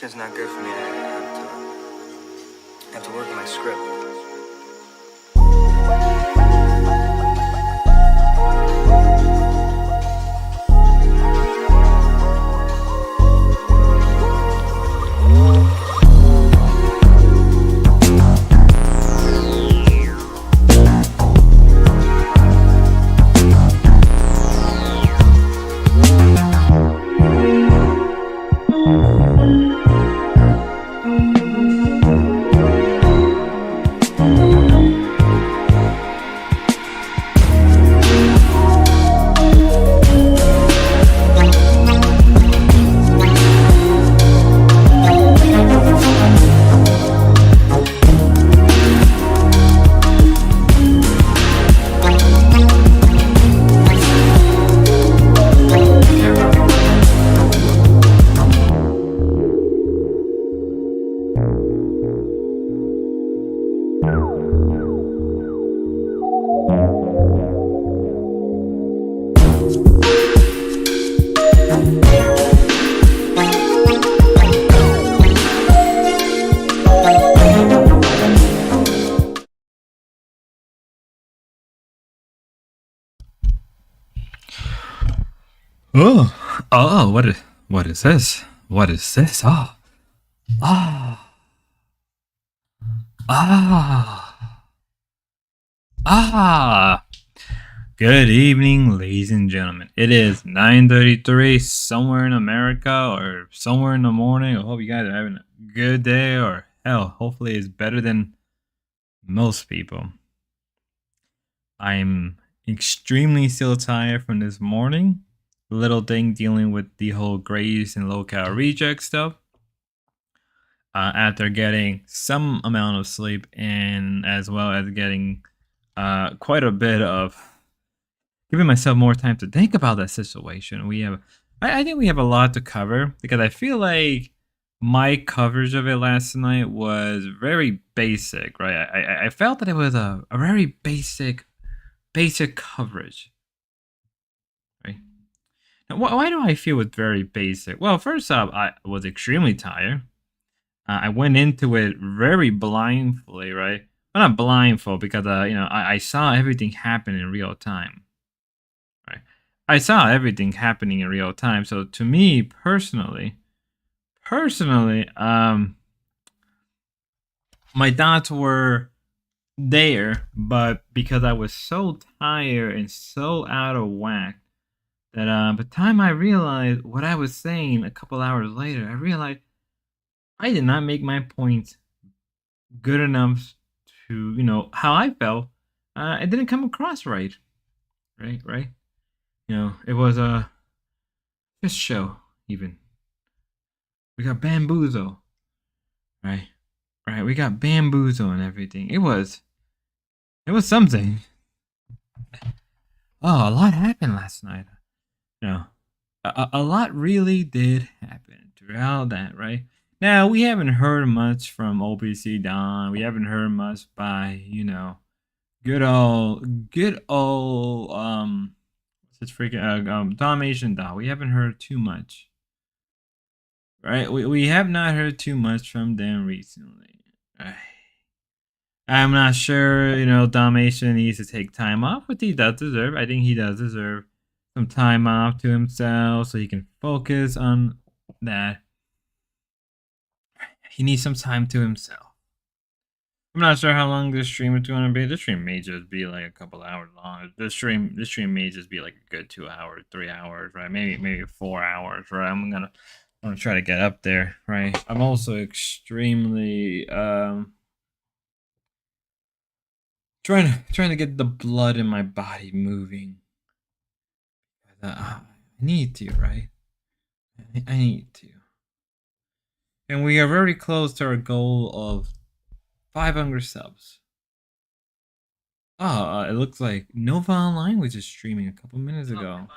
condition's not good for me. I have to work on my script. Oh, what is this? What is this? Ah, ah, ah. Good evening, ladies and gentlemen. It is 9:33 somewhere in America or somewhere in the morning. I hope you guys are having a good day, or hell, hopefully it's better than most people. I'm extremely still tired from this morning. Little thing dealing with the whole Grace and low-cal reject stuff. After getting some amount of sleep and as well as getting quite a bit of giving myself more time to think about that situation. I think we have a lot to cover because I feel like my coverage of it last night was very basic, right? I felt that it was a very basic coverage, right? Now, why do I feel it's very basic? Well, first off, I was extremely tired. I went into it very blindly, right? Well, not blindfold because I saw everything happen in real time, right? I saw everything happening in real time. So to me personally, my thoughts were there, but because I was so tired and so out of whack that by the time I realized what I was saying a couple hours later, I realized I did not make my point good enough to, how I felt. It didn't come across right. Right. It was a just show even. We got bamboozle, right? Right. We got bamboozle and everything. It was something. Oh, a lot happened last night. A lot really did happen throughout that, right? Now, we haven't heard much from OPC Don. We haven't heard much by, good old, what's his freaking, Dalmatian Don. We haven't heard too much, right? We have not heard too much from them recently. I'm not sure, Dalmatian needs to take time off, but he does deserve. I think he does deserve some time off to himself so he can focus on that. He needs some time to himself. I'm not sure how long this stream is going to be. This stream may just be like a couple hours long. This stream may just be like a good 2 hours, 3 hours, right? Maybe 4 hours, right? I'm gonna try to get up there, right? I'm also extremely trying to get the blood in my body moving. I need to, right? I need to. And we are very close to our goal of 500 subs. Oh, it looks like Nova Online was just streaming a couple minutes ago.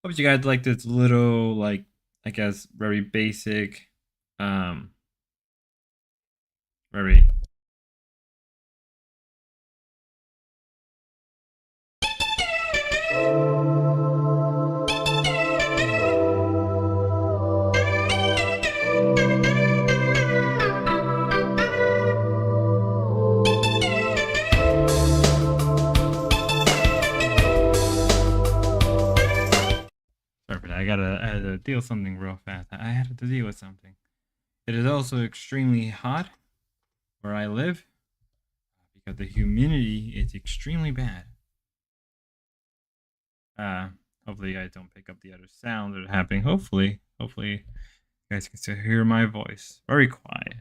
Hope you guys like this little, like, I guess, very basic, very... deal with something real fast. I had to deal with something. It is also extremely hot where I live because the humidity is extremely bad. Hopefully you guys don't pick up the other sounds that are happening. Hopefully you guys can still hear my voice. Very quiet.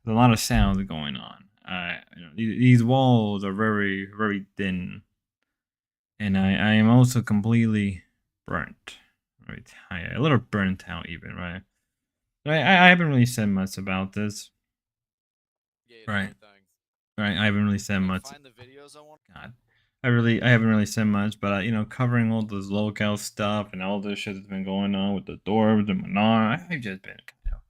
There's a lot of sounds going on. These walls are very, very thin, and I am also completely burnt. Very tired, a little burnt out, even, right? I haven't really said much about this. Yeah, Right. thing. Right, I haven't really said much. Find the videos I want. God, I haven't really said much, but covering all this local stuff and all this shit that's been going on with the Dwarves and Manar, I've just been kind of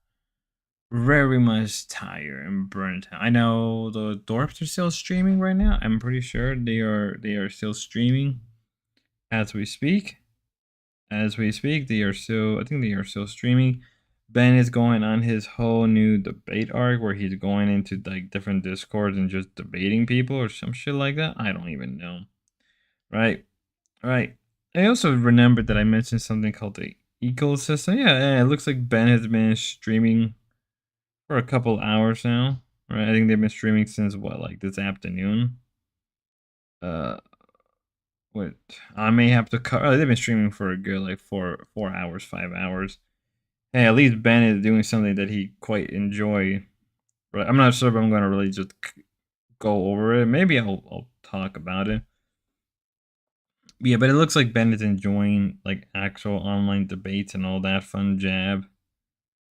very much tired and burnt out. I know the Dwarves are still streaming right now. I'm pretty sure they are still streaming as we speak. As we speak, I think they are still streaming. Ben is going on his whole new debate arc where he's going into like different discords and just debating people or some shit like that. I don't even know. Right. I also remembered that I mentioned something called the ecosystem. Yeah, it looks like Ben has been streaming for a couple hours now. Right. I think they've been streaming since like this afternoon. Wait, I may have to cut. They've been streaming for a good like 4 hours, 5 hours. Hey, at least Ben is doing something that he quite enjoy. But I'm not sure if I'm gonna really just go over it. Maybe I'll talk about it. Yeah, but it looks like Ben is enjoying like actual online debates and all that fun jab.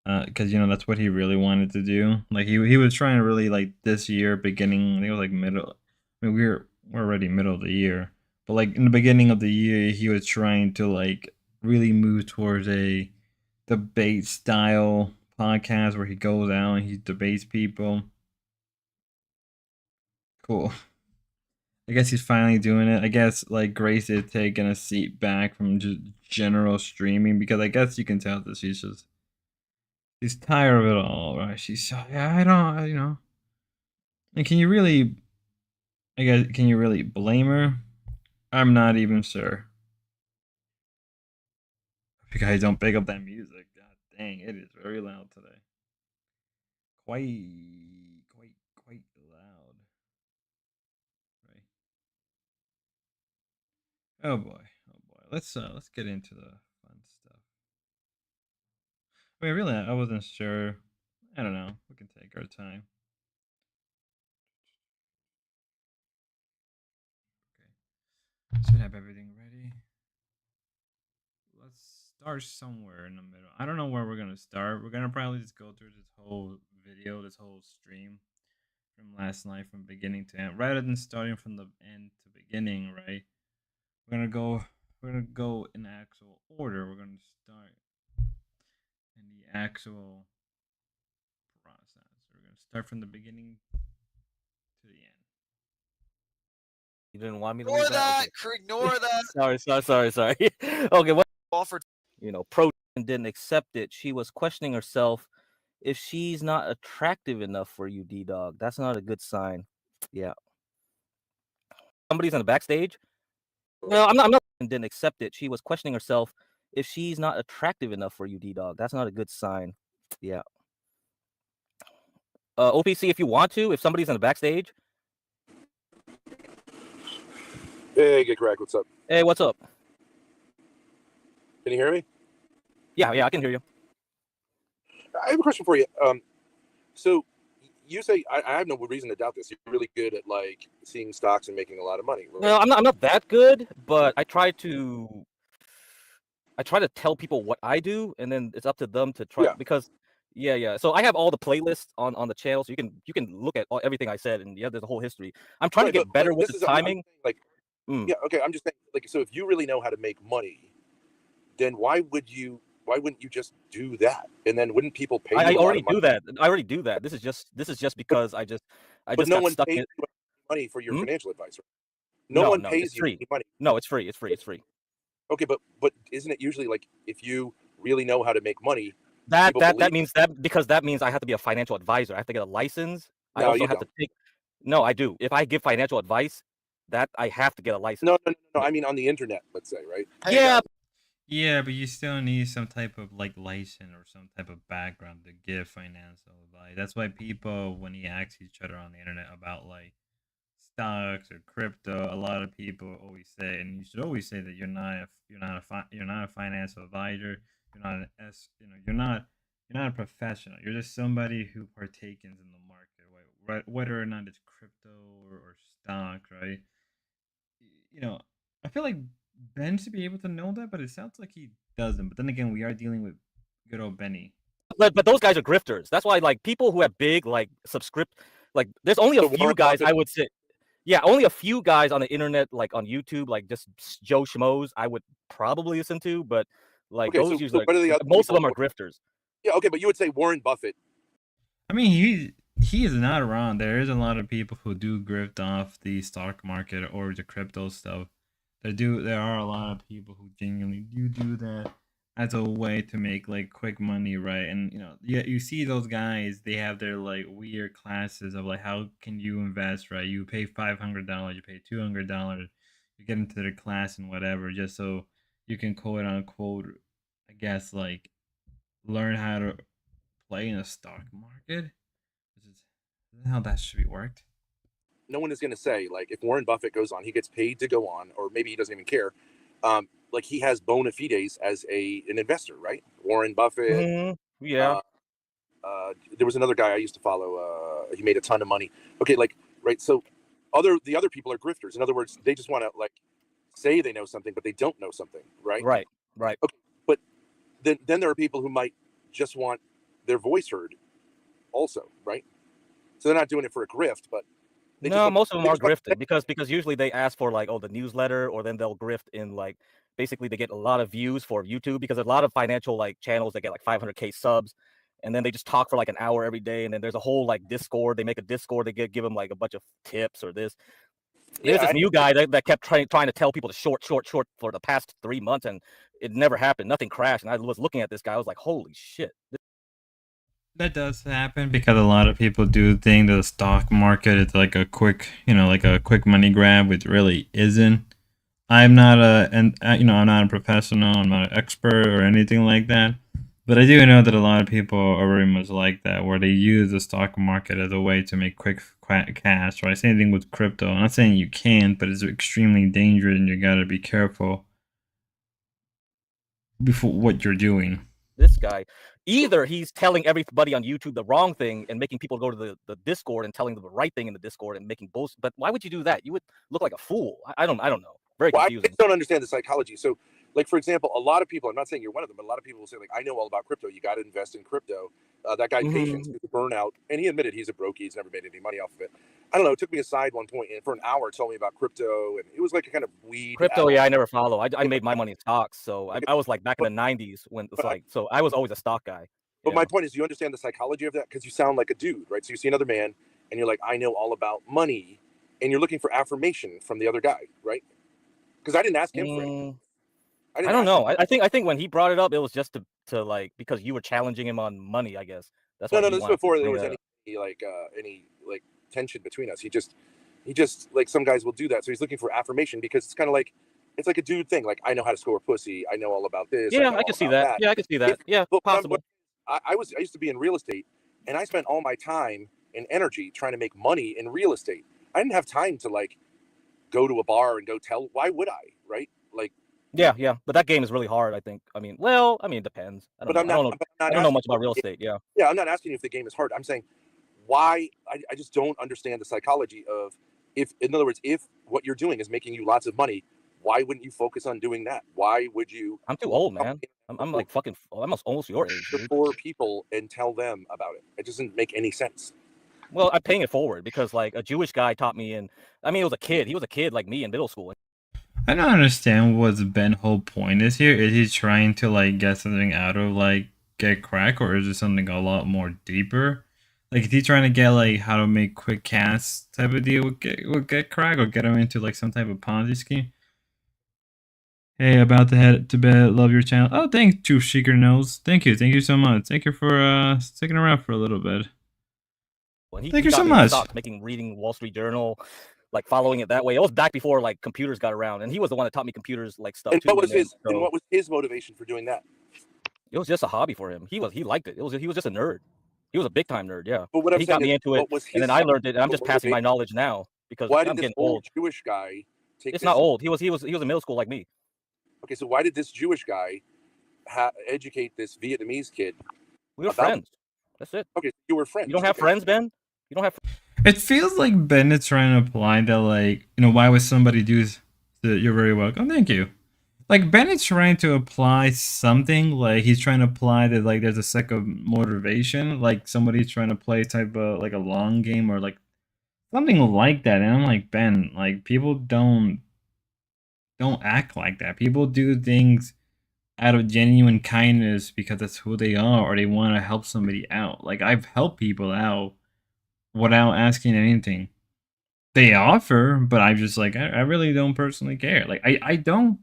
Because that's what he really wanted to do. Like he was trying to really like this year beginning. I think it was like middle. I mean we're already middle of the year, but like in the beginning of the year he was trying to like really move towards a debate style podcast where he goes out and he debates people. Cool. I guess he's finally doing it. I guess like Grace is taking a seat back from just general streaming because I guess you can tell that she's tired of it all, right? She's I don't. And can you really blame her? I'm not even sure. If you guys don't pick up that music, god dang, it is very loud today. Quite loud. Right. Oh boy. Let's get into the fun stuff. I mean, really, I wasn't sure. I don't know. We can take our time. Okay. Should have everything ready. Let's start somewhere in the middle. I don't know where we're gonna start. We're gonna probably just go through this whole video, this whole stream from last night, from beginning to end, rather than starting from the end to beginning. Right? We're gonna go in actual order. We're gonna start in the actual process. We're gonna start from the beginning to the end. You didn't want me to Ignore read that? Ignore that. Sorry. Okay, what? Offered. Pro didn't accept it. She was questioning herself if she's not attractive enough for you, D-Dog. That's not a good sign. Yeah. Somebody's in the backstage. No, I'm not. Didn't accept it. She was questioning herself if she's not attractive enough for you, D-Dog. That's not a good sign. Yeah. OPC, if you want to, if somebody's in the backstage. Hey, Get Crack, what's up? Hey, what's up? Can you hear me? Yeah, I can hear you. I have a question for you. So you say I have no reason to doubt this. You're really good at like seeing stocks and making a lot of money. Right? No, I'm not that good, but I try to tell people what I do, and then it's up to them to try. Yeah. Because so I have all the playlists on the channel, so you can look at everything I said, and there's a whole history. I'm trying to get better with the timing. Yeah, okay. I'm just saying, like, so if you really know how to make money, then why wouldn't you just do that? And then wouldn't people pay you? I already do that. I already do that. This is just because I just but no got one stuck pays in you money for your financial advisor. No, one pays it's you free. any money. No, it's free. It's free. Okay, but isn't it usually like if you really know how to make money? That means I have to be a financial advisor. I have to get a license. No, I also you have don't. to take. No, I do. If I give financial advice, that I have to get a license. No. I mean on the internet, let's say, right? Yeah. Yeah, but you still need some type of like license or some type of background to give financial advice. That's why people, when he asks each other on the internet about like stocks or crypto, a lot of people always say, and you should always say that you're not a financial advisor. You're not an you're not a professional. You're just somebody who partakes in the market, right? Whether or not it's crypto or stock, right? I feel like Ben should be able to know that, but it sounds like he doesn't. But then again, we are dealing with good old Benny. But those guys are grifters. That's why like people who have big like like there's only a So few Warren guys Buffett- I would say. Yeah, only a few guys on the internet, like on YouTube, like just Joe Schmoes, I would probably listen to, but like Okay, those so usually what are the other most of them people? are grifters. Yeah, okay, but you would say Warren Buffett. I mean, he is not wrong. There is a lot of people who do grift off the stock market or the crypto stuff. There are a lot of people who genuinely do that as a way to make like quick money, right? And yeah, you see those guys. They have their like weird classes of like how can you invest, right? You pay $500, you pay $200, you get into their class and whatever, just so you can quote unquote, I guess like learn how to play in a stock market. Isn't how that should be worked. No one is going to say like if Warren Buffett goes on, he gets paid to go on, or maybe he doesn't even care. Like he has bona fides as an investor, right? Warren Buffett. Yeah. There was another guy I used to follow. He made a ton of money. Okay, like right. So the other people are grifters. In other words, they just want to like say they know something, but they don't know something, right? Right. Okay, but then there are people who might just want their voice heard, also, right? So they're not doing it for a grift, but No, most of them are grifting because usually they ask for like, oh, the newsletter, or then they'll grift in like basically they get a lot of views for YouTube because there's a lot of financial like channels that get like 500K subs, and then they just talk for like an hour every day, and then there's a whole like Discord. They make a Discord. They give them like a bunch of tips or this. There's this new guy that kept trying to tell people to short for the past 3 months, and it never happened. Nothing crashed, and I was looking at this guy. I was like, holy shit. That does happen because a lot of people do think that the stock market is like a quick, like a quick money grab, which really isn't. I'm not I'm not a professional. I'm not an expert or anything like that. But I do know that a lot of people are very much like that, where they use the stock market as a way to make quick cash. Right? Same thing with crypto. I'm not saying you can't, but it's extremely dangerous, and you gotta be careful before what you're doing. This guy, either he's telling everybody on YouTube the wrong thing and making people go to the Discord and telling them the right thing in the Discord and making bullshit. But why would you do that? You would look like a fool. I don't know. Very confusing. I just don't understand the psychology. So, like for example, a lot of people, I'm not saying you're one of them, but a lot of people will say like, I know all about crypto. You got to invest in crypto. That guy Patience, is a burnout, and he admitted he's a brokey. He's never made any money off of it. I don't know. It took me aside one point and for an hour told me about crypto, and it was like a kind of weed. Crypto, yeah, I never follow. I made my money in stocks, so I was like back in the 90s when it's like, so I was always a stock guy. But my point is, do you understand the psychology of that? Because you sound like a dude, right? So you see another man, and you're like, I know all about money, and you're looking for affirmation from the other guy, right? Because I didn't ask him for anything. I don't know. I think when he brought it up, it was just to like because you were challenging him on money. I guess that's why. No. This is before there was any tension between us. He just like some guys will do that. So he's looking for affirmation because it's kind of like it's like a dude thing. Like I know how to score pussy. I know all about this. Yeah, I can see that. Yeah, I can see that. Yeah, possible. I used to be in real estate, and I spent all my time and energy trying to make money in real estate. I didn't have time to like go to a bar and go tell. Why would I? Right? Like. Yeah, but that game is really hard. I think. I mean, it depends. I don't know much about real estate. Yeah. Yeah, I'm not asking you if the game is hard. I'm saying why. I just don't understand the psychology of in other words, if what you're doing is making you lots of money, why wouldn't you focus on doing that? Why would you? I'm too old, man. I'm like fucking. I'm almost your age. For people and tell them about it. It doesn't make any sense. Well, I'm paying it forward because like a Jewish guy taught me, and I mean, it was a kid. He was a kid like me in middle school. I don't understand what Ben's whole point is here. Is he trying to like get something out of like get crack, or is it something a lot more deeper? Like, is he trying to get like how to make quick cash type of deal with get crack, or get him into like some type of Ponzi scheme? Hey, about to head to bed. Love your channel. Oh, thanks, Truth Seeker Knows. Thank you so much. Thank you for sticking around for a little bit. Well, Thank you so much. Reading Wall Street Journal, like following it that way. It was back before like computers got around, and he was the one that taught me computers like stuff And too. what was then, his and what was his motivation for doing that? It was just a hobby for him. He liked it. He was just a nerd. He was a big time nerd. Yeah. But what I'm He got saying me is, into it, what was and his then I learned it. And I'm just passing my motivation? knowledge now because Why I'm did this getting old old. Jewish guy take It's this? not old. He was in middle school like me. Okay, so why did this Jewish guy educate this Vietnamese kid? We were about- friends. That's it. Okay, you were friends. You don't have Okay. friends, Ben? You don't have. It feels like Ben is trying to apply that, like, why would somebody do that? You're very welcome. Thank you. Like, Ben is trying to apply something, like, he's trying to apply that, like, there's a second motivation, like, somebody's trying to play type of, like, a long game or, like, something like that. And I'm like, Ben, like, people don't act like that. People do things out of genuine kindness because that's who they are, or they want to help somebody out. Like, I've helped people out without asking anything. They offer, but I'm just like, I really don't personally care. Like, I don't,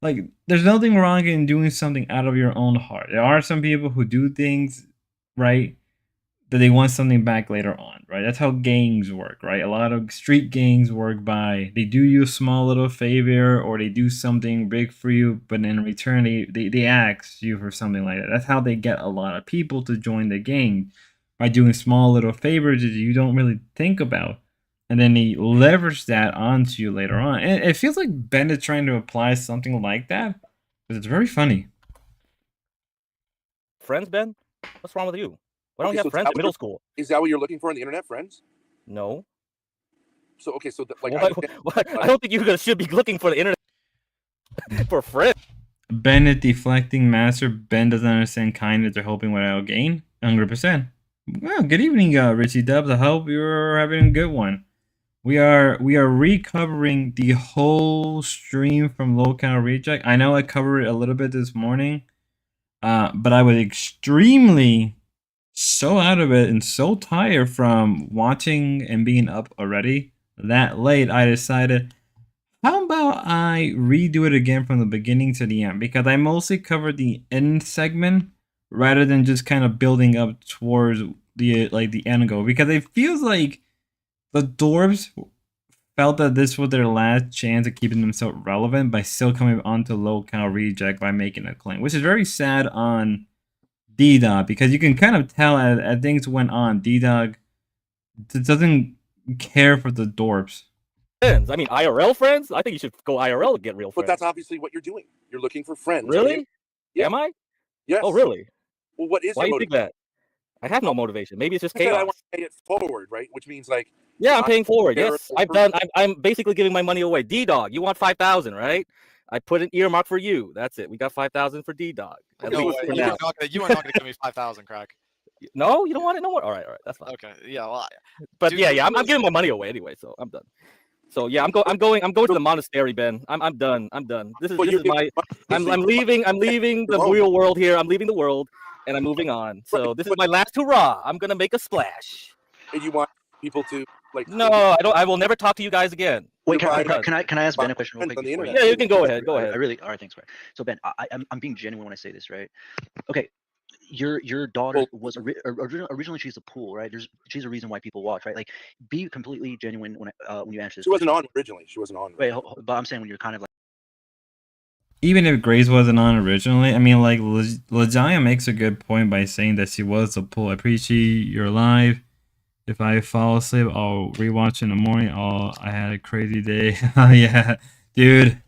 like, there's nothing wrong in doing something out of your own heart. There are some people who do things, right, that they want something back later on, right? That's how gangs work, right? A lot of street gangs work by, they do you a small little favor, or they do something big for you, but in return, they ask you for something like that. That's how they get a lot of people to join the gang, by doing small little favors that you don't really think about. And then they leverage that onto you later on. And it feels like Ben is trying to apply something like that, but it's very funny. Friends, Ben? What's wrong with you? Why don't Okay, you so have friends in middle school? Is that what you're looking for on the internet, friends? No. So okay, so like I don't think you should be looking for the internet for friends. Ben is deflecting master. Ben doesn't understand kindness or helping without gain. 100%. Well, good evening, Richie Dubs. I hope you're having a good one. We are recovering the whole stream from Locale Reject. I know I covered it a little bit this morning, but I was extremely so out of it and so tired from watching and being up already that late. I decided, how about I redo it again from the beginning to the end, because I mostly covered the end segment rather than just kind of building up towards the end goal, because it feels like the Dwarves felt that this was their last chance of keeping themselves relevant by still coming onto Locale Reject by making a claim, which is very sad on D-Dog, because you can kind of tell as things went on, D-Dog doesn't care for the Dwarves. Friends. I mean, IRL friends? I think you should go IRL and get real friends. But that's obviously what you're doing. You're looking for friends. Really? Yeah. Am I? Yes. Oh, really? Well, what is Why do your you think motivation? that? I have no motivation. Maybe it's just I said I chaos. want to pay it forward, right? Which means like, Yeah, I'm paying forward. There Yes, are- I've done. I'm basically giving my money away. D-Dog, you want 5,000, right? I put an earmark for you. That's it. We got 5,000 for D-Dog. At No least way. for You are now. not gonna give me 5,000, crack. No, you don't want it no more. All right, that's fine. Okay. Yeah. Well, But Dude, yeah, I'm those- giving my money away anyway, so I'm done. So yeah, I'm going to the monastery, Ben. I'm done. This is well, this is my. I'm leaving the Alone. real world here. I'm leaving the world, and I'm moving on. So this is my last hurrah. I'm gonna make a splash. And you want people to like. No, I don't. I will never talk to you guys again. Wait, can Goodbye. I ask Ben a question real Friends quick? on the before internet. Yeah, you can go ahead. Go I ahead. really, all right, thanks, Brad. So Ben, I'm being genuine when I say this, right? Okay, your daughter was originally she's a pool, right? She's a reason why people watch, right? Like, be completely genuine when you answer this. She wasn't on originally. She wasn't on. Wait, but I'm saying when you're kind of like. Even if Grace wasn't on originally, I mean, like, Lajaya makes a good point by saying that she was a pull. I appreciate your live. If I fall asleep, I'll rewatch in the morning. Oh, I had a crazy day. Yeah, dude,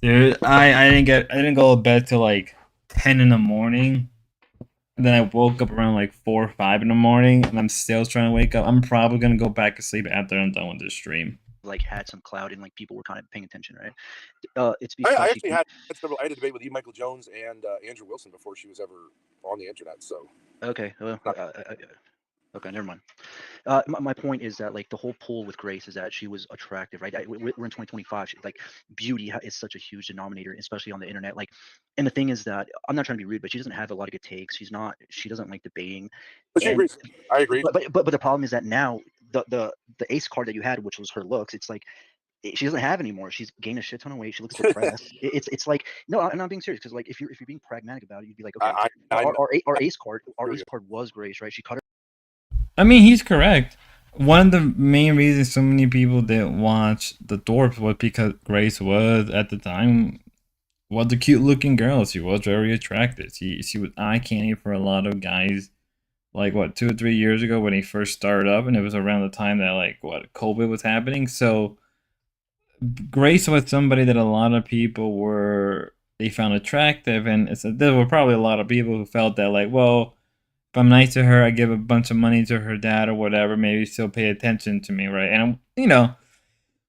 I didn't go to bed till like 10 in the morning, and then I woke up around like 4 or 5 in the morning, and I'm still trying to wake up. I'm probably gonna go back to sleep after I'm done with this stream. Like had some clout and like people were kind of paying attention, right? It's because I actually had a debate with you, Michael Jones, and Andrew Wilson before she was ever on the internet. So okay. Okay, never mind. My point is that like the whole pull with Grace is that she was attractive, right? We're in 2025. Like beauty is such a huge denominator, especially on the internet. Like, and the thing is that I'm not trying to be rude, but she doesn't have a lot of good takes. She doesn't like debating. but she And- agrees. I agree. But the problem is that now the ace card that you had, which was her looks, it's like she doesn't have anymore. She's gained a shit ton of weight. She looks depressed. It's like no, I'm not being serious because like if you're being pragmatic about it, you'd be like, okay, our ace card was Grace, right? She cut her. I mean, he's correct. one of the main reasons so many people didn't watch The Dwarfs was because Grace was at the time was a cute looking girl. She was very attractive. She was eye candy for a lot of guys. Like what 2 or 3 years ago when he first started up, and it was around the time that like what COVID was happening. So Grace was somebody that a lot of people were they found attractive, and there were probably a lot of people who felt that like, well, if I'm nice to her, I give a bunch of money to her dad or whatever, maybe she'll pay attention to me, right? And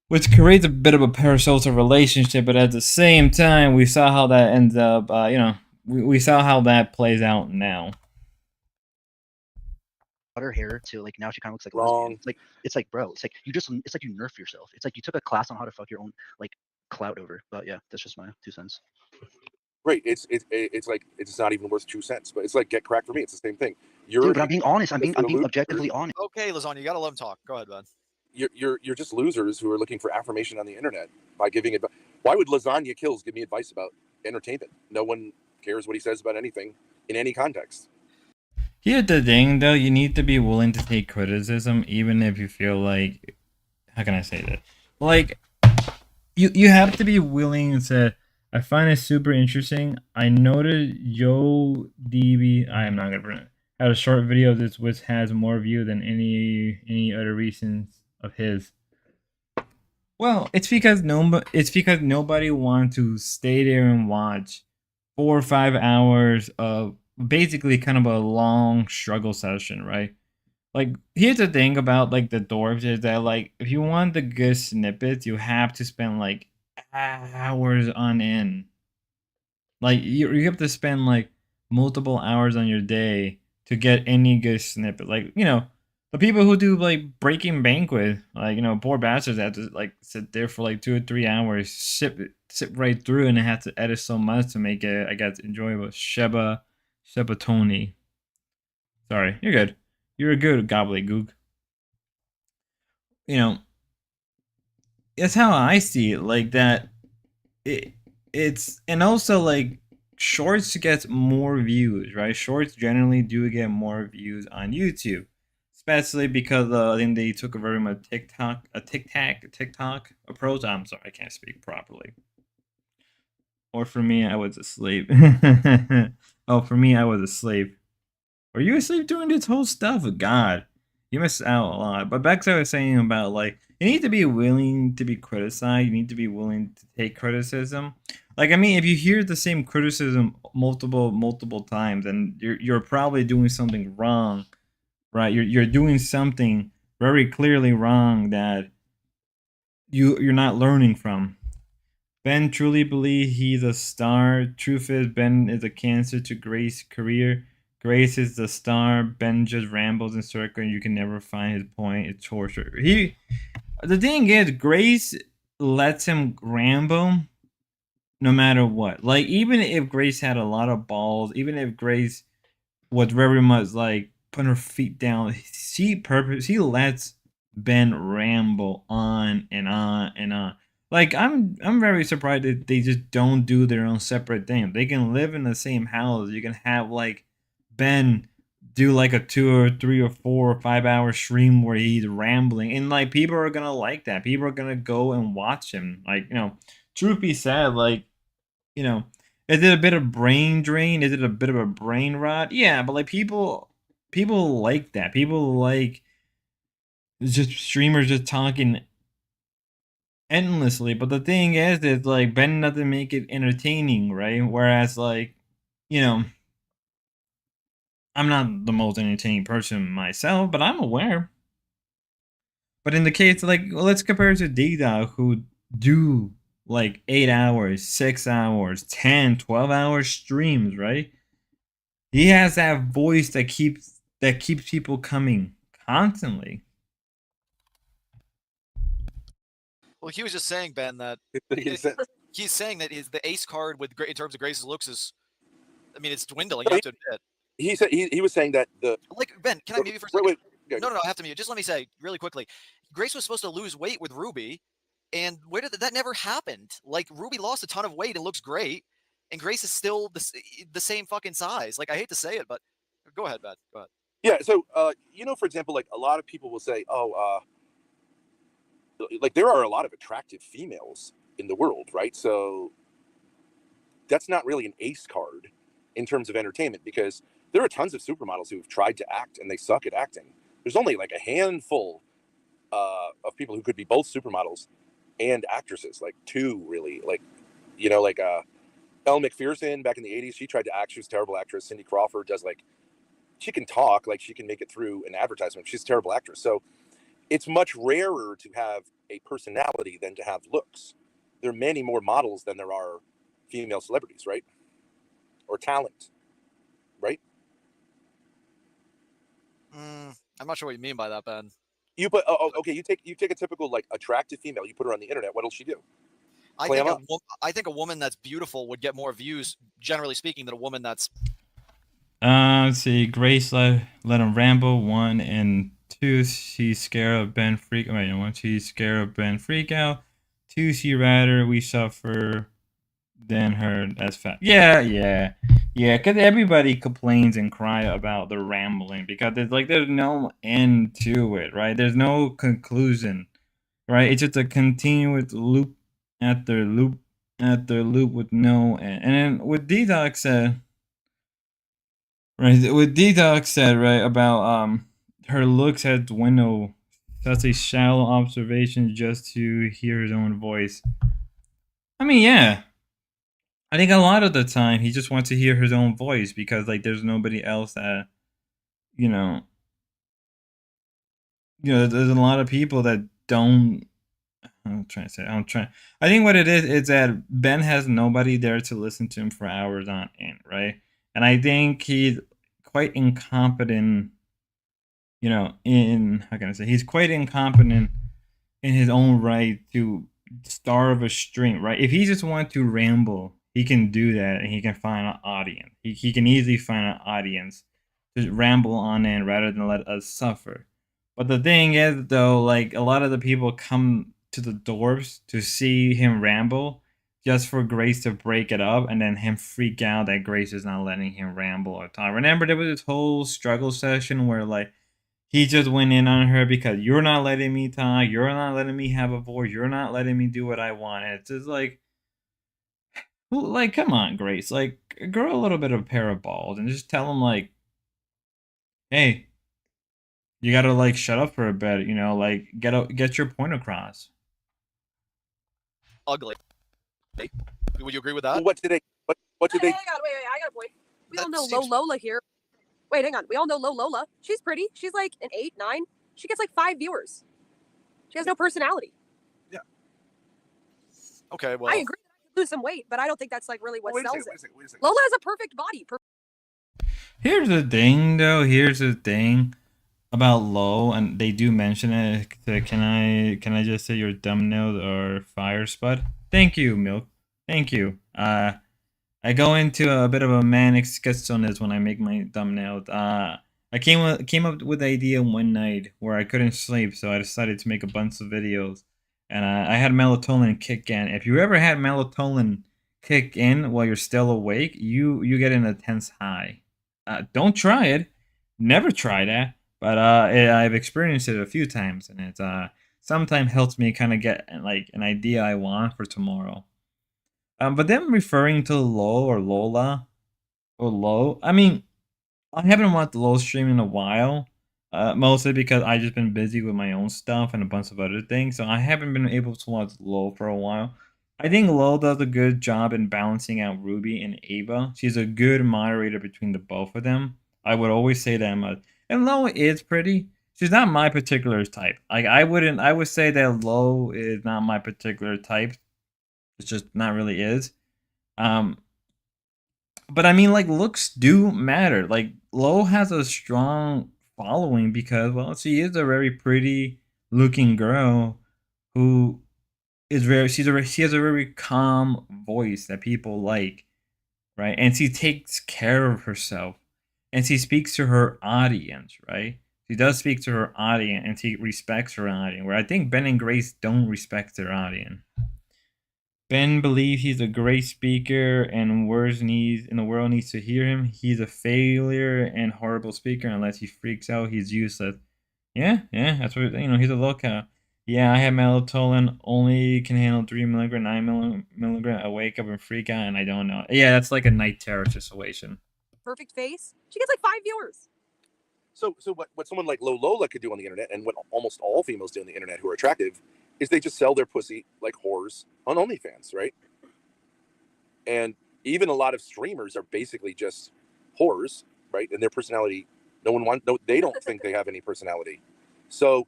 which creates a bit of a parasocial relationship, but at the same time, we saw how that ends up. We saw how that plays out now. Her hair to like now she kind of looks like a Wrong. lesbian. It's like bro, it's like you nerf yourself. It's like you took a class on how to fuck your own like clout over. But yeah, that's just my 2 cents. Right. It's like it's not even worth 2 cents, but it's like get cracked for me. It's the same thing. Dude, but I'm being honest. I'm being loser. objectively honest. Okay, Lasagna, you gotta let him talk. Go ahead, man. You're just losers who are looking for affirmation on the internet by giving advice. Why would Lasagna Kills give me advice about entertainment? No one cares what he says about anything in any context. Here's the thing, though. You need to be willing to take criticism, even if you feel like, how can I say that? Like, you have to be willing to. I find it super interesting. I noted Joe DB. I am not gonna pronounce. Had a short video of this which has more view than any other recent of his. Well, it's because nobody wants to stay there and watch 4 or 5 hours of basically kind of a long struggle session, right? Like, here's the thing about like the Dwarves is that like if you want the good snippets, you have to spend like hours on end. Like you have to spend like multiple hours on your day to get any good snippet. Like, the people who do like Breaking Banquet, like, poor bastards have to like sit there for like 2 or 3 hours, sit right through, and they have to edit so much to make it, I guess, enjoyable. Sheba Tony. Sorry, you're good. You're a good gobbledygook. That's how I see it. Like that. It's and also like shorts gets more views, right? Shorts generally do get more views on YouTube, especially because I think they took a very much TikTok approach. I'm sorry, I can't speak properly. Or for me, I was asleep. Oh, for me, I was asleep. Were you asleep doing this whole stuff? God, you missed out a lot. But back to what I was saying about like you need to be willing to be criticized. You need to be willing to take criticism. Like, I mean, if you hear the same criticism multiple times, then you're probably doing something wrong, right? You're doing something very clearly wrong that you're not learning from. Ben truly believes he's a star. Truth is, Ben is a cancer to Grace's career. Grace is the star. Ben just rambles in circles, and you can never find his point. It's torture. The thing is, Grace lets him ramble no matter what. Like, even if Grace had a lot of balls, even if Grace was very much like putting her feet down, she lets Ben ramble on and on and on. Like, I'm very surprised that they just don't do their own separate thing. They can live in the same house. You can have like Ben do like a 2 or 3 or 4 or 5 hour stream where he's rambling, and like people are gonna like that. People are gonna go and watch him. Like, truth be said, like, is it a bit of brain drain? Is it a bit of a brain rot? Yeah, but like people like that. People like just streamers just talking endlessly. But the thing is like Ben doesn't make it entertaining, right? Whereas like, I'm not the most entertaining person myself, but I'm aware. But in the case, like, well, let's compare it to D-Dog, who do like 8 hours, 6 hours, 10, 12 hour streams, right? He has that voice that keeps people coming constantly. Well, he was just saying, Ben, that he's saying that the ace card with in terms of Grace's looks is, I mean, it's dwindling. You have to admit. He said he was saying that like Ben, can I mute you for a second? Wait. No, I have to mute. Just let me say really quickly. Grace was supposed to lose weight with Ruby, and where did that never happened? Like, Ruby lost a ton of weight and looks great, and Grace is still the same fucking size. Like, I hate to say it, but go ahead, Ben. Go ahead. Yeah. So, for example, like a lot of people will say, oh, like there are a lot of attractive females in the world, right? So that's not really an ace card in terms of entertainment, because there are tons of supermodels who've tried to act and they suck at acting. There's only like a handful of people who could be both supermodels and actresses, like two really, like, like Elle Macpherson back in the 80s, she tried to act. She was a terrible actress. Cindy Crawford does, like, she can talk, like she can make it through an advertisement. She's a terrible actress. So it's much rarer to have a personality than to have looks. There are many more models than there are female celebrities, right? Or talent, right? I'm not sure what you mean by that, Ben. You put okay. You take a typical like attractive female. You put her on the internet. What'll she do? I think a woman that's beautiful would get more views, generally speaking, than a woman that's. Let's see. Grace let him ramble. 1 and 2. She's scared of Ben freak. Wait, 1. She's scared of Ben freak out. 2. She rather we suffer than her. That's fact. Yeah. Because everybody complains and cry about the rambling because there's no end to it, right? There's no conclusion, right? It's just a continuous loop after loop after loop with no end. And then with Detox said, right, about her looks at the window, that's a shallow observation just to hear his own voice. I mean, yeah. I think a lot of the time he just wants to hear his own voice because like there's nobody else that there's a lot of people that don't. I think what it is that Ben has nobody there to listen to him for hours on end, right? And I think he's quite incompetent, he's quite incompetent in his own right to starve a stream, right? If he just wants to ramble, he can do that and he can find an audience. He can easily find an audience to ramble on in rather than let us suffer. But the thing is, though, like a lot of the people come to the doors to see him ramble just for Grace to break it up and then him freak out that Grace is not letting him ramble or talk. Remember, there was this whole struggle session where like he just went in on her because you're not letting me talk, you're not letting me have a voice, you're not letting me do what I want. It's just like come on, Grace, like grow a little bit of a pair of balls and just tell him like, hey, you gotta like shut up for a bit, like get your point across. Ugly. Would you agree with that? Well, what did they? Hang on, wait, I got a point. We all know Lola here. Wait, hang on. We all know Lola. She's pretty. She's like an 8, 9. She gets like 5 viewers. She has no personality. Yeah. Okay, well. I agree that I could lose some weight, but I don't think that's like really what sells it. Wait a second. Lola has a perfect body. Here's the thing, though. Here's the thing about Lo, and they do mention it. Can I just say your thumbnails are fire, Spud? Thank you, Milk. Thank you. I go into a bit of a manic schizosis when I make my thumbnails. I came up with the idea one night where I couldn't sleep, so I decided to make a bunch of videos. And I had melatonin kick in. If you ever had melatonin kick in while you're still awake, you get an intense high. Don't try it. Never try that. But I've experienced it a few times, and it sometimes helps me kind of get like an idea I want for tomorrow. But them referring to Lo or Lola or Lo, I mean, I haven't watched Lo stream in a while. Mostly because I just been busy with my own stuff and a bunch of other things, so I haven't been able to watch Lo for a while. I think Lo does a good job in balancing out Ruby and Ava. She's a good moderator between the both of them. I would always say that. And Lo is pretty. She's not my particular type. Like I would say that Lo is not my particular type. It's just not really is. But I mean, like looks do matter. Like Lo has a strong following because, well, she is a very pretty looking girl who is she has a very calm voice that people like, right? And she takes care of herself and she speaks to her audience, right? She does speak to her audience and she respects her audience, where I think Ben and Grace don't respect their audience. Ben believes he's a great speaker and the world needs to hear him. He's a failure and horrible speaker. Unless he freaks out, he's useless. Yeah, that's what, he's a lookout. Yeah, I have melatonin, only can handle 3 milligram, 9 milligram. I wake up and freak out and I don't know. Yeah, that's like a night terror situation. Perfect face. She gets like 5 viewers. So what someone like Lola could do on the internet, and what almost all females do on the internet who are attractive, is they just sell their pussy like whores on OnlyFans, right? And even a lot of streamers are basically just whores, right? And their personality, they don't think they have any personality. So,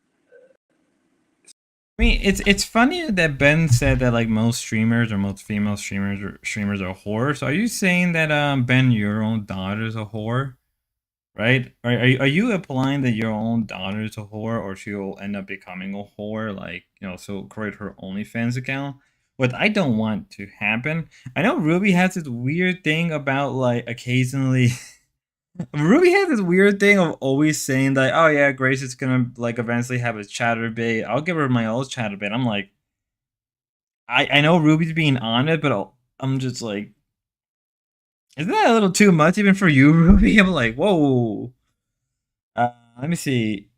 I mean, it's funny that Ben said that like most streamers or most female streamers are whores. So are you saying that Ben, your own daughter's a whore? Right? Are you implying that your own daughter is a whore, or she'll end up becoming a whore, like, so create her OnlyFans account? What I don't want to happen. I know Ruby has this weird thing about like occasionally. Ruby has this weird thing of always saying that, oh yeah, Grace is gonna like eventually have a chatterbait. I'll give her my old chatterbait. I'm like, I know Ruby's being on it, but I'm just like, isn't that a little too much even for you, Ruby? I'm like, whoa. Let me see.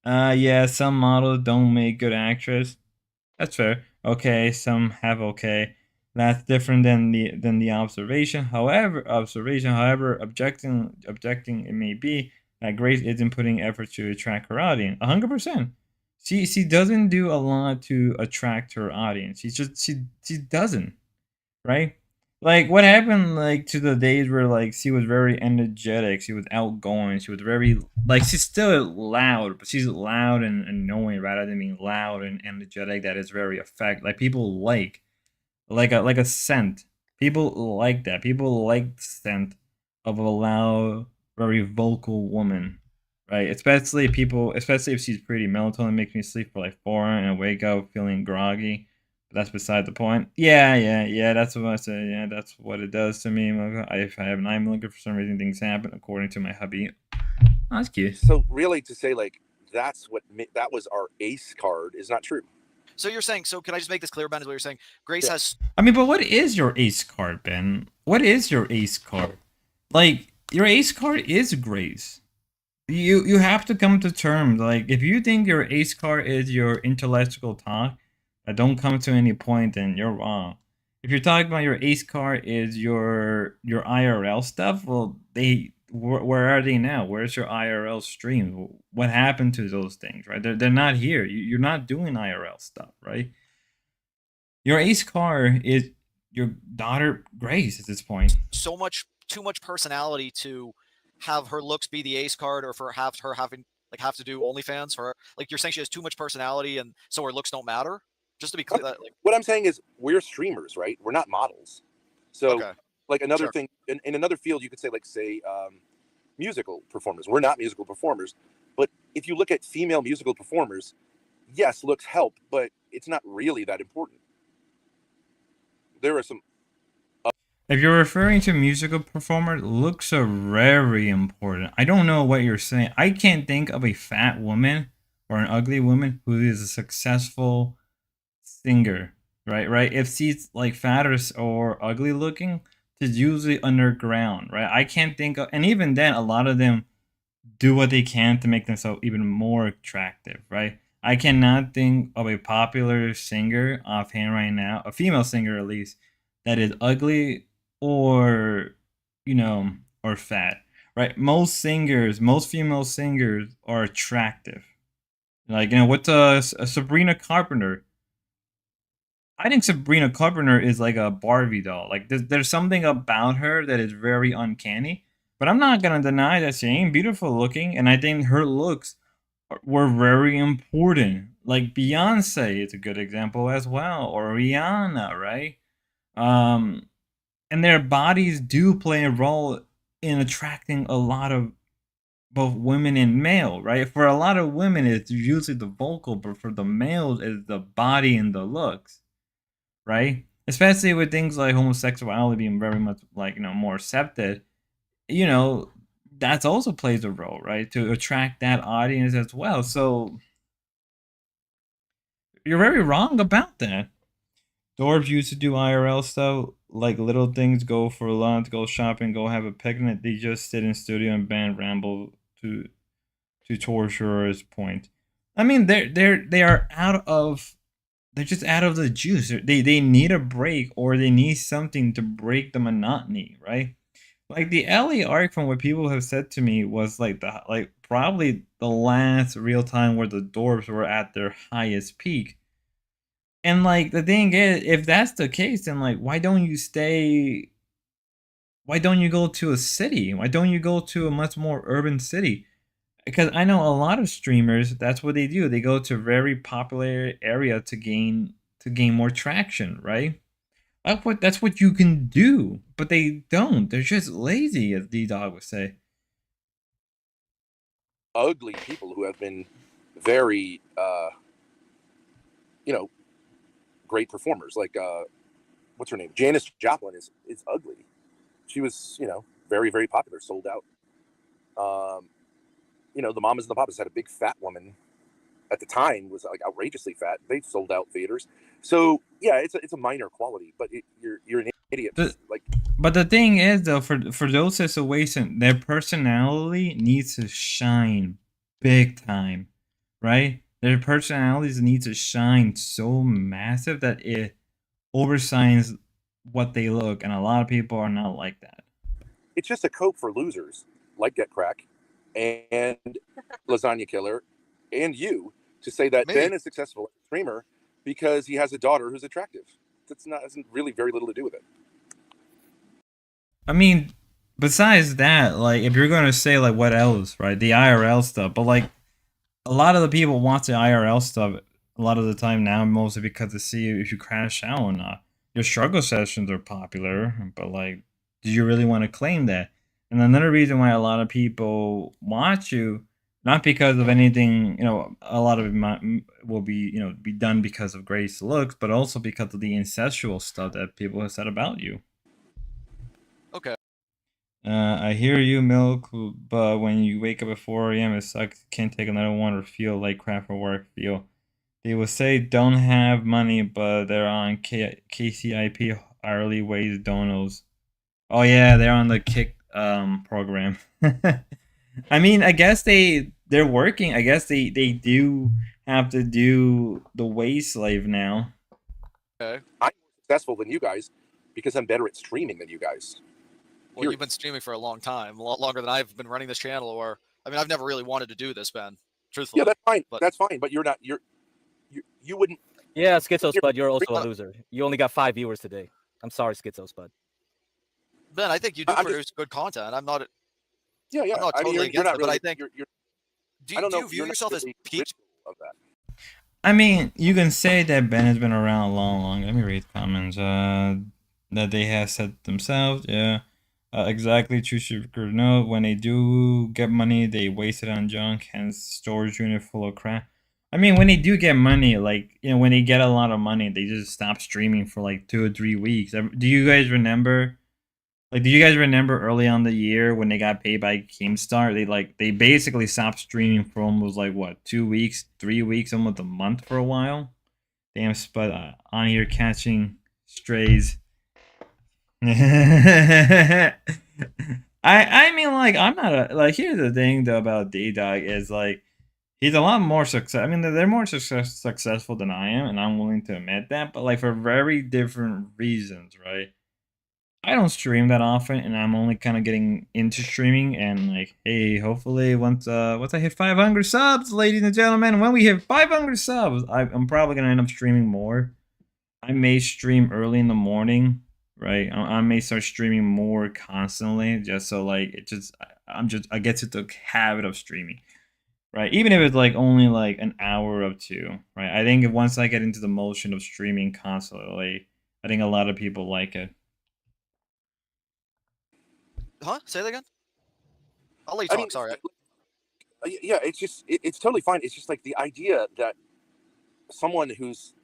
Yeah, some models don't make good actress. That's fair. Okay, some have okay. That's different than the observation. However, objecting it may be that Grace isn't putting effort to attract her audience. 100%. She doesn't do a lot to attract her audience. She doesn't, right? Like, what happened, like, to the days where, like, she was very energetic, she was outgoing, she was very, like, she's still loud, but she's loud and annoying rather than being loud and energetic. That is very effective. Like, people like a scent. People like that. People like the scent of a loud, very vocal woman, right? Especially if she's pretty. Melatonin makes me sleep for like 4 hours and I wake up feeling groggy. That's beside the point. Yeah. That's what I say. Yeah, that's what it does to me. If I have 9 milligram, for some reason things happen according to my hubby. Oh, that's cute. So really, to say like that was our ace card is not true. So you're saying? So can I just make this clear, Ben? Is what you're saying? Grace has. I mean, but what is your ace card, Ben? What is your ace card? Like, your ace card is Grace. You have to come to terms. Like, if you think your ace card is your intellectual talk that don't come to any point, then you're wrong. If you're talking about your ace card is your IRL stuff, well, where are they now? Where's your IRL stream? What happened to those things, right? They're not here. You're not doing IRL stuff, right? Your ace card is your daughter Grace at this point. Too much personality to have her looks be the ace card, or for have to do OnlyFans. For like, you're saying she has too much personality and so her looks don't matter. Just to be clear, what I'm saying is we're streamers, right? We're not models. So, okay. Like another thing in another field, you could say musical performers. We're not musical performers, but if you look at female musical performers, yes, looks help, but it's not really that important. There are some. If you're referring to musical performers, looks are very important. I don't know what you're saying. I can't think of a fat woman or an ugly woman who is a successful singer, right? If she's like fat or ugly looking, she's usually underground, right? I can't think of, and even then, a lot of them do what they can to make themselves even more attractive, right? I cannot think of a popular singer offhand right now, a female singer at least, that is ugly or or fat, right? Most female singers are attractive. Like, what's Sabrina Carpenter? I think Sabrina Carpenter is like a Barbie doll. Like, there's something about her that is very uncanny. But I'm not gonna deny that she ain't beautiful looking, and I think her looks were very important. Like, Beyonce is a good example as well, or Rihanna, right? And their bodies do play a role in attracting a lot of both women and male, right? For a lot of women, it's usually the vocal, but for the males, it's the body and the looks, right? Especially with things like homosexuality being very much like, more accepted, that's also plays a role, right? To attract that audience as well. So you're very wrong about that. Dorbs used to do IRL stuff, like little things, go for lunch, go shopping, go have a picnic. They just sit in studio and band ramble to torturer's point. I mean, they are out of they're just out of the juice. They need a break, or they need something to break the monotony, right? Like the LA arc, from what people have said to me, was like probably the last real time where the Dorbs were at their highest peak. And like the thing is, if that's the case, then like why don't you stay? Why don't you go to a city? Why don't you go to a much more urban city? Because I know a lot of streamers, that's what they do. They go to a very popular area to gain more traction, right? That's what you can do, but they don't. They're just lazy, as D Dog would say. Ugly people who have been very, great performers. Like, what's her name? Janis Joplin is ugly. She was, very, very popular, sold out. The Mamas and the Papas had a big fat woman at the time, was like outrageously fat. They sold out theaters. So yeah, it's a minor quality, but you're an idiot. But the thing is, though, for those situations, their personality needs to shine big time, right? Their personalities need to shine so massive that it overshines what they look, and a lot of people are not like that. It's just a cope for losers like Get Crack and Lasagna Killer and you to say that Ben is successful as a streamer because he has a daughter who's attractive. Hasn't really very little to do with it. I mean, besides that, like, if you're gonna say like what else, right? The IRL stuff, but like a lot of the people watch the IRL stuff a lot of the time now, mostly because to see if you crash out or not. Your struggle sessions are popular, but like, do you really want to claim that? And another reason why a lot of people watch you, not because of anything, a lot of it will be, be done because of Grace looks, but also because of the incestual stuff that people have said about you. Okay. I hear you, Milk, but when you wake up at 4 a.m., it sucks. Can't take another one or feel like crap for work. They will say don't have money, but they're on KCIP hourly wage donos. Oh yeah, they're on the Kick program. I mean, I guess they're working. I guess they do have to do the wage slave now. Okay. I'm more successful than you guys because I'm better at streaming than you guys. Well, you've been streaming for a long time, a lot longer than I've been running this channel. Or, I mean, I've never really wanted to do this, Ben. Truthfully. Yeah, that's fine. But that's fine. But you wouldn't. Yeah, Schizo Spud, you're also a loser. You only got 5 viewers today. I'm sorry, Schizo Spud. Ben, I think you do produce good content. I'm not. Yeah. I'm not totally against it, but I think I don't do know. you view yourself as peak? Of that. I mean, you can say that Ben has been around long. Let me read comments. That they have said themselves. Yeah. Exactly. True sugar note. When they do get money, they waste it on junk. Hence, storage unit full of crap. I mean, when they do get money, like, when they get a lot of money, they just stop streaming for like 2 or 3 weeks. Do you guys remember? Like, do you guys remember early on the year when they got paid by Keemstar? They basically stopped streaming for almost like what, 2 weeks, 3 weeks, almost a month for a while. Damn, Spud on here catching strays. I mean, like, I'm not like. Here's the thing though about D-Dog is like, he's a lot more success. I mean, they're more successful than I am, and I'm willing to admit that. But like for very different reasons, right? I don't stream that often, and I'm only kind of getting into streaming. And like, hey, hopefully once I hit 500 subs, ladies and gentlemen, when we hit 500 subs, I'm probably gonna end up streaming more. I may stream early in the morning. Right, I may start streaming more constantly, just so like I get to the habit of streaming, right? Even if it's like only like an hour or 2, right? I think once I get into the motion of streaming constantly, I think a lot of people like it. Huh? Say that again. I'll let you talk. I mean, sorry. Yeah, it's totally fine. It's just like the idea that someone who's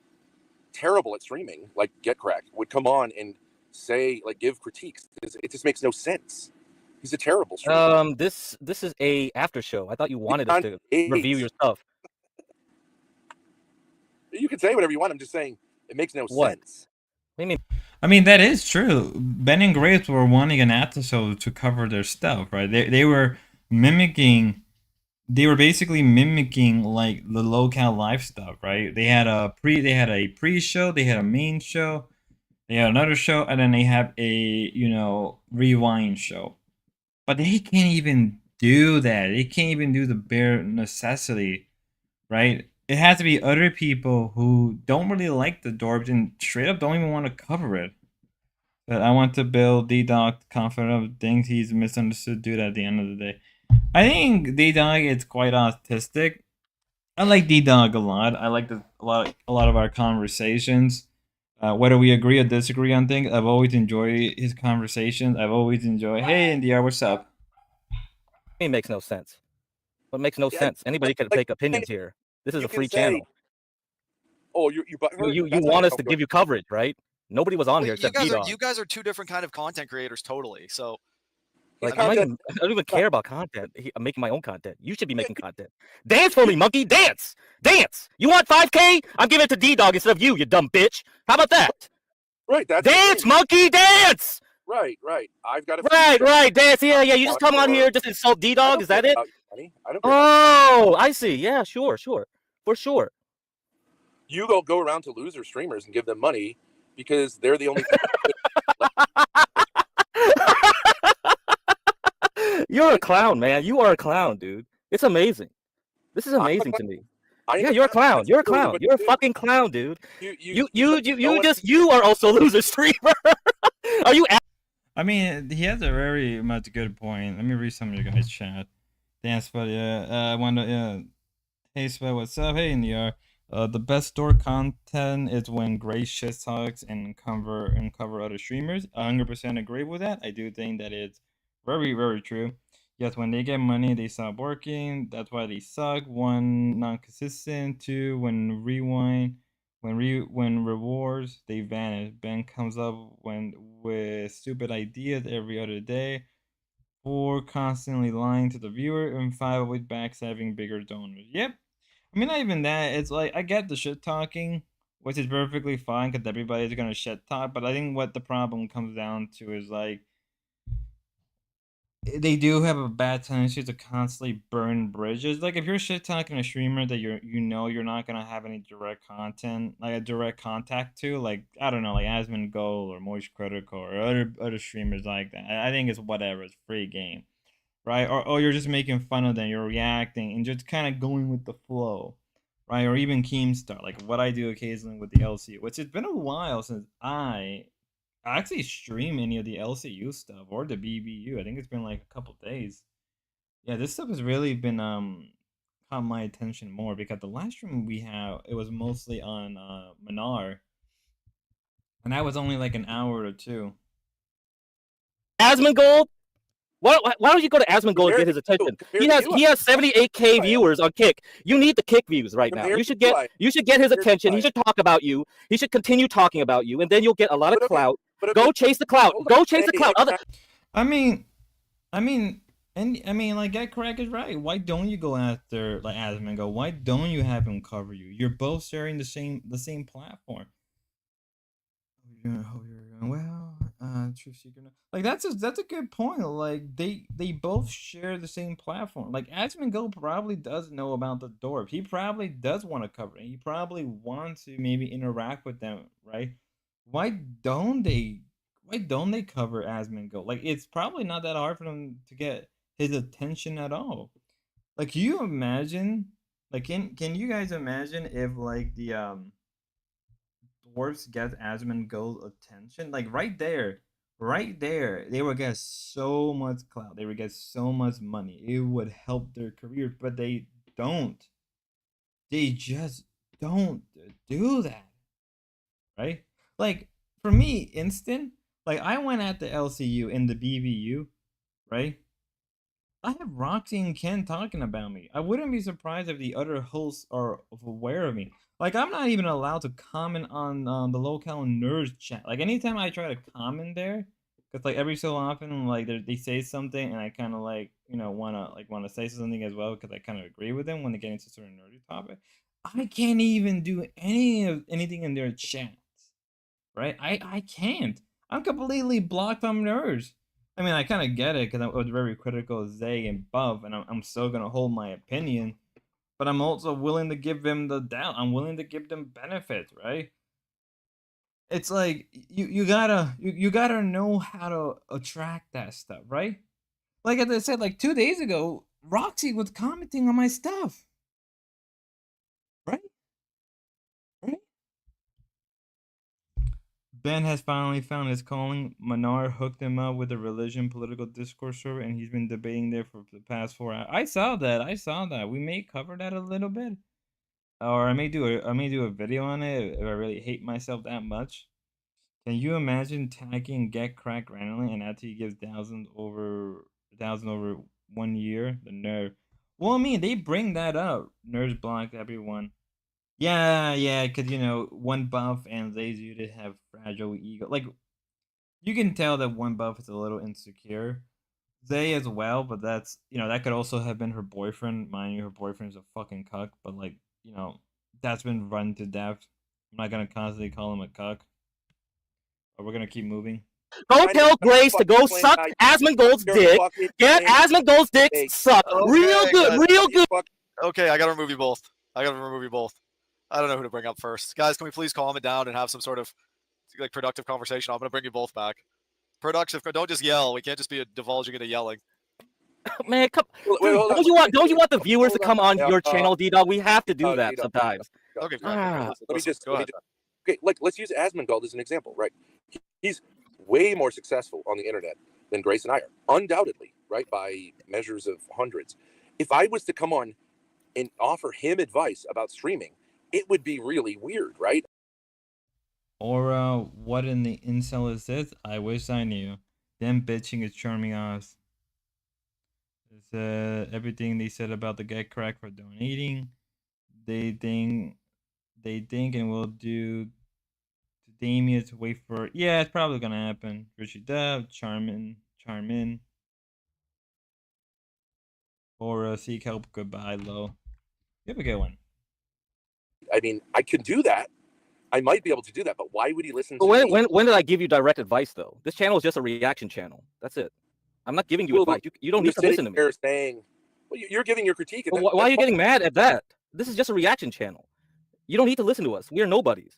terrible at streaming, like Get Crack, would come on and say, like, give critiques. It just makes no sense. He's a terrible streamer. This is a after show. I thought you wanted us to review your stuff. You can say whatever you want. I'm just saying it makes no sense. What do you mean? I mean, that is true. Ben and Graves were wanting an episode to cover their stuff, right? They were mimicking. They were basically mimicking like the local life stuff, right? They had a pre-show, they had a main show, they had another show, and then they have a rewind show. But they can't even do that. They can't even do the bare necessity, right? It has to be other people who don't really like the Dorbs and straight up don't even want to cover it. But I want to build D-Dog confident of things he's misunderstood dude at the end of the day. I think D-Dog is quite autistic. I like D-Dog a lot. I like a lot of our conversations. Whether we agree or disagree on things, I've always enjoyed his conversations. I've always enjoyed, hey, NDR, what's up? It makes no sense. What makes no Yeah, sense? Anybody can like, take opinions here. This is you a can free say, channel. "Oh, you butthurt?" You That's want not us to how- give you coverage, right? Nobody was on Well, here except D-Dog. you guys are two different kind of content creators, totally. So Like, I mean, I don't even care about content. I'm making my own content. You should be making content. Dance for me, monkey. Dance. Dance. You want 5K? I'm giving it to D-Dog instead of you dumb bitch. How about that? Right, that's the Dance, thing. monkey, dance. Right. I've got a Right, dance. Yeah. You just come on here, just insult D-Dog. Is that it? I don't care. Oh, I see. Yeah, sure. For sure. You go around to loser streamers and give them money because they're the only. You're a clown, man. You are a clown, dude. It's amazing. This is amazing to me. Yeah, you're a clown. You're a clown. You're a fucking clown, dude. You are also a loser streamer. Are you? I mean, he has a very much good point. Let me read some of your guys' chat. Dance, but I wonder, hey, Spud, what's up? Hey, NDR. The best store content is when Gray shit talks and cover other streamers. 100% agree with that. I do think that it's very, very true. Yes, when they get money, they stop working. That's why they suck. One, non-consistent. Two, when rewind. When rewards, they vanish. Ben comes up with stupid ideas every other day. 4, constantly lying to the viewer. And 5, always backstabbing bigger donors. Yep. I mean, not even that. It's like, I get the shit talking, which is perfectly fine because everybody's gonna shit talk. But I think what the problem comes down to is like, they do have a bad tendency to constantly burn bridges. Like if you're shit talking a streamer that you're not gonna have any direct content, like a direct contact to, like I don't know, like Asmongold or Moist Critical or other streamers like that. I think it's whatever, it's free game. Right? Or you're just making fun of them, you're reacting and just kind of going with the flow. Right? Or even Keemstar, like what I do occasionally with the LCU, which it's been a while since I actually stream any of the LCU stuff or the BBU. I think it's been like a couple days. Yeah, this stuff has really been caught my attention more because the last stream we had it was mostly on Manar, and that was only like an hour or two. Asmongold? Why don't you go to Asmongold and get his attention? He has 78K viewers on Kick. You need the Kick views right now. You should get his attention. He should talk about you. He should continue talking about you, and then you'll get a lot of clout. Go chase the clout. Go chase the clout. I mean, like Get Crack is right. Why don't you go after like Asmongold? Why don't you have him cover you? You're both sharing the same platform. Hope you're doing well. Truth Seeker. Like that's a good point. Like they both share the same platform. Like Asmongold probably does know about the Dorp. He probably does want to cover it. He probably wants to maybe interact with them, right? Why don't they cover Asmongold? Like it's probably not that hard for them to get his attention at all. Like can you imagine? Like can you guys imagine if like the Dwarfs get Asmongold's attention? Like right there, they would get so much clout. They would get so much money. It would help their career, but they don't. They just don't do that. Right? Like for me, instant. Like I went at the LCU in the BBU, right? I have Roxy and Ken talking about me. I wouldn't be surprised if the other hosts are aware of me. Like I'm not even allowed to comment on the local nerds chat. Like anytime I try to comment there, because like every so often like they say something and I kind of like wanna say something as well because I kind of agree with them when they get into certain nerdy topic. I can't even do anything in their chats. right? I can't. I'm completely blocked on Nurs. I mean, I kind of get it because I was very critical of Zay and Buff, and I'm still gonna hold my opinion, but I'm also willing to give them the doubt. I'm willing to give them benefits, right? It's like you gotta you gotta know how to attract that stuff, right? Like as I said, like 2 days ago, Roxy was commenting on my stuff, right? Right? Ben has finally found his calling. Manar hooked him up with a religion political discourse server, and he's been debating there for the past 4 hours. I saw that. I saw that. We may cover that a little bit, or I may do a video on it if I really hate myself that much. Can you imagine tagging Get Crack randomly and after he gives thousand over 1 year? The nerve. Well, I mean, they bring that up. Nerds blocked everyone. Yeah, because one buff and lazy to have fragile ego. Like, you can tell that one buff is a little insecure. Zay as well, but that's that could also have been her boyfriend. Mind you, her boyfriend's a fucking cuck, but like, that's been run to death. I'm not gonna constantly call him a cuck. But we're gonna keep moving. Go tell Grace to go suck Asmongold's dick. Get Asmongold's dick sucked. Real good, real good. Okay, I gotta remove you both. I don't know who to bring up first. Guys, can we please calm it down and have some sort of like productive conversation? I'm gonna bring you both back. Productive. Don't just yell. We can't just be divulging into yelling. Man, come. Don't you want the viewers to come on your channel, D-Dog? We have to do that sometimes. Okay. Let me just go ahead. Okay, like let's use Asmongold as an example, right? He's way more successful on the internet than Grace and I are, undoubtedly, right? By measures of hundreds. If I was to come on and offer him advice about streaming, it would be really weird, right? Or what in the incel is this? I wish I knew. Them bitching is charming us. It's everything they said about the Get Crack for donating. They think and will do to Damien to wait for it. Yeah, it's probably gonna happen. Richie Dub, Charmin. Or seek help. Goodbye, Low. You have a good one. I mean, I could do that. I might be able to do that, but why would he listen to me? When did I give you direct advice, though? This channel is just a reaction channel. That's it. I'm not giving you advice. You don't need to listen to me. Saying, well, you're giving your critique. Well, why are you getting mad at that? This is just a reaction channel. You don't need to listen to us. We are nobodies.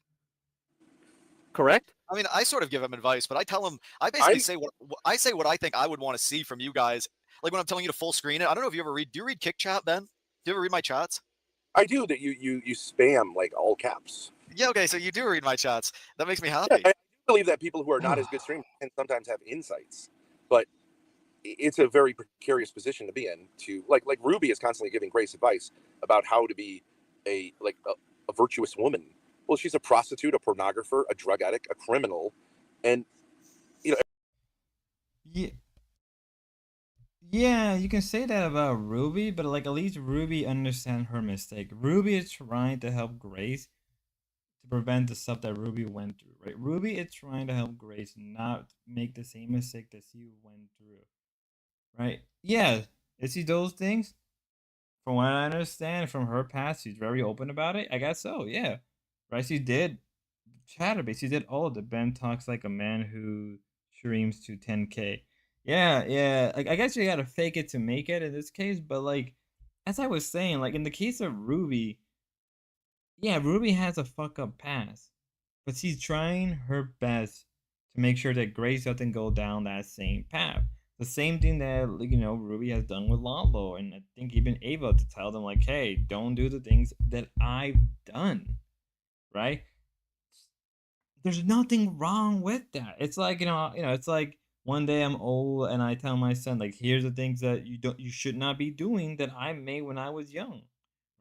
Correct? I mean, I sort of give him advice, but I tell him, I basically say what I think I would want to see from you guys. Like when I'm telling you to full screen it. I don't know if you ever read. Do you read Kick Chat, Ben? Do you ever read my chats? I do. That you spam like all caps. Yeah. Okay. So you do read my chats. That makes me happy. Yeah, I believe that people who are not as good streamers can sometimes have insights, but it's a very precarious position to be in. To like Ruby is constantly giving Grace advice about how to be a virtuous woman. Well, she's a prostitute, a pornographer, a drug addict, a criminal, and Yeah, you can say that about Ruby, but like at least Ruby understands her mistake. Ruby is trying to help Grace to prevent the stuff that Ruby went through, right? Ruby is trying to help Grace not make the same mistake that she went through, right? Yeah, is she those things? From what I understand from her past, she's very open about it. I guess so, yeah. Right? She did Chatterbait. She did all of the Ben talks like a man who streams to 10K. Yeah. Like I guess you gotta fake it to make it in this case, but like as I was saying, like in the case of Ruby, yeah, Ruby has a fuck up past, but she's trying her best to make sure that Grace doesn't go down that same path. The same thing that Ruby has done with Lalo, and I think even Ava to tell them like, hey, don't do the things that I've done, right? There's nothing wrong with that. It's like it's like one day I'm old and I tell my son like, here's the things that you should not be doing that I made when I was young,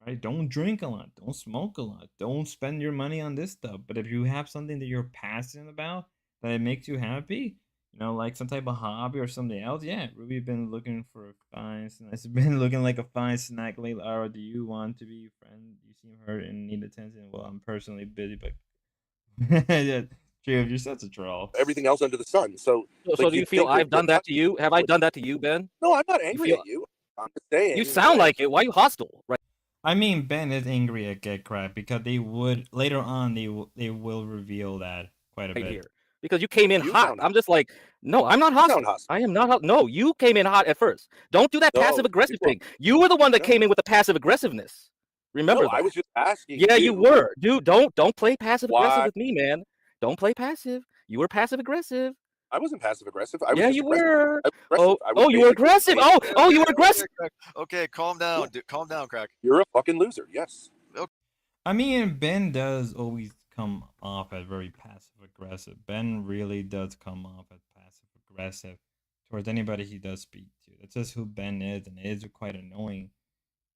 right? Don't drink a lot, don't smoke a lot, don't spend your money on this stuff. But if you have something that you're passionate about that it makes you happy, like some type of hobby or something else, yeah, Ruby been looking for a fine snack. It's been looking like a fine snack lately. Ara, do you want to be friend? You seem hurt and need attention. Well, I'm personally busy, but yeah, True, you're such a troll. Everything else under the sun. So do you feel I've done that to you? Have I done that to you, Ben? No, I'm not angry at you. I'm just saying. You sound like it. Why are you hostile? Right. I mean, Ben is angry at Get Crack because they would later on they will reveal that quite a right bit. here because you came in You hot. sound I'm just like, no, I'm not hostile. hostile. I am not. No, you came in hot at first. Don't do that No, passive aggressive before- thing. You were the one that No. came in with the passive aggressiveness. Remember No, that. I was just asking. Yeah, you were, dude. Don't play passive aggressive Why? with me, man. Don't play passive. You were passive aggressive. I wasn't passive aggressive. I was Yeah, just you aggressive. were. I was aggressive. I was Oh, you were basically aggressive. saying, Oh, you were aggressive. Okay, calm down. Calm down, Crack. You're a fucking loser. Yes. I mean, Ben does always come off as very passive aggressive. Ben really does come off as passive aggressive towards anybody he does speak to. That's just who Ben is, and it is quite annoying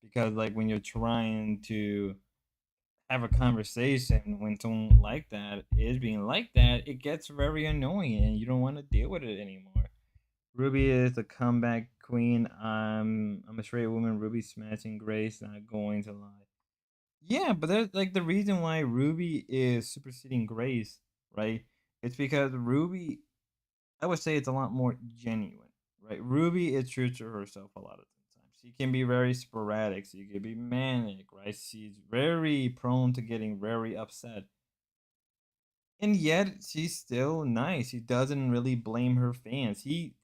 because, like, when you're trying to have a conversation when someone like that is being like that, it gets very annoying, and you don't want to deal with it anymore. Ruby is the comeback queen. I'm a straight woman. Ruby smashing Grace, not going to lie. Yeah, but there's like the reason why Ruby is superseding Grace, right? It's because Ruby, I would say it's a lot more genuine, right? Ruby is true to herself a lot of times. She can be very sporadic. She can be manic, right? She's very prone to getting very upset. And yet she's still nice. She doesn't really blame her fans. He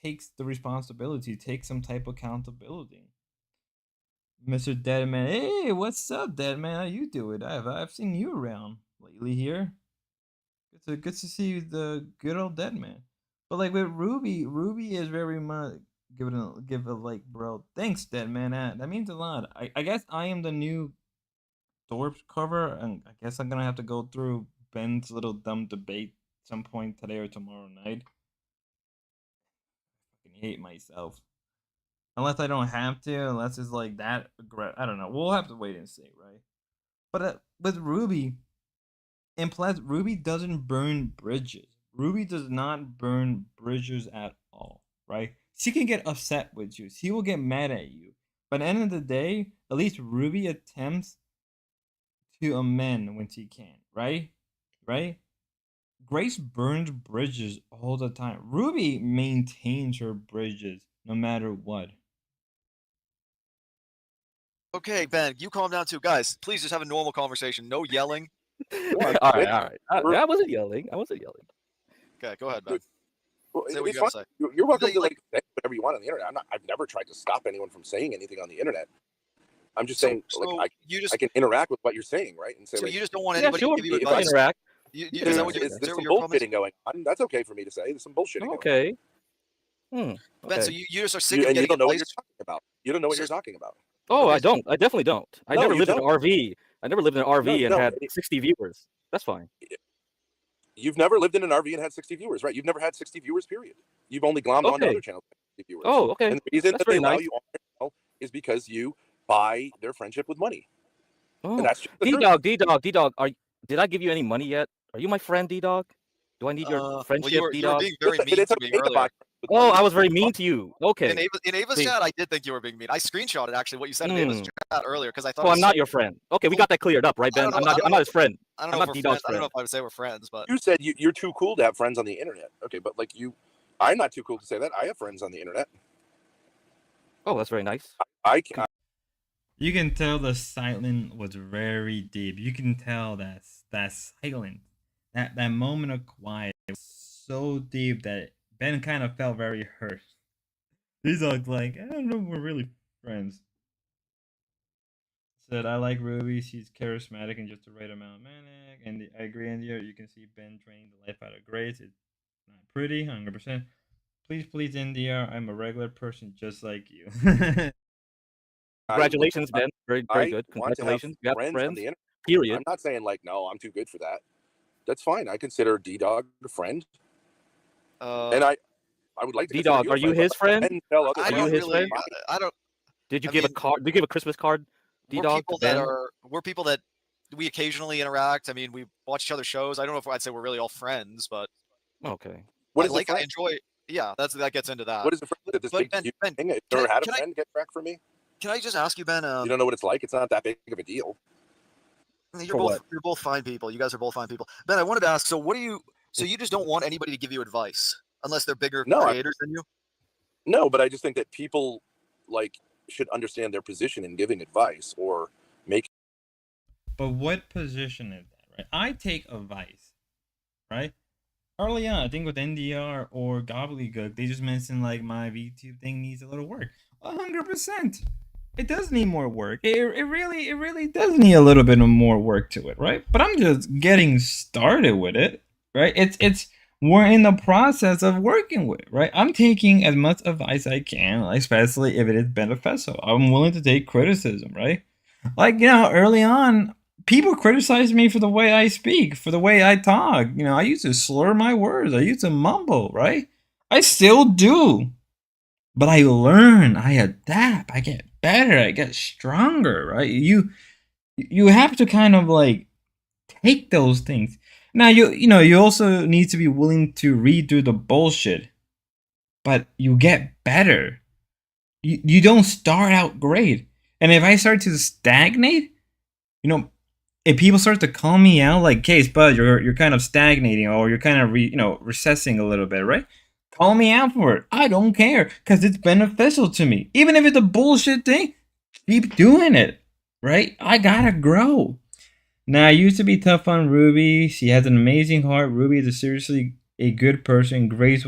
takes the responsibility, takes some type of accountability. Mr. Deadman, hey, what's up, Deadman? How you doing? I've seen you around lately here. Good to see the good old Deadman. But like with Ruby is very much give a like, bro. Thanks, Deadman. That means a lot. I guess I am the new Thorpe's cover, and I guess I'm gonna have to go through Ben's little dumb debate some point today or tomorrow night. I fucking hate myself. Unless I don't have to, unless it's like that. I don't know. We'll have to wait and see, right? But with Ruby, and plus, Ruby doesn't burn bridges. Ruby does not burn bridges at all, right? She can get upset with you. She will get mad at you. But at the end of the day, at least Ruby attempts to amend when she can, right? Right? Grace burns bridges all the time. Ruby maintains her bridges no matter what. Okay, Ben, you calm down too. Guys, please just have a normal conversation. No yelling. All right. I wasn't yelling. Okay, go ahead, Ben. Well, Say what it's you gotta fine. say. You're welcome Like- to like say whatever you want on the internet. I've never tried to stop anyone from saying anything on the internet. I'm just saying, like, you just I can interact with what you're saying, right? And say, so like, you just don't want Yeah, anybody sure. to give you You can advice. interact. Is there's, that what you? there's Is that some what your problem is? bullshitting going on. That's okay for me to say. There's some bullshitting going on. Okay. Ben, Okay. so you just are sick You, of and you getting don't know what advice. you're talking about. You don't know what So- you're talking about. Oh, Okay, I don't. I definitely don't. I No, never you lived in an don't. RV. I never lived in an RV No, you and don't. had 60 viewers. That's fine. You've never lived in an RV and had 60 viewers, right? You've never had 60 viewers, period. You've only glommed onto Okay. other channels with 60 viewers. Oh, okay. And the reason That's that they very allow nice. you on their channel is because you buy their friendship with money. Oh, And that's just the truth. D-Dog, did I give you any money yet? Are you my friend, D-Dog? Do I need your Well, friendship, you were D-Dog? being very mean It's to me okay to earlier. buy with Oh, money. I was very mean to you. Okay. In Ava's See. chat, I did think you were being mean. I screenshotted actually what you said in Ava's chat earlier because I thought. So it I'm was not so- your friend. Okay, we got that cleared up, right, I don't Ben? know- I don't I'm not his friend. I don't I'm know not if we're D-Dog's friends. I don't know friend. if I would say we're friends, but You said you're too cool to have friends on the internet. Okay, but like I'm not too cool to say that. I have friends on the internet. Oh, that's very nice. I can. You can tell the silence was very deep. You can tell that silence, that moment of quiet was so deep that Ben kind of felt very hurt. He's like, I don't know if we're really friends. Said, I like Ruby. She's charismatic and just the right amount of manic. And I agree, India. You can see Ben draining the life out of Grace. It's not pretty, 100%. Please, India. I'm a regular person just like you. Congratulations, Ben. Very I good. want to have Congratulations. You got friends on friends. the internet. Period. I'm not saying like, no, I'm too good for that. That's fine. I consider D-Dog a friend, and I would like to. consider D-Dog, you a are you his friend? And tell other I Are you don't his really. friend? I don't. Did you I give a mean- card? Did you give a Christmas card? We're D-Dog, people Ben? that are. We're people that we occasionally interact. I mean, we watch each other's shows. I don't know if I'd say we're really all friends, but Okay. What I is a like. I friend? enjoy. Yeah, that gets into that. What is a friend? Is it this But big Ben, huge Ben, thing? Have you can ever I- had a can I- friend get cracked from me? Can I just ask you, Ben? You don't know what it's like. It's not that big of a deal. For You're both fine people. You guys are both fine people. Ben, I wanted to ask. So what do you? So you just don't want anybody to give you advice unless they're bigger No, I- creators than you? No, but I just think that people like should understand their position in giving advice or make. But what position is that, right? I take advice. right? Early on, I think with NDR or Gobbledygook, they just mentioned like my VTube thing needs a little work. 100%. It does need more work. It really does need a little bit of more work to it, right? But I'm just getting started with it, right? It's we're in the process of working with it, right? I'm taking as much advice I can, especially if it is beneficial. I'm willing to take criticism, right? Like, early on, people criticize me for the way I speak, for the way I talk. I used to slur my words. I used to mumble, right? I still do. But I learn, I adapt, I get better, I get stronger, right? You have to kind of like take those things. Now you also need to be willing to read through the bullshit. But you get better. You don't start out great. And if I start to stagnate, if people start to call me out like, "Case Bud, you're kind of stagnating, or you're kind of recessing a little bit," right? Call me out for it. I don't care, because it's beneficial to me. Even if it's a bullshit thing, keep doing it, right? I gotta grow. Now, I used to be tough on Ruby. She has an amazing heart. Ruby is seriously a good person. Grace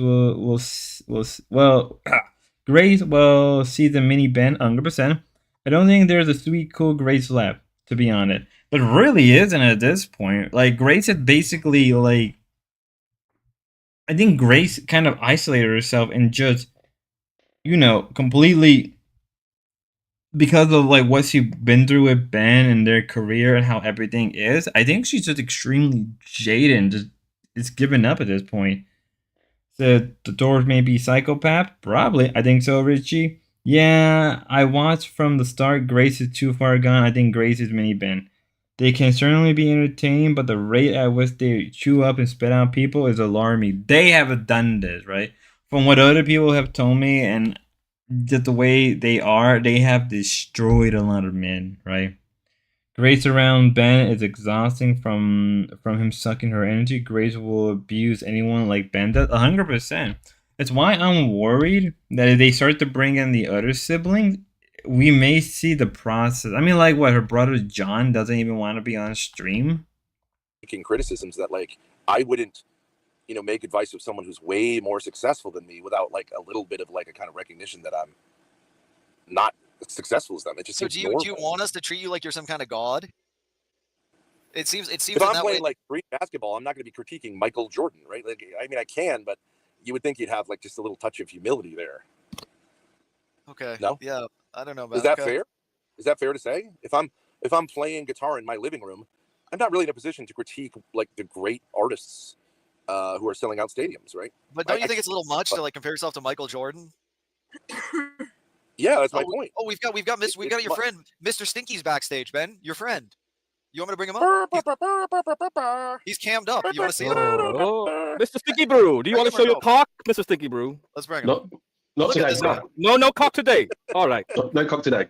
Grace will see the mini Ben 100%. I don't think there's a sweet, cool Grace left, to be honest. But really isn't at this point. Like, Grace is basically like, I think Grace kind of isolated herself and just, completely, because of like what she's been through with Ben and their career and how everything is. I think she's just extremely jaded and just is giving up at this point. So the Doors may be psychopath? Probably. I think so, Richie. Yeah, I watched from the start. Grace is too far gone. I think Grace is mini Ben. They can certainly be entertaining, but the rate at which they chew up and spit out people is alarming. They haven't done this, right? From what other people have told me, and just the way they are, they have destroyed a lot of men, right? Grace around Ben is exhausting from him sucking her energy. Grace will abuse anyone like Ben does. 100%. That's why I'm worried that if they start to bring in the other siblings, we may see the process. I mean, like, what, her brother John doesn't even want to be on stream? Making criticisms that, like, I wouldn't, make advice of someone who's way more successful than me without, like, a little bit of, like, a kind of recognition that I'm not as successful as them. It just So seems do you want us to treat you like you're some kind of god? It seems if in I'm that playing way. like great basketball, I'm not going to be critiquing Michael Jordan, right? Like, I mean, I can, but you would think you'd have like just a little touch of humility there. Okay. No? Yeah. I don't know, man. Is that Okay. fair? Is that fair to say? If I'm playing guitar in my living room, I'm not really in a position to critique like the great artists who are selling out stadiums, right? But don't you I think it's a little much but- to like compare yourself to Michael Jordan? Yeah, that's my point. Oh, we've got your much. friend, Mr. Stinky's backstage, Ben. Your friend. You want me to bring him up? He's cammed up. You want to see him? Oh, Mr. Stinky Brew, do you Bring want him to show or your no? cock, Mr. Stinky Brew? Let's bring him. Not Look at today. this guy. No cock today. All right. No cock today.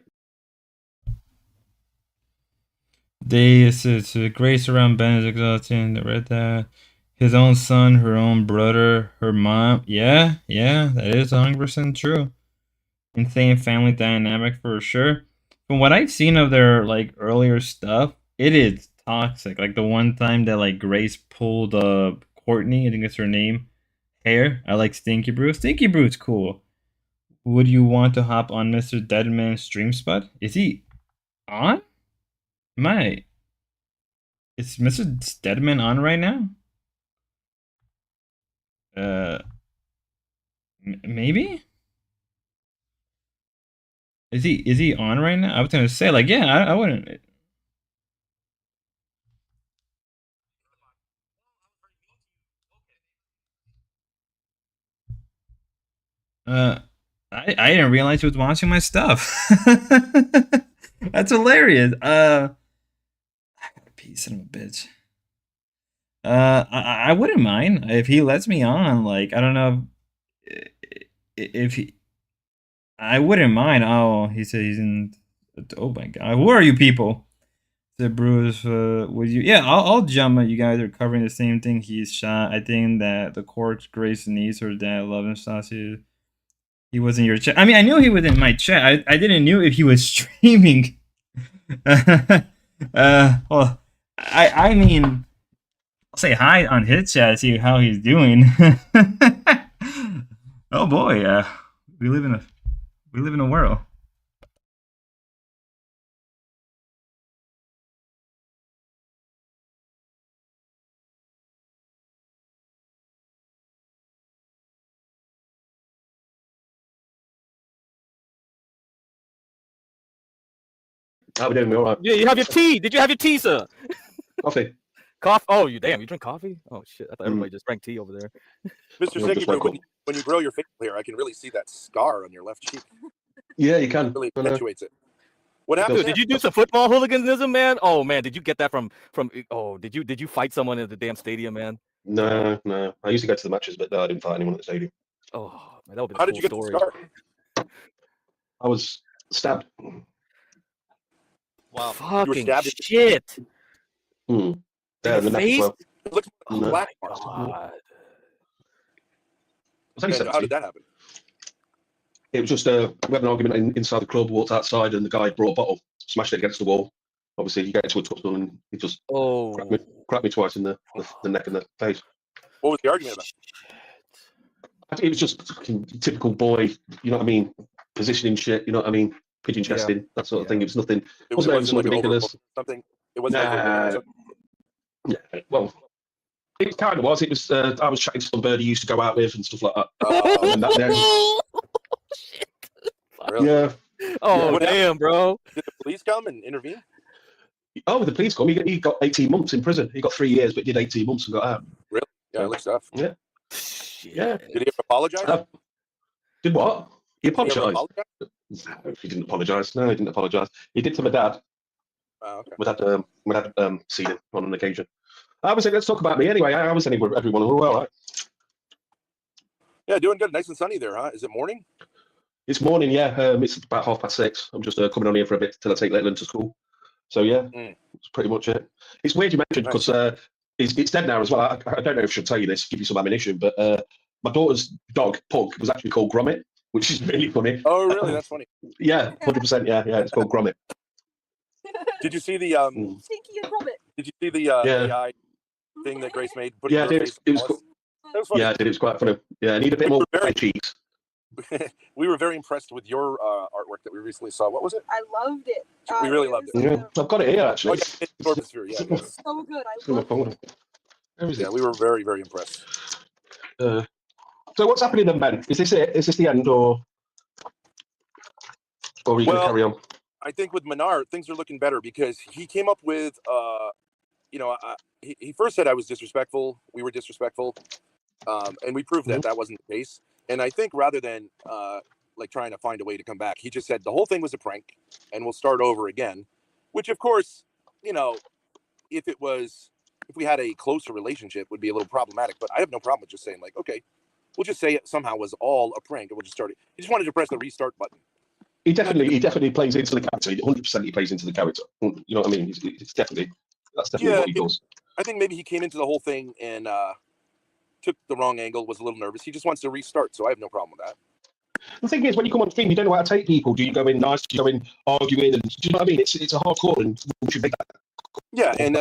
It's Grace around Ben is exhausting. I read that. His own son, her own brother, her mom. Yeah, that is 100% true. Insane family dynamic for sure. From what I've seen of their like earlier stuff, it is toxic. Like the one time that like Grace pulled Courtney, I think that's her name, hair. I like Stinky Brew. Stinky Brew's cool. Would you want to hop on Mr. Deadman's stream spot? Is he on? Is Mr. Deadman on right now? Maybe? Is he on right now? I was gonna say, like, yeah, I wouldn't. I didn't realize he was watching my stuff. That's hilarious. I got a piece of a bitch. I wouldn't mind if he lets me on. Like, I don't know if he. I wouldn't mind. Oh, he said he's in. Oh my god, who are you people? Said Bruce. Would you? Yeah, I'll jump. You guys are covering the same thing. He's shot. I think that the court Grace needs her dad. Love and Sausage. He was in your chat. I mean, I knew he was in my chat. I didn't know if he was streaming. Well, I mean, say hi on his chat, see how he's doing. Oh boy, we live in a world. How we doing? We all right? Yeah, you have your tea. Did you have your tea, sir? Coffee. Coffee. Oh, you drink coffee? Oh shit! I thought Mm. everybody just drank tea over there. Mr. Yeah, Stinky just Brew, woke up. when you grow your facial hair, I can really see that scar on your left cheek. Yeah, you can. It really I know. accentuates it. What It happened? does. Dude, did you do some football hooliganism, man? Oh man, did you get that from? Oh, did you fight someone in the damn stadium, man? No. I used to go to the matches, but no, I didn't fight anyone at the stadium. Oh man, that would be a How cool did you get story. the scar? I was stabbed. Wow. Fucking stabbed in- shit! Hmm. In Yeah, the the neck as face? well. It looks like No. black Oh marks. God. I was only And how 17. did that happen? It was just we had an argument inside the club, walked outside, and the guy brought a bottle, smashed it against the wall. Obviously, you get into a tussle, and he just Oh. cracked me twice in the neck and the face. What was the argument about? It was just fucking typical boy, you know what I mean? Positioning shit, you know what I mean? Pigeon Yeah. chesting, that sort of thing. It was nothing. It Wasn't wasn't like ridiculous. something. It wasn't like Nah. over- Yeah, well, it kind of was. It was. I was chatting to some bird he used to go out with and stuff like that. And that then, Really? yeah. Oh What damn, bro. Did the police come and intervene? Oh, the police come. He got 18 months in prison. He got 3 years, but did 18 months and got out. Yeah, good stuff. Shit. Yeah. Did he ever apologize? Did what? He Did he ever apologised. apologize? No, he didn't apologise. No, he didn't apologise. He did to my dad. Oh, okay. My dad seen him on an occasion. I was like, let's talk about me anyway. I was anywhere, everyone. We're all right. Yeah, doing good. Nice and sunny there, huh? Is it morning? It's morning, yeah. It's about 6:30. I'm just coming on here for a bit till I take Leighton to school. So yeah, that's pretty much it. It's weird you mentioned Nice. because it's dead now as well. I don't know if I should tell you this, give you some ammunition, but my daughter's dog Pug was actually called Gromit, which is really funny. Oh, really? That's funny. Yeah, 100%. Yeah, it's called Gromit. Did you see the Stinky and Gromit. Did you see the Yeah. AI thing that Grace made? Yeah, her it face was on cool. That was funny. Yeah, I did. It was quite funny. Yeah, I need a bit more Very- cheese. We were very impressed with your artwork that we recently saw. What was it? I loved it. We really loved it. Yeah, I've got it here Oh, actually. yeah, it's Orbit Sphere, yeah, yeah. So good. I It's in my loved it. folder. Where is it? Yeah, we were very, very impressed. So what's happening then, Ben? Is this it? Is this the end, or are you going to Well- carry on? I think with Menard, things are looking better because he came up with, he first said I was disrespectful. We were disrespectful. And we proved that wasn't the case. And I think rather than like trying to find a way to come back, he just said the whole thing was a prank and we'll start over again, which of course, if we had a closer relationship would be a little problematic, but I have no problem with just saying like, okay, we'll just say it somehow was all a prank and we'll just start it. He just wanted to press the restart button. He definitely plays into the character. 100% he plays into the character. You know what I mean? It's definitely what he does. I think maybe he came into the whole thing and took the wrong angle, was a little nervous. He just wants to restart, so I have no problem with that. The thing is, when you come on stream, you don't know how to take people. Do you go in nice? Do you go in arguing? And do you know what I mean? It's a hardcore, and we should make that. Yeah, and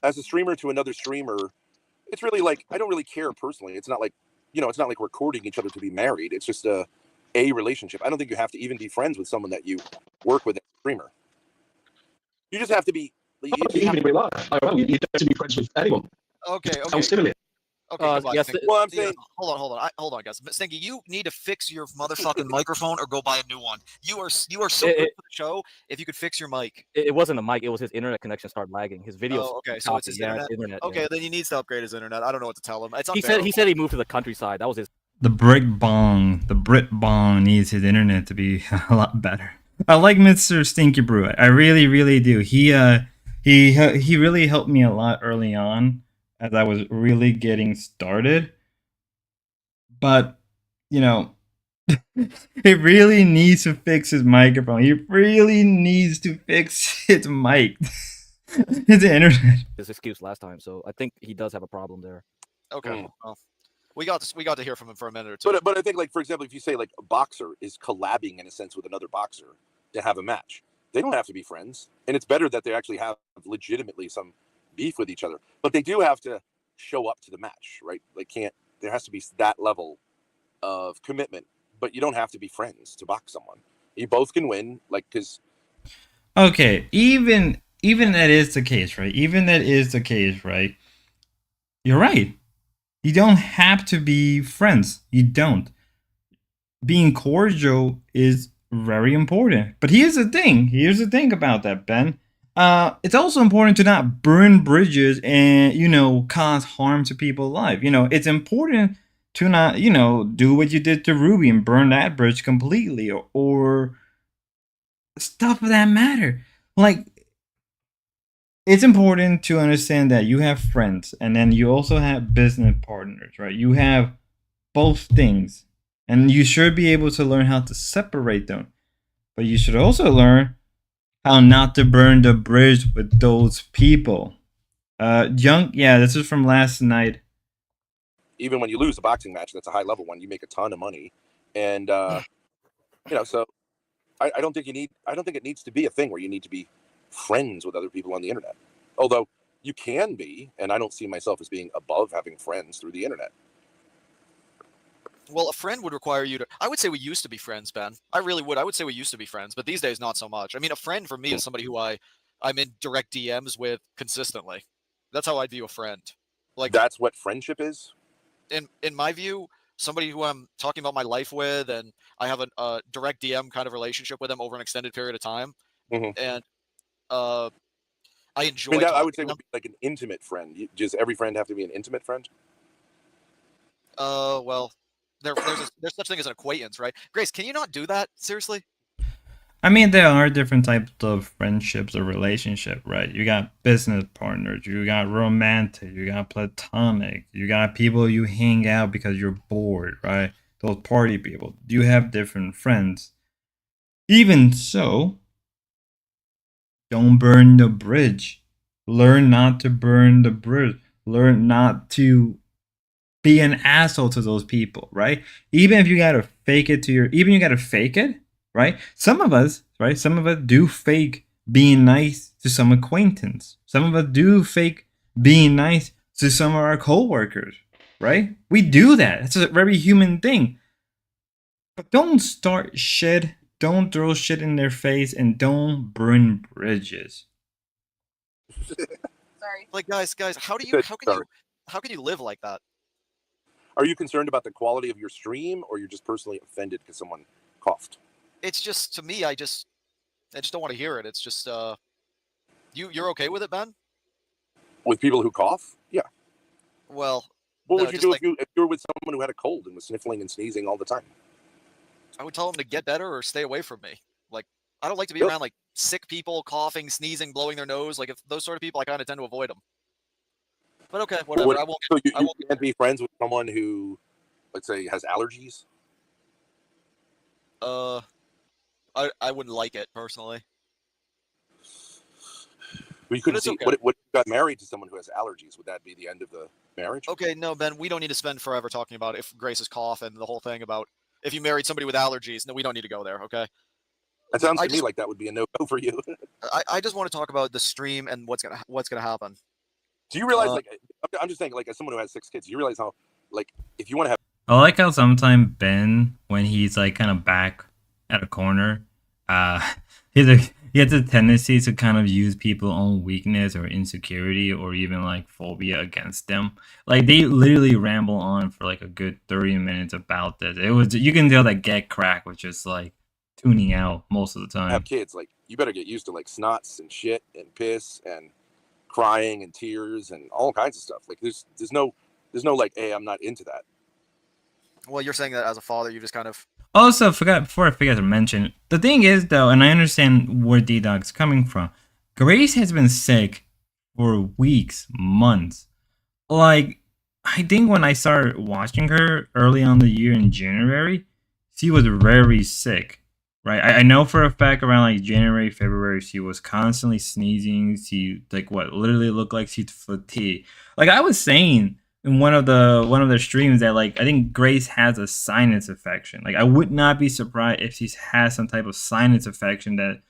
as a streamer to another streamer, it's really like I don't really care personally. It's not like it's not like we're courting each other to be married. It's just a relationship. I don't think you have to even be friends with someone that you work with as a streamer. You just have to be. Even in real life, I don't know. You don't have to be friends with anyone. Okay. Sounds similar. Okay, come on, yes, Stinky. Well, I'm Yeah, saying- hold on. Hold on, guys. Stinky, you need to fix your motherfucking microphone or go buy a new one. You are so good for the show. If you could fix your mic. It wasn't a mic. It was his internet connection started lagging. His video. Oh, okay. So it's his internet. Okay, yeah. then he needs to upgrade his internet. I don't know what to tell him. It's He unbearable. said he moved to the countryside. That was his. The Brit Bong needs his internet to be a lot better. I like Mr. Stinky Brew. I really, really do. He really helped me a lot early on as I was really getting started. But, he really needs to fix his microphone. He really needs to fix his mic. His internet. His excuse last time, so I think he does have a problem there. Okay. Well, we got to hear from him for a minute or two. But I think like for example, if you say like a boxer is collabing in a sense with another boxer to have a match, they don't have to be friends, and it's better that they actually have legitimately some beef with each other, but they do have to show up to the match, right? There has to be that level of commitment, but you don't have to be friends to box someone. You both can win, because Okay, even that is the case, right? Even that is the case, right? You're right. You don't have to be friends. You don't. Being cordial is very important. But here's the thing. Here's the thing about that, Ben. It's also important to not burn bridges and, cause harm to people's life. It's important to not, do what you did to Ruby and burn that bridge completely or stuff of that matter. Like, it's important to understand that you have friends and then you also have business partners, right? You have both things and you should be able to learn how to separate them. But you should also learn how not to burn the bridge with those people. Junk, yeah, this is from last night. even when you lose a boxing match, that's a high level one, you make a ton of money. And, so I don't think it needs to be a thing where you need to be friends with other people on the internet. Although you can be, and I don't see myself as being above having friends through the internet. Well, a friend would require you to. I would say we used to be friends, Ben. I really would. I would say we used to be friends, but these days not so much. I mean, a friend for me is somebody who I'm in direct DMs with consistently. That's how I view a friend. Like, that's what friendship is. In my view, somebody who I'm talking about my life with, and I have a direct DM kind of relationship with them over an extended period of time, and I enjoy. I would say would be like an intimate friend. Does every friend have to be an intimate friend? Well, there's such thing as an acquaintance, right? Grace, can you not do that? Seriously? I mean, there are different types of friendships or relationship, right? You got business partners, you got romantic, you got platonic, you got people you hang out because you're bored, right? Those party people. You have different friends. Even so, don't burn the bridge. Learn not to burn the bridge. Learn not to be an asshole to those people, right? Even if you gotta fake it, right? Some of us do fake being nice to some acquaintance. Some of us do fake being nice to some of our coworkers, right? We do that. It's a very human thing. But don't start shit. Don't throw shit in their face and don't burn bridges. Sorry. Like, guys, how can you live like that? Are you concerned about the quality of your stream, or you're just personally offended because someone coughed? It's just, to me, I just don't want to hear it. It's just, you're okay with it, Ben? With people who cough? Yeah. Well, what no, would you do if you were with someone who had a cold and was sniffling and sneezing all the time? I would tell them to get better or stay away from me. Like, I don't like to be around like sick people, coughing, sneezing, blowing their nose. Like, if those sort of people, I kind of tend to avoid them. But okay, whatever. You can't be friends with someone who, let's say, has allergies? I wouldn't like it personally. But you couldn't see. Okay. What if you got married to someone who has allergies? Would that be the end of the marriage? Okay, no, Ben, we don't need to spend forever talking about if Grace's cough and the whole thing about if you married somebody with allergies. No, we don't need to go there, okay? That sounds to me like that would be a no-go for you. I just want to talk about the stream and what's gonna happen. Do you realize, I'm just saying, like, as someone who has 6 kids, do you realize how, like, if you want to have... I like how sometimes Ben, when he's like kind of back at a corner, he has a tendency to kind of use people's own weakness or insecurity or even like phobia against them. Like, they literally ramble on for like a good 30 minutes about this. You can tell that Get Crack was just like tuning out most of the time. Have kids, like, you better get used to like snots and shit and piss and crying and tears and all kinds of stuff. Like, there's no like, hey, I'm not into that. Well, you're saying that as a father, you just kind of... Also, before I forget to mention, the thing is, though, and I understand where D-Dog's coming from, Grace has been sick for weeks, months. Like, I think when I started watching her early on the year in January, she was very sick, right? I know for a fact around like January, February, she was constantly sneezing. She, like, literally looked like she's fatigued. Like, I was saying in one of the streams that, like, I think Grace has a sinus infection. Like, I would not be surprised if she has some type of sinus infection that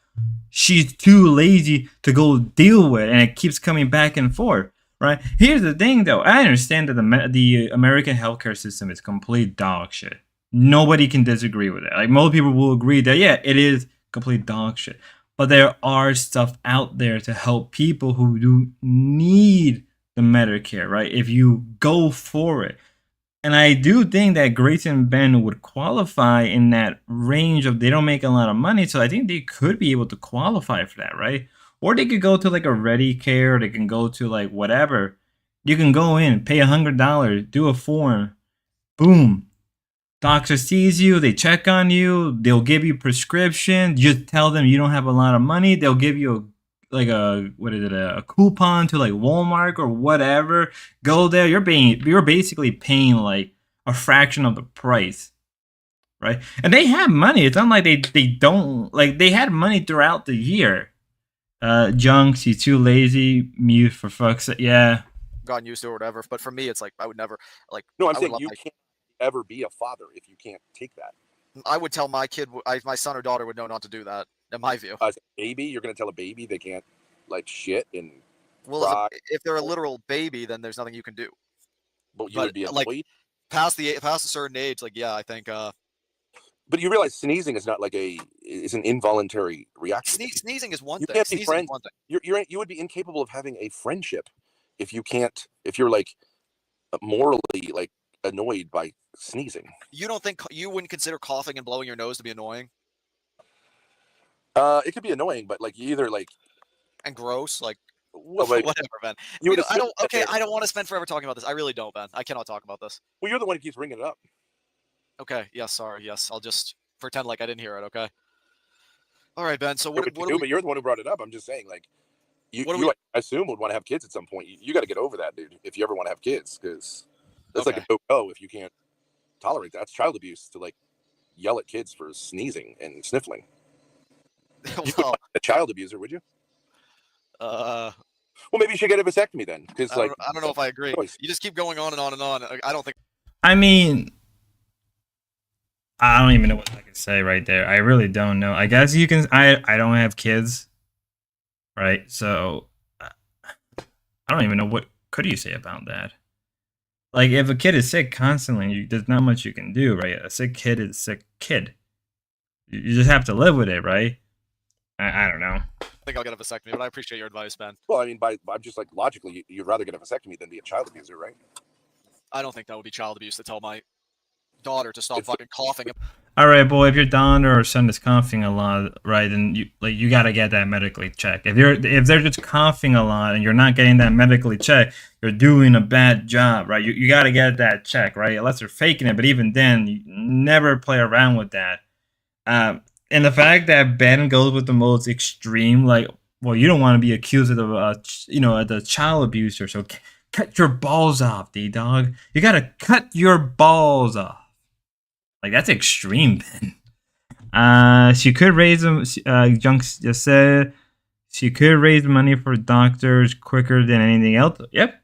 she's too lazy to go deal with, and it keeps coming back and forth. Right? Here's the thing, though. I understand that the American healthcare system is complete dog shit. Nobody can disagree with it. Like, most people will agree that, yeah, it is complete dog shit. But there are stuff out there to help people who do need the Medicare, right? If you go for it. And I do think that Grace and Ben would qualify in that range of, they don't make a lot of money, so I think they could be able to qualify for that, right? Or they could go to like a Ready Care, they can go to like whatever. You can go in, pay $100, do a form, boom. Doctor sees you, they check on you, they'll give you prescription. Just tell them you don't have a lot of money. They'll give you a coupon to like Walmart or whatever. Go there. You're basically paying like a fraction of the price, right? And they have money. It's not like they don't, like, they had money throughout the year. Junks, you too lazy, mute for fuck's sake. Yeah. Gotten used to it or whatever. But for me, it's like I would never like. No, I'm I would saying love you my- can't ever be a father if you can't take that. I would tell my kid, my son or daughter would know not to do that. In my view. As a baby, you're going to tell a baby they can't like shit and. Well, cry. if they're a literal baby, then there's nothing you can do. But you But, would be like, annoyed. Past a certain age, like, yeah, I think But you realize sneezing is not like it's an involuntary reaction. sneezing is one You thing. can't be Sneezing is friends. one thing. You would be incapable of having a friendship if you're like morally like annoyed by sneezing. You don't think you wouldn't consider coughing and blowing your nose to be annoying It could be annoying, but like you either like and gross? Like, well, like, whatever, man. you would I assume don't. that Okay, they're- I don't want to spend forever talking about this. I really don't, Ben. I cannot talk about this. well, you're the one who keeps bringing it up. Okay. Yes. Sorry. Yes. I'll just pretend like I didn't hear it. Okay. All right, Ben. So Yeah, what? but What you are do, but you're the one who brought it up. I'm just saying, like, What do you we- I assume would want to have kids at some point. You got to get over that, dude. If you ever want to have kids, because that's like Okay. a no-go if you can't tolerate that. It's child abuse to like yell at kids for sneezing and sniffling. You would well, want a child abuser, would you? uh, Well, maybe you should get a vasectomy then, because I like don't know if I agree. choice. You just keep going on and on and on. I don't think. I mean, I don't even know what I can say right there. I really don't know. I guess you can. I don't have kids, right? So I don't even know what could you say about that. Like, if a kid is sick constantly, there's not much you can do, right? A sick kid is a sick kid. You just have to live with it, right? I don't know. I think I'll get a vasectomy, but I appreciate your advice, Ben. Well, I mean, I'm just like logically, you'd rather get a vasectomy than be a child abuser, right? I don't think that would be child abuse to tell my daughter to stop It's- fucking coughing. All right, boy. If your daughter or son is coughing a lot, right, then you gotta get that medically checked. If they're just coughing a lot and you're not getting that medically checked, you're doing a bad job, right? You gotta get that checked, right? Unless they're faking it, but even then, you never play around with that. And the fact that Ben goes with the most extreme, like, well, you don't want to be accused of the child abuser, so cut your balls off, D-dog. You gotta cut your balls off. Like, that's extreme, Ben. She could raise them. Junks just said she could raise money for doctors quicker than anything else. Yep.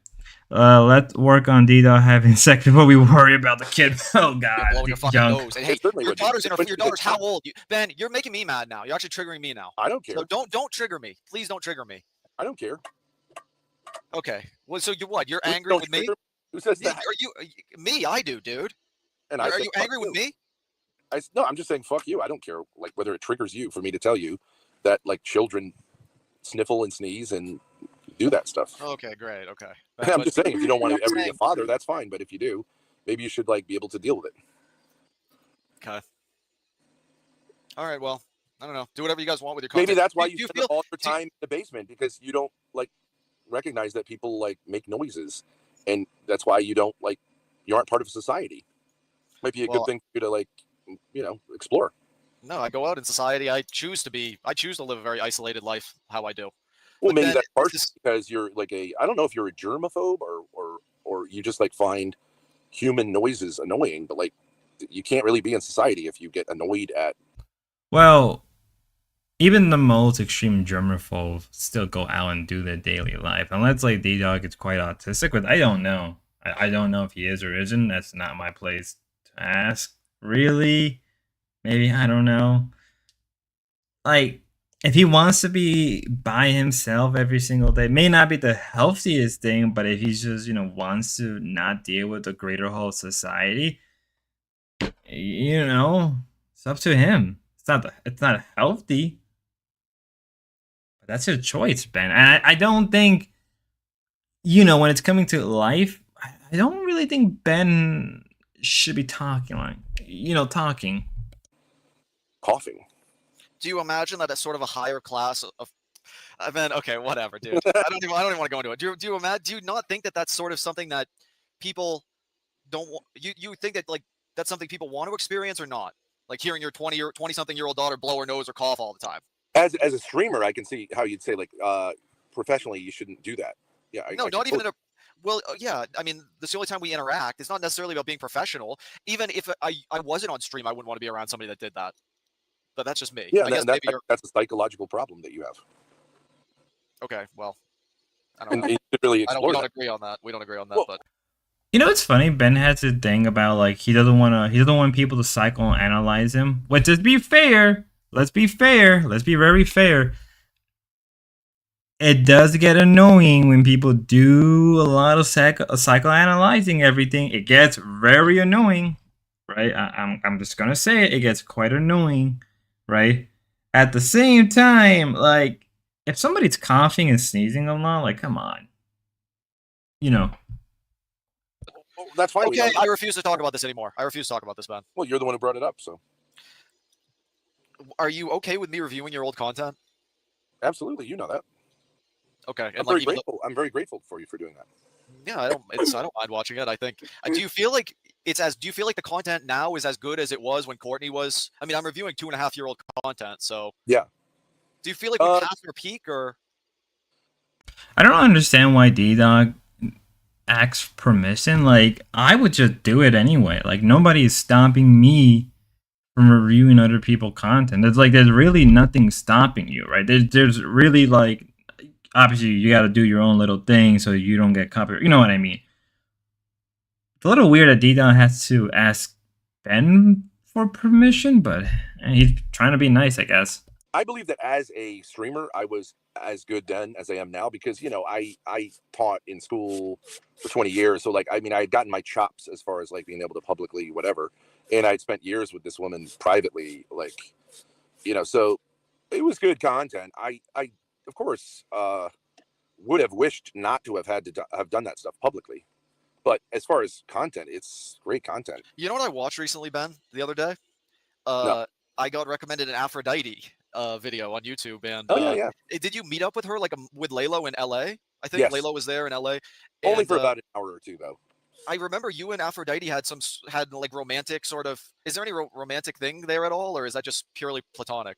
Let's work on D-Dog having sex before we worry about the kid. Oh, God. blowing your fucking Junk. nose. And hey, It certainly your would. daughter's in her, But your it's daughter's how not- old? Ben, you're making me mad now. You're actually triggering me now. I don't care. So don't trigger me. Please don't trigger me. I don't care. Okay. Well, so you what? You're Who angry don't with me? trigger- Who says Yeah, that? Are you me? I do, dude. And Are say, you "Fuck angry with you." me? No, I'm just saying, fuck you. I don't care, like whether it triggers you for me to tell you that like children sniffle and sneeze and do that stuff. Okay, great. Okay. I'm But- just saying, if you don't want I'm to ever be a saying- father, that's fine. But if you do, maybe you should like be able to deal with it. Okay. All right. Well, I don't know. Do whatever you guys want with your Maybe content. that's why Do you spend feel all your do you- time in the basement, because you don't like recognize that people like make noises, and that's why you don't like you aren't part of society. Might be a Well- good thing for you to like explore. No, I go out in society. I choose to live a very isolated life. How I do. Well, But maybe then that's it's partially just- because you're like I don't know if you're a germaphobe or you just like find human noises annoying, but like you can't really be in society if you get annoyed at. Well, even the most extreme germaphobes still go out and do their daily life. Unless like D-Dog is quite autistic, but I don't know. I don't know if he is or isn't. That's not my place to ask. Really? Maybe, I don't know. Like, if he wants to be by himself every single day, may not be the healthiest thing, but if he's just, wants to not deal with the greater whole society, it's up to him. It's not healthy. But that's his choice, Ben. And I don't think, when it's coming to life, I don't really think Ben should be talking talking. Coughing. Do you imagine that it's sort of a higher class of? I mean, okay, whatever, dude. I don't even want to go into it. Do you not think that that's sort of something that people don't? You think that like that's something people want to experience or not? Like hearing your 20-something-year-old daughter blow her nose or cough all the time. As a streamer, I can see how you'd say like professionally you shouldn't do that. Yeah. No, not even in a. Well, yeah. I mean, that's the only time we interact. It's not necessarily about being professional. Even if I wasn't on stream, I wouldn't want to be around somebody that did that. But that's just me. Yeah, I guess maybe you're that's a psychological problem that you have. okay. Well, I don't know. And you should really We explore don't that. agree on that. We don't agree on that. Well, but It's funny. Ben has a thing about like he doesn't want people to psychoanalyze him. But to be fair, let's be very fair. It does get annoying when people do a lot of psychoanalyzing everything. It gets very annoying, right? I'm just gonna say it. It gets quite annoying, right? At the same time, like if somebody's coughing and sneezing a lot, like come on, that's fine. okay, I refuse to talk about this anymore. I refuse to talk about this, man. Well, you're the one who brought it up, so Are you okay with me reviewing your old content? absolutely, you know that. Okay, I'm and very like even grateful. I'm very grateful for you for doing that. yeah, I don't mind watching it. I think. Do you feel like do you feel like the content now is as good as it was when Courtney was? I mean, I'm reviewing 2.5-year-old content, so Yeah. do you feel like we passed our peak or? I don't understand why D-Dog asks permission. Like, I would just do it anyway. Like, nobody is stopping me from reviewing other people's content. It's like, there's really nothing stopping you, right? There's really, like, obviously, you got to do your own little thing so you don't get copyright. You know what I mean? It's a little weird that D-Dog has to ask Ben for permission, but he's trying to be nice, I guess. I believe that as a streamer, I was as good then as I am now because I taught in school for 20 years, so like I mean I had gotten my chops as far as like being able to publicly whatever, and I'd spent years with this woman privately, like so it was good content. I of course would have wished not to have had to have done that stuff publicly, but as far as content, it's great content. You know what I watched recently, Ben? The other day, No. I got recommended an Aphrodite video on YouTube, and Oh yeah. did you meet up with her like with Laylo in LA? I think Yes. Laylo was there in LA. Only and, for about an hour or two though. I remember you and Aphrodite had like romantic sort of. Is there any romantic thing there at all, or is that just purely platonic?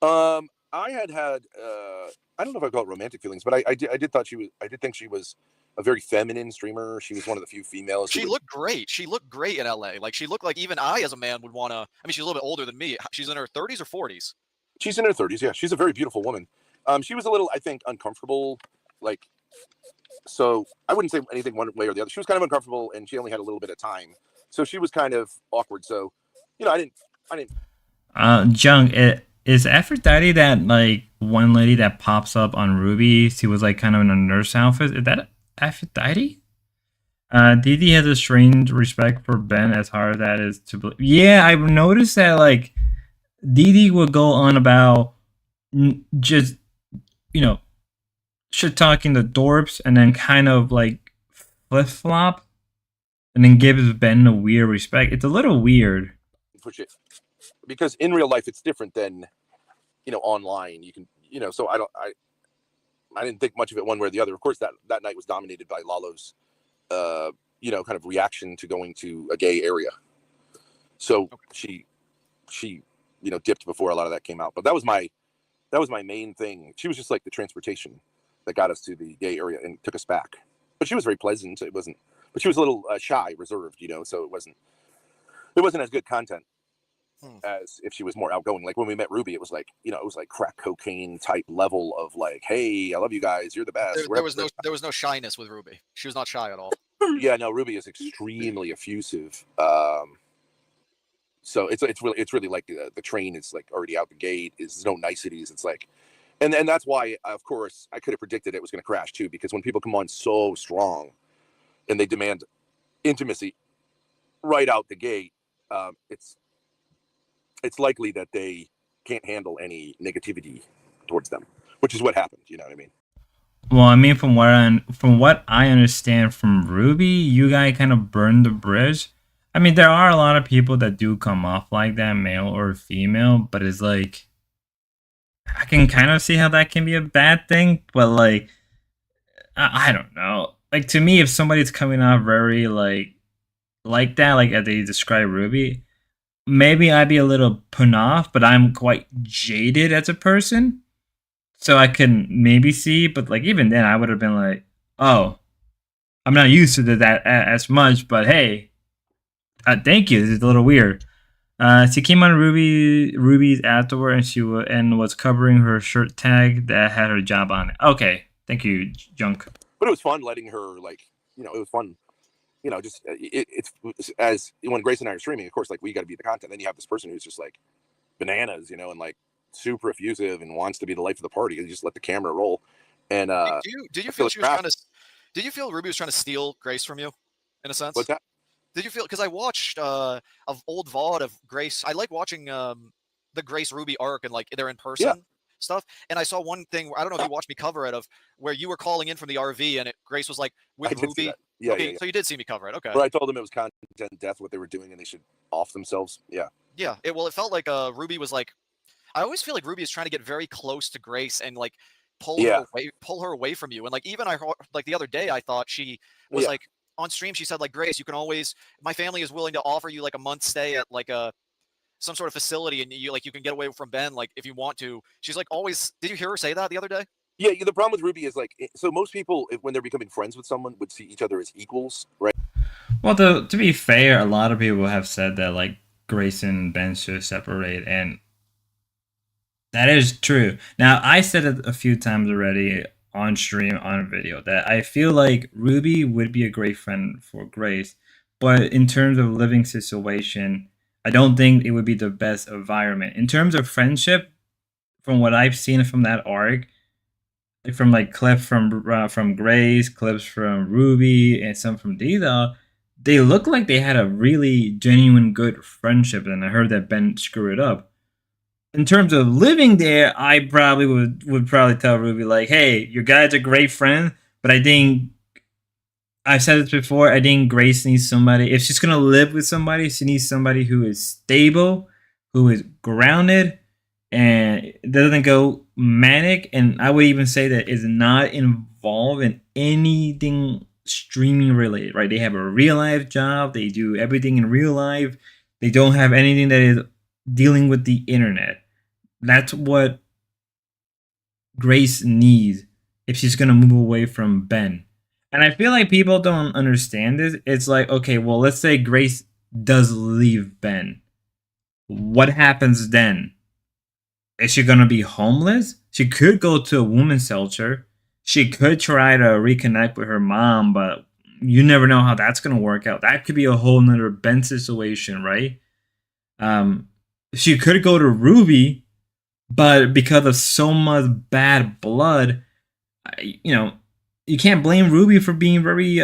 I had I don't know if I call it romantic feelings, but I did think she was a very feminine streamer. She was one of the few females. She looked great. She looked great in LA. Like she looked like even I, as a man, would want to. I mean, she's a little bit older than me. She's in her 30s or 40s. She's in her 30s. Yeah, she's a very beautiful woman. She was a little, I think, uncomfortable. Like, so I wouldn't say anything one way or the other. She was kind of uncomfortable, and she only had a little bit of time, so she was kind of awkward. So, I didn't. Junk, is Aphrodite that like one lady that pops up on Ruby? She was like kind of in a nurse outfit. Is that Aphrodite? Didi has a strange respect for Ben, as hard as that is to believe. Yeah, I've noticed that like Didi would go on about just shit talking the dorps and then kind of like flip flop and then gives Ben a weird respect. It's a little weird. Push it because in real life it's different than online. You can so I didn't think much of it one way or the other. Of course, that night was dominated by Lalo's kind of reaction to going to a gay area. So she dipped before a lot of that came out. But that was my main thing. She was just like the transportation that got us to the gay area and took us back. But she was very pleasant. It wasn't, but she was a little shy, reserved, so it wasn't as good content as if she was more outgoing. Like when we met Ruby, it was like, it was like crack cocaine type level of like, hey, I love you guys. You're the best. There was no shyness with Ruby. She was not shy at all. Yeah, no, Ruby is extremely effusive. So it's really like the train is like already out the gate. There's no niceties. It's like, and that's why, of course, I could have predicted it was going to crash too, because when people come on so strong and they demand intimacy right out the gate, it's likely that they can't handle any negativity towards them, which is what happened. You know what I mean? Well, I mean, from what I understand from Ruby, you guys kind of burned the bridge. I mean, there are a lot of people that do come off like that, male or female, but it's like, I can kind of see how that can be a bad thing, but like, I don't know. Like, to me, if somebody's coming off very like that, like as they describe Ruby, maybe I'd be a little put off, but I'm quite jaded as a person. So I can maybe see, but like even then, I would have been like, "Oh, I'm not used to that as much." But hey, thank you. This is a little weird. She came on Ruby's afterward, and and was covering her shirt tag that had her job on it. Okay, thank you, Junk. But it was fun letting her, like, you know, it was fun. You know, just it's as when Grace and I are streaming, of course, like we got to be the content. Then you have this person who's just like bananas, you know, and like super effusive and wants to be the life of the party. You just let the camera roll. And did you feel she was trying to? Did you feel Ruby was trying to steal Grace from you, in a sense? What's that? Did you feel? Because I watched of old VOD of Grace. I like watching the Grace Ruby arc and like they're in person stuff. And I saw one thing. I don't know if you watched me cover it, of where you were calling in from the RV and Grace was like with Ruby. Yeah, okay, yeah. so you did see me cover it. Okay. But I told them it was content death what they were doing and they should off themselves. Yeah. Yeah. It felt like Ruby was like. I always feel like Ruby is trying to get very close to Grace and like pull her away from you. And like even like the other day, I thought she was like on stream. She said like, Grace, you can always. My family is willing to offer you like a month's stay at like some sort of facility, and you can get away from Ben like if you want to. She's like always. Did you hear her say that the other day? Yeah. The problem with Ruby is like, so most people when they're becoming friends with someone would see each other as equals, right? Well, to be fair, a lot of people have said that like Grace and Ben should separate, and that is true. Now, I said it a few times already on stream, on video, that I feel like Ruby would be a great friend for Grace, but in terms of living situation, I don't think it would be the best environment. In terms of friendship, from what I've seen from that arc, from like clips from Grace, clips from Ruby, and some from D-Dog, they look like they had a really genuine good friendship, and I heard that Ben screwed it up. In terms of living there, I probably would probably tell Ruby like, "Hey, your guy's a great friend, but I think I've said this before. I think Grace needs somebody. If she's gonna live with somebody, she needs somebody who is stable, who is grounded, and doesn't go manic. And I would even say that is not involved in anything streaming related. Right? They have a real life job. They do everything in real life. They don't have anything that is dealing with the internet. That's what Grace needs if she's gonna move away from Ben. And I feel like people don't understand this. It's like, okay, well, let's say Grace does leave Ben. What happens then? Is she gonna be homeless? She could go to a women's shelter. She could try to reconnect with her mom, but you never know how that's gonna work out. That could be a whole nother Ben situation, right? She could go to Ruby, but because of so much bad blood, you can't blame Ruby for being very,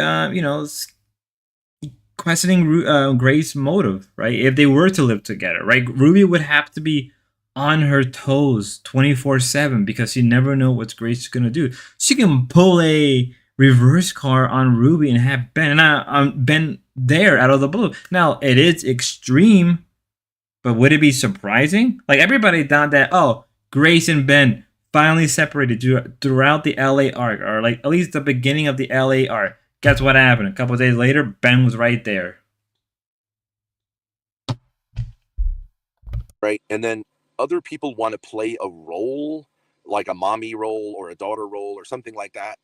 questioning Grace's motive, right? If they were to live together, right? Ruby would have to be on her toes 24/7 because you never know what Grace is gonna do. She can pull a reverse car on Ruby and have Ben there out of the blue. Now it is extreme. But would it be surprising? Like everybody thought that, oh, Grace and Ben finally separated throughout the LA arc, or like at least the beginning of the LA arc. Guess what happened? A couple of days later, Ben was right there. Right. And then other people want to play a role, like a mommy role or a daughter role or something like that.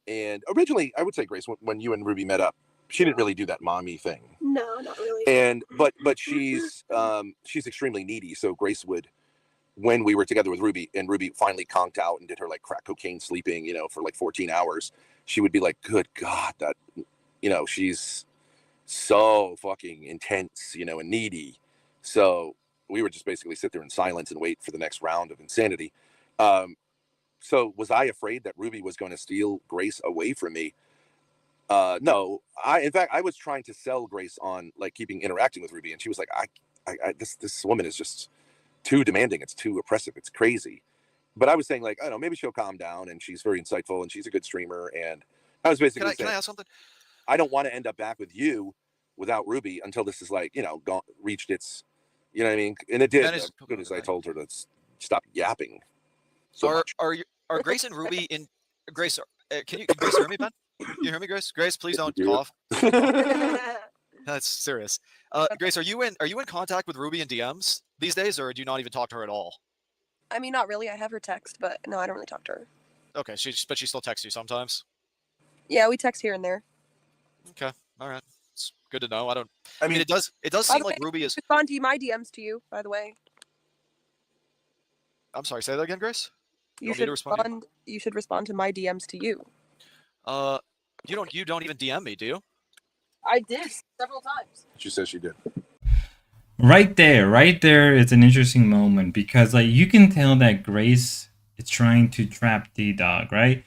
And originally, I would say, Grace, when you and Ruby met up, she didn't really do that mommy thing. No, not really. And but she's extremely needy. So Grace would, when we were together with Ruby and Ruby finally conked out and did her like crack cocaine sleeping, for like 14 hours, she would be like, good God, that, she's so fucking intense, and needy. So we would just basically sit there in silence and wait for the next round of insanity. So was I afraid that Ruby was going to steal Grace away from me? No, in fact, I was trying to sell Grace on like interacting with Ruby, and she was like, this woman is just too demanding. It's too oppressive. It's crazy. But I was saying like, I don't know, maybe she'll calm down, and she's very insightful, and she's a good streamer. And I was basically Can I saying, ask something? I don't want to end up back with you without Ruby until this is like, reached its, you know what I mean? And it did. That As is soon as I told her to stop yapping so Are much. are Grace and Ruby in Grace? Can Grace hear me, Ben? Can you hear me, Grace? Grace, please don't Yeah. cough. That's serious. Grace, are you in contact with Ruby in DMs these days, or do you not even talk to her at all? I mean, not really. I have her text, but no, I don't really talk to her. Okay, but she still texts you sometimes. Yeah, we text here and there. Okay, all right, it's good to know. I I mean, mean, it does By seem the like way, Ruby is. respond to my DMs to you, by the way. I'm sorry, say that again, Grace. You want me should to respond to you? respond. You should respond to my DMs to you. You don't even DM me, do you? I did several times. she says she did. Right there, it's an interesting moment because like you can tell that Grace is trying to trap D-Dog, right?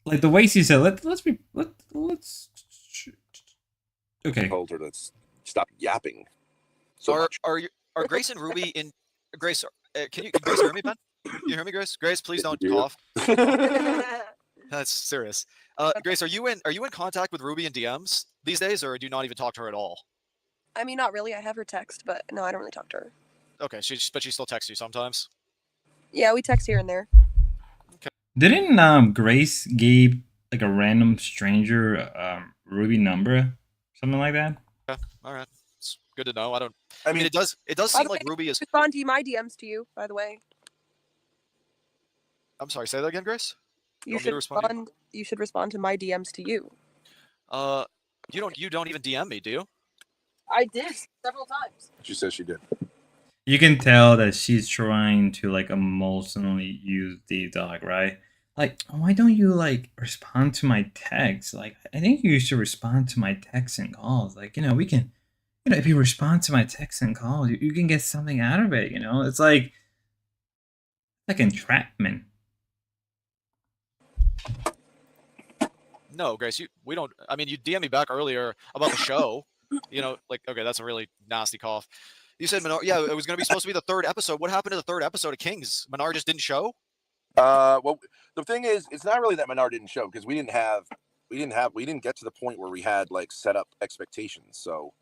Like the way she said, let's okay. I told her to stop yapping so much. Are Grace and Ruby in Grace? Can Grace hear me, Ben? Can you hear me, Grace? Grace, please don't Yeah. cough. That's serious. Grace, are you in contact with Ruby in DMs these days, or do you not even talk to her at all? I mean, not really. I have her text, but no, I don't really talk to her. Okay, but she still texts you sometimes. Yeah, we text here and there. Didn't Grace gave like a random stranger Ruby number, something like that? Okay, all right, it's good to know. I I mean, mean, it does By seem the like way, Ruby is. Respond to my DMs to you, by the way. I'm sorry, say that again, Grace. You want me should to respond to you? respond. You should respond to my DMs to you. You don't even DM me, do you? I did several times. she says she did. You can tell that she's trying to like emotionally use D-Dog, right? Like, why don't you like respond to my texts? Like, I think you should respond to my texts and calls. Like, we can, if you respond to my texts and calls, you can get something out of it. It's like entrapment. No, Grace, we don't. I mean, you DM me back earlier about the show. Okay, that's a really nasty cough. You said Menard, yeah, it was going to be supposed to be the third episode. What happened to the third episode of Kings? Menard just didn't show? Well, the thing is, it's not really that Menard didn't show because we didn't get to the point where we had like set up expectations. So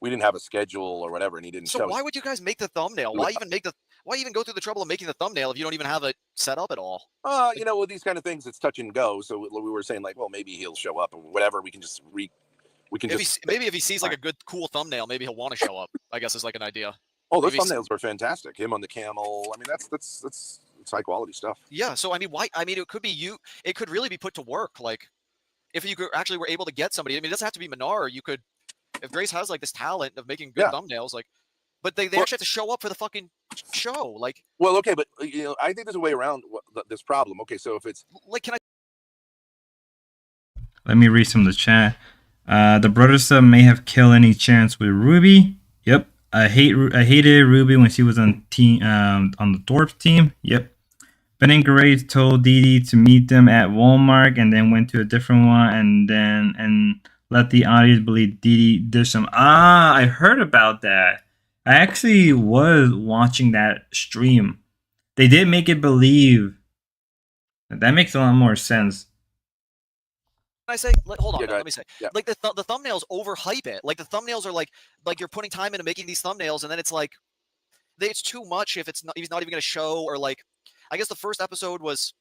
we didn't have a schedule or whatever, and he didn't So show. why would you guys make the thumbnail? Why even go through the trouble of making the thumbnail if you don't even have it set up at all? With these kind of things, it's touch and go. So we were saying like, well, maybe he'll show up or whatever. We can just maybe if he sees like a good, cool thumbnail, maybe he'll want to show up. I guess is like an idea. Oh, those Maybe thumbnails were fantastic. Him on the camel. I mean, that's it's high quality stuff. Yeah. So I mean, why? I mean, it could be you. It could really be put to work. Like, if you actually were able to get somebody. I mean, it doesn't have to be Menard. You could, if Grace has like this talent of making good thumbnails, like, but they actually have to show up for the fucking show. Like, well, okay, but I think there's a way around this problem. Okay, so if it's like, can I? Let me read some of the chat. The brothers may have killed any chance with Ruby. Yep. I hated Ruby when she was on the Thorpe team. Yep. Ben and Grace told Dee to meet them at Walmart and then went to a different one and let the audience believe Dee did some. I heard about that. I actually was watching that stream. They did make it believe. That makes a lot more sense. I say, hold on, Yeah, let me say, like the thumbnails overhype it. Like the thumbnails are like you're putting time into making these thumbnails, and then it's like, it's too much if he's not even going to show, or like, I guess the first episode was,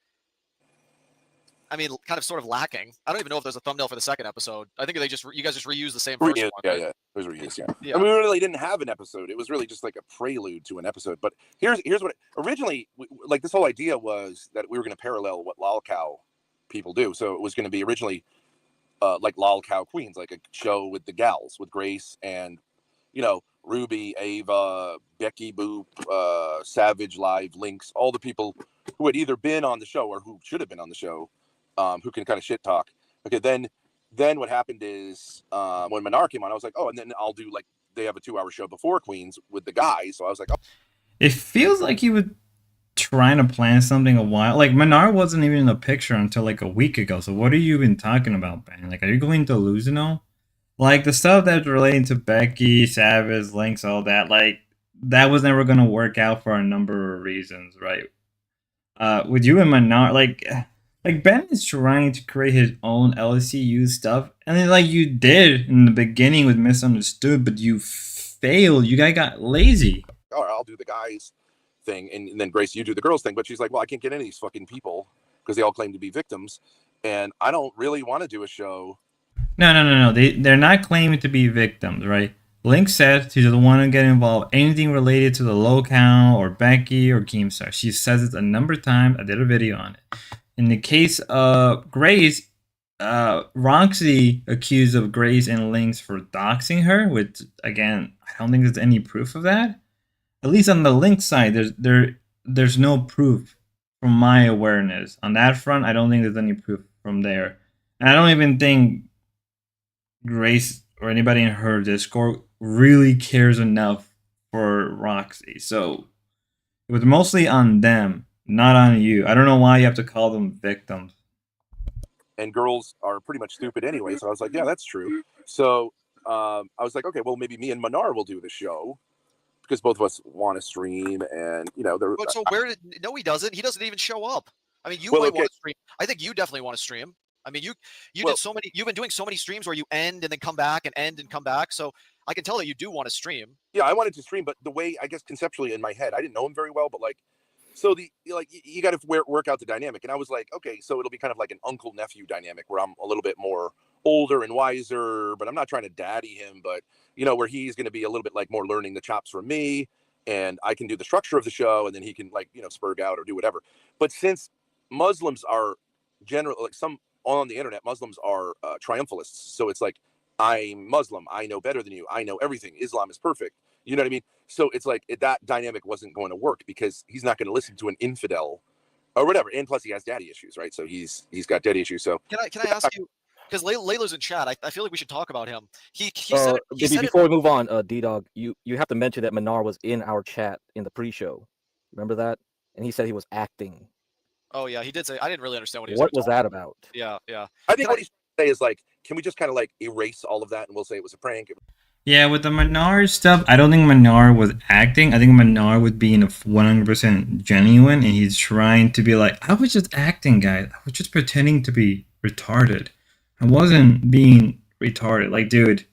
I mean, kind of sort of lacking. I don't even know if there's a thumbnail for the second episode. I think you guys just reused the same first one. Yeah, right? yeah, it was reused. Yeah. Yeah. I mean, we really didn't have an episode. It was really just like a prelude to an episode. But here's what originally, like this whole idea was that we were going to parallel what LolCow people do. So it was going to be originally like LolCow Queens, like a show with the gals, with Grace and Ruby, Ava, Becky Boop, Savage Live, Lynx, all the people who had either been on the show or who should have been on the show, who can kind of shit talk. Okay, then what happened is when Menard came on, I was like, oh, and then I'll do like they have a 2-hour show before Queens with the guys. So I was like, oh, It feels like he was trying to plan something a while. Like Menard wasn't even in the picture until like a week ago. So what are you even talking about, Ben? Like, are you going to lose now? Like the stuff that's relating to Becky, Savage, Lynx, all that, like that was never gonna work out for a number of reasons, right? With you and Menard, like Ben is trying to create his own LCU stuff, and then like you did in the beginning with Misunderstood, but you failed. You guys got lazy. all right, I'll do the guys thing, and then Grace, you do the girls thing. But she's like, well, I can't get any of these fucking people because they all claim to be victims, and I don't really want to do a show. No. They're not claiming to be victims, right? Link said she doesn't want to get involved anything related to the locale or Becky or Keemstar. She says it a number of times. I did a video on it. In the case of Grace, Roxy accused of Grace and Lynx for doxing her, which again, I don't think there's any proof of that. At least on the Lynx side, there's no proof from my awareness. On that front, I don't think there's any proof from there. And I don't even think Grace or anybody in her Discord really cares enough for Roxy. So it was mostly on them, not on you. I don't know why you have to call them victims. And girls are pretty much stupid anyway. So I was like, yeah, that's true. So I was like, okay, well, maybe me and Menard will do the show because both of us want to stream. And, you know, But so where did, no, he doesn't. He doesn't even show up. I mean, you Well, might okay. want to stream. I think you definitely want to stream. I mean, you Well- did so many, you've been doing so many streams where you end and then come back and end and come back. So I can tell that you do want to stream. yeah, I wanted to stream, but the way, I guess, conceptually in my head, I didn't know him very well, but like, so you got to work out the dynamic. And I was like, okay, so it'll be kind of like an uncle nephew dynamic where I'm a little bit more older and wiser, but I'm not trying to daddy him, but you know, where he's going to be a little bit like more learning the chops from me, and I can do the structure of the show, and then he can, like, you know, spurg out or do whatever. But since Muslims are generally, like, some on the internet, Muslims are triumphalists. So it's like, I'm Muslim, I know better than you, I know everything, Islam is perfect. You know what I mean? So it's like that dynamic wasn't going to work because he's not going to listen to an infidel or whatever. And plus he has daddy issues, right? So he's got daddy issues. So Can I ask you, because Layla's in chat, I feel like we should talk about him. He said, he said before we move on, D-Dog, you have to mention that Menard was in our chat in the pre-show. Remember that? And he said he was acting. oh yeah, he did say, I didn't really understand what he was What even was that about? talking about. Yeah. I think what he's trying to say is like, can we just kind of like erase all of that and we'll say it was a prank? Yeah, with the Menard stuff, I don't think Menard was acting. I think Menard was being 100% genuine, and he's trying to be like, I was just acting, guys. I was just pretending to be retarded. I wasn't being retarded. Like, dude,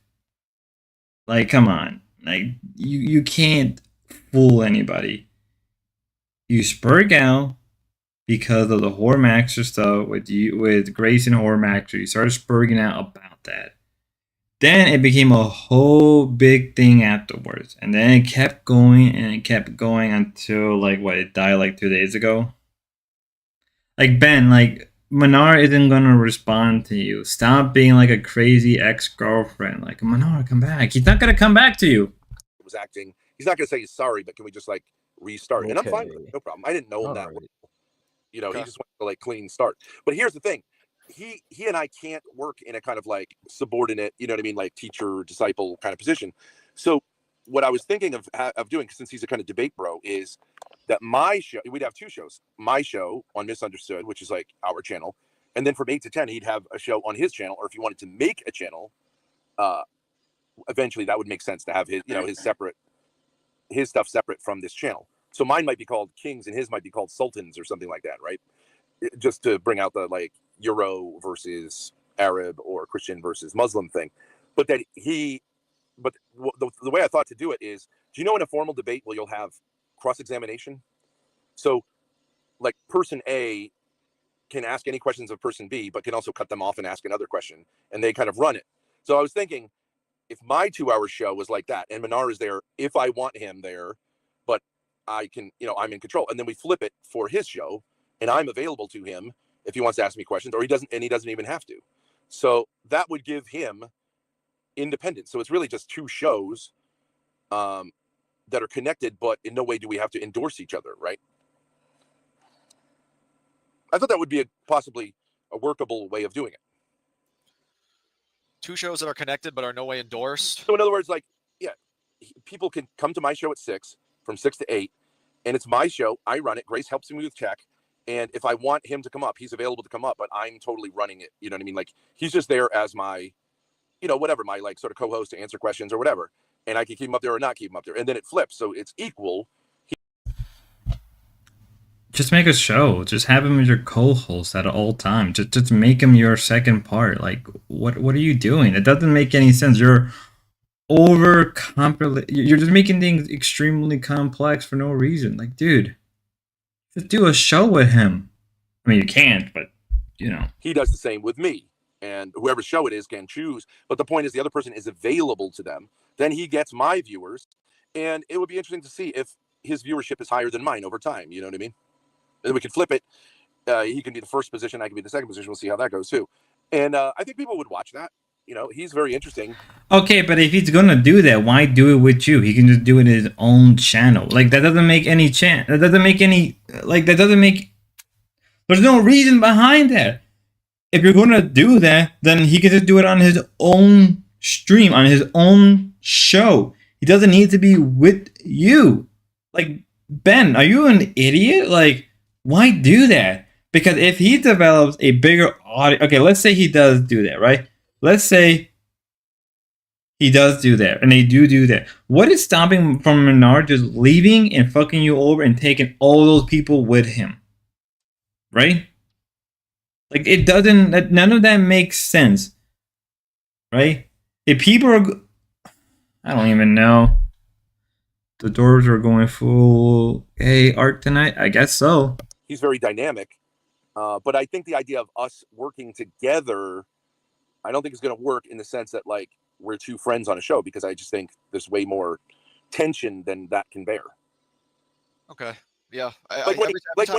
like, come on. Like, you can't fool anybody. You spurg out because of the Hormaxer stuff with Grace and Hormaxer. You started spurging out about that. Then it became a whole big thing afterwards. And then it kept going and it kept going until, like, what, it died like 2 days ago? Like, Ben, like, Menard isn't gonna respond to you. Stop being like a crazy ex-girlfriend. Like, Menard, come back. He's not gonna come back to you. It was acting. He's not going to say he's sorry, but can we just like restart? And I'm fine with Okay. it. No problem. I didn't know him All that right. well. You know, Okay. he just went to like clean start. But here's the thing. He and I can't work in a kind of like subordinate, you know what I mean, like teacher disciple kind of position. So what I was thinking of doing, since he's a kind of debate bro, is that my show, we'd have two shows. My show on Misunderstood, which is like our channel, and then from 8 to 10 he'd have a show on his channel. Or if he wanted to make a channel, eventually that would make sense to have his, you know, his stuff separate from this channel. So mine might be called Kings and his might be called Sultans or something like that, right? Just to bring out the like Euro versus Arab or Christian versus Muslim thing. But that the way I thought to do it is, do you know in a formal debate where you'll have cross-examination? So like person A can ask any questions of person B, but can also cut them off and ask another question, and they kind of run it. So I was thinking, if my 2-hour show was like that, and Menard is there, if I want him there, but I can, you know, I'm in control, and then we flip it for his show, and I'm available to him if he wants to ask me questions, or he doesn't even have to. So that would give him independence. So it's really just two shows that are connected, but in no way do we have to endorse each other, right? I thought that would be possibly a workable way of doing it. Two shows that are connected but are no way endorsed. So in other words, like, yeah, people can come to my show at 6, from 6 to 8, and it's my show. I run it. Grace helps me with tech. And if I want him to come up, he's available to come up, but I'm totally running it. You know what I mean? Like, he's just there as my, you know, whatever, my like sort of co-host to answer questions or whatever. And I can keep him up there or not keep him up there. And then it flips. So it's equal. Just make a show. Just have him as your co-host at all times. Just make him your second part. Like, what are you doing? It doesn't make any sense. You're you're just making things extremely complex for no reason. Like, dude, just do a show with him. I mean, you can't, but you know. He does the same with me. And whoever show it is can choose. But the point is the other person is available to them. Then he gets my viewers. And it would be interesting to see if his viewership is higher than mine over time. You know what I mean? And we could flip it. He can be the first position. I can be the second position. We'll see how that goes too. And I think people would watch that. You know, he's very interesting. Okay, but if he's gonna do that, why do it with you? He can just do it in his own channel. Like, that doesn't make any chance. That doesn't make any. Like, that doesn't make. There's no reason behind that. If you're gonna do that, then he can just do it on his own stream, on his own show. He doesn't need to be with you. Like, Ben, are you an idiot? Like, why do that? Because if he develops a bigger audience, okay, let's say he does do that, right? Let's say he does do that, and they do that. What is stopping from Menard just leaving and fucking you over and taking all those people with him? Right? Like, it doesn't, none of that makes sense. Right? If people are, I don't even know. The doors are going full art tonight? I guess so. He's very dynamic. But I think the idea of us working together, I don't think it's going to work in the sense that, like, we're two friends on a show, because I just think there's way more tension than that can bear. Okay. Yeah. Like when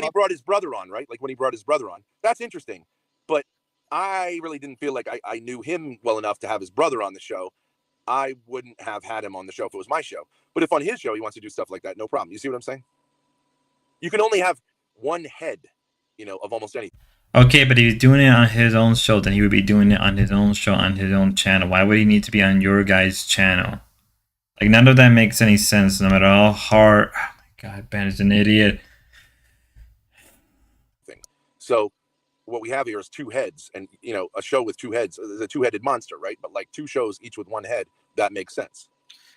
he brought his brother on, right? Like when he brought his brother on. That's interesting. But I really didn't feel like I knew him well enough to have his brother on the show. I wouldn't have had him on the show if it was my show. But if on his show he wants to do stuff like that, no problem. You see what I'm saying? You can only have one head, you know, of almost anything. Okay, but if he's doing it on his own show, then he would be doing it on his own show, on his own channel. Why would he need to be on your guys' channel? Like, none of that makes any sense, no matter how hard. Oh my God, Ben is an idiot. So what we have here is two heads, and, you know, a show with two heads is a two-headed monster, right? But like two shows, each with one head, that makes sense.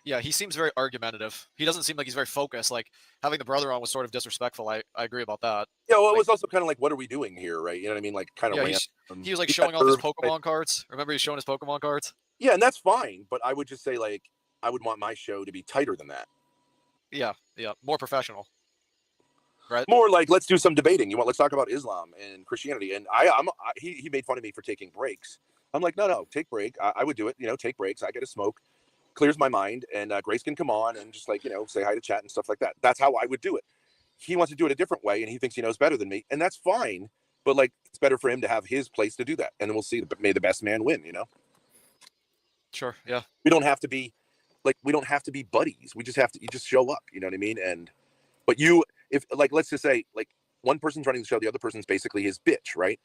Yeah, he seems very argumentative. He doesn't seem like he's very focused. Like, having the brother on was sort of disrespectful. I agree about that. Yeah, well, it was also kind of like, what are we doing here, right? You know what I mean? Like, kind of he was like showing off his Pokemon cards. Remember, he's showing his Pokemon cards? Yeah, and that's fine. But I would just say, like, I would want my show to be tighter than that. Yeah, more professional. Right? More like, let's do some debating. Let's talk about Islam and Christianity. And he made fun of me for taking breaks. I'm like, no, take break. I would do it. You know, take breaks. I get a smoke, clears my mind, and Grace can come on and just, like, you know, say hi to chat and stuff like that. That's how I would do it. He wants to do it a different way, and he thinks he knows better than me, and that's fine. But, like, it's better for him to have his place to do that, and then we'll see. May the best man win. You know. Sure. Yeah. We don't have to be buddies. We just have to. You just show up. You know what I mean? But if, like, let's just say, like, one person's running the show, the other person's basically his bitch, right?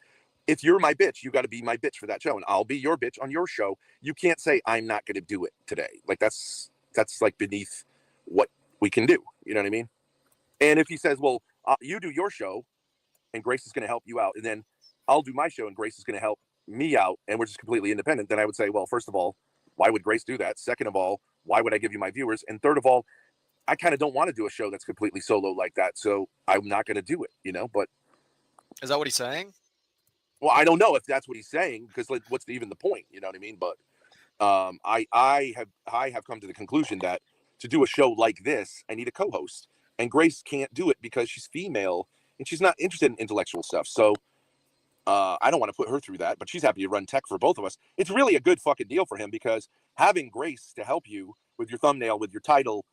If you're my bitch, you got to be my bitch for that show, and I'll be your bitch on your show. You can't say I'm not going to do it today. Like, that's like beneath what we can do. You know what I mean? And if he says, well, you do your show, and Grace is going to help you out, and then I'll do my show, and Grace is going to help me out, and we're just completely independent, then I would say, well, first of all, why would Grace do that? Second of all, why would I give you my viewers? And third of all, I kind of don't want to do a show that's completely solo like that, so I'm not going to do it, you know? But is that what he's saying? Well, I don't know if that's what he's saying, because, like, what's even the point? You know what I mean? But I have come to the conclusion that to do a show like this, I need a co-host, and Grace can't do it because she's female and she's not interested in intellectual stuff. So I don't want to put her through that, but she's happy to run tech for both of us. It's really a good fucking deal for him, because having Grace to help you with your thumbnail, with your title,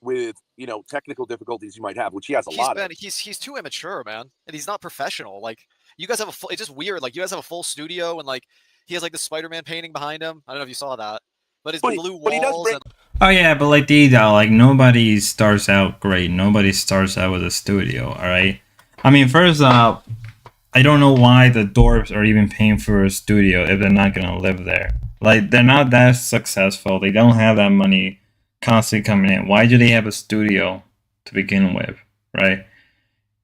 with, you know, technical difficulties you might have, which he has a lot of. He's too immature, man, and he's not professional. Like, you guys have it's just weird. Like, you guys have a full studio, and, like, he has, like, the Spider-Man painting behind him. I don't know if you saw that, but his blue walls. Oh yeah, but like like, nobody starts out great. Nobody starts out with a studio. All right. I mean, first off, I don't know why the Dwarves are even paying for a studio if they're not gonna live there. Like, they're not that successful. They don't have that money constantly coming in? Why do they have a studio to begin with, right?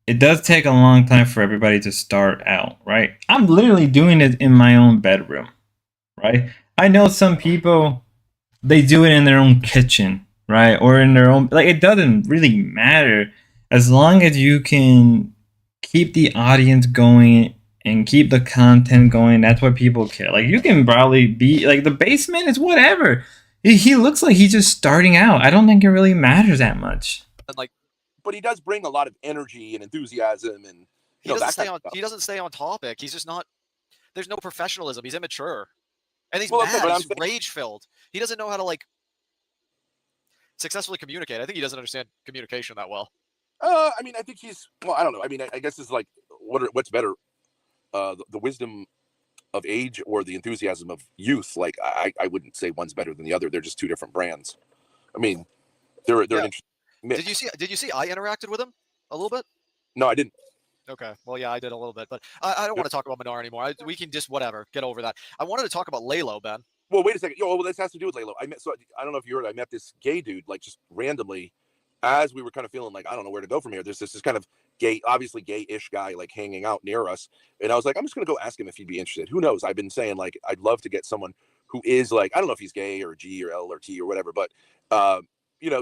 It does take a long time for everybody to start out, right? I'm literally doing it in my own bedroom, right? I know some people, they do it in their own kitchen, right? Or in their own, like, it doesn't really matter as long as you can keep the audience going and keep the content going. That's what people care. Like, you can probably be like, the basement is whatever. He looks like he's just starting out. I don't think it really matters that much. And like, But he does bring a lot of energy and enthusiasm, and he doesn't that stay kind of on. stuff. He doesn't stay on topic. He's just not. There's no professionalism. He's immature, and he's Well, okay, mad. but I'm He's rage filled. He doesn't know how to like successfully communicate. I think he doesn't understand communication that well. I mean, I think he's. Well, I don't know. I mean, I guess it's like what's better, the wisdom of age or the enthusiasm of youth. Like I wouldn't say one's better than the other. They're just two different brands. I mean, they're an interesting mix. Did you see I interacted with him a little bit? No, I didn't. Okay. Well, yeah, I did a little bit, but I don't want to talk about Minar anymore. We can just whatever, get over that. I wanted to talk about Lalo, Ben. Well, wait a second. Well, this has to do with Lalo. I don't know if you heard. I met this gay dude like just randomly, as we were kind of feeling like I don't know where to go from here. There's this kind of gay, obviously gay-ish guy like hanging out near us, and I was like, I'm just gonna go ask him if he'd be interested. Who knows? I've been saying like I'd love to get someone who is like I don't know if he's gay or G or L or T or whatever, but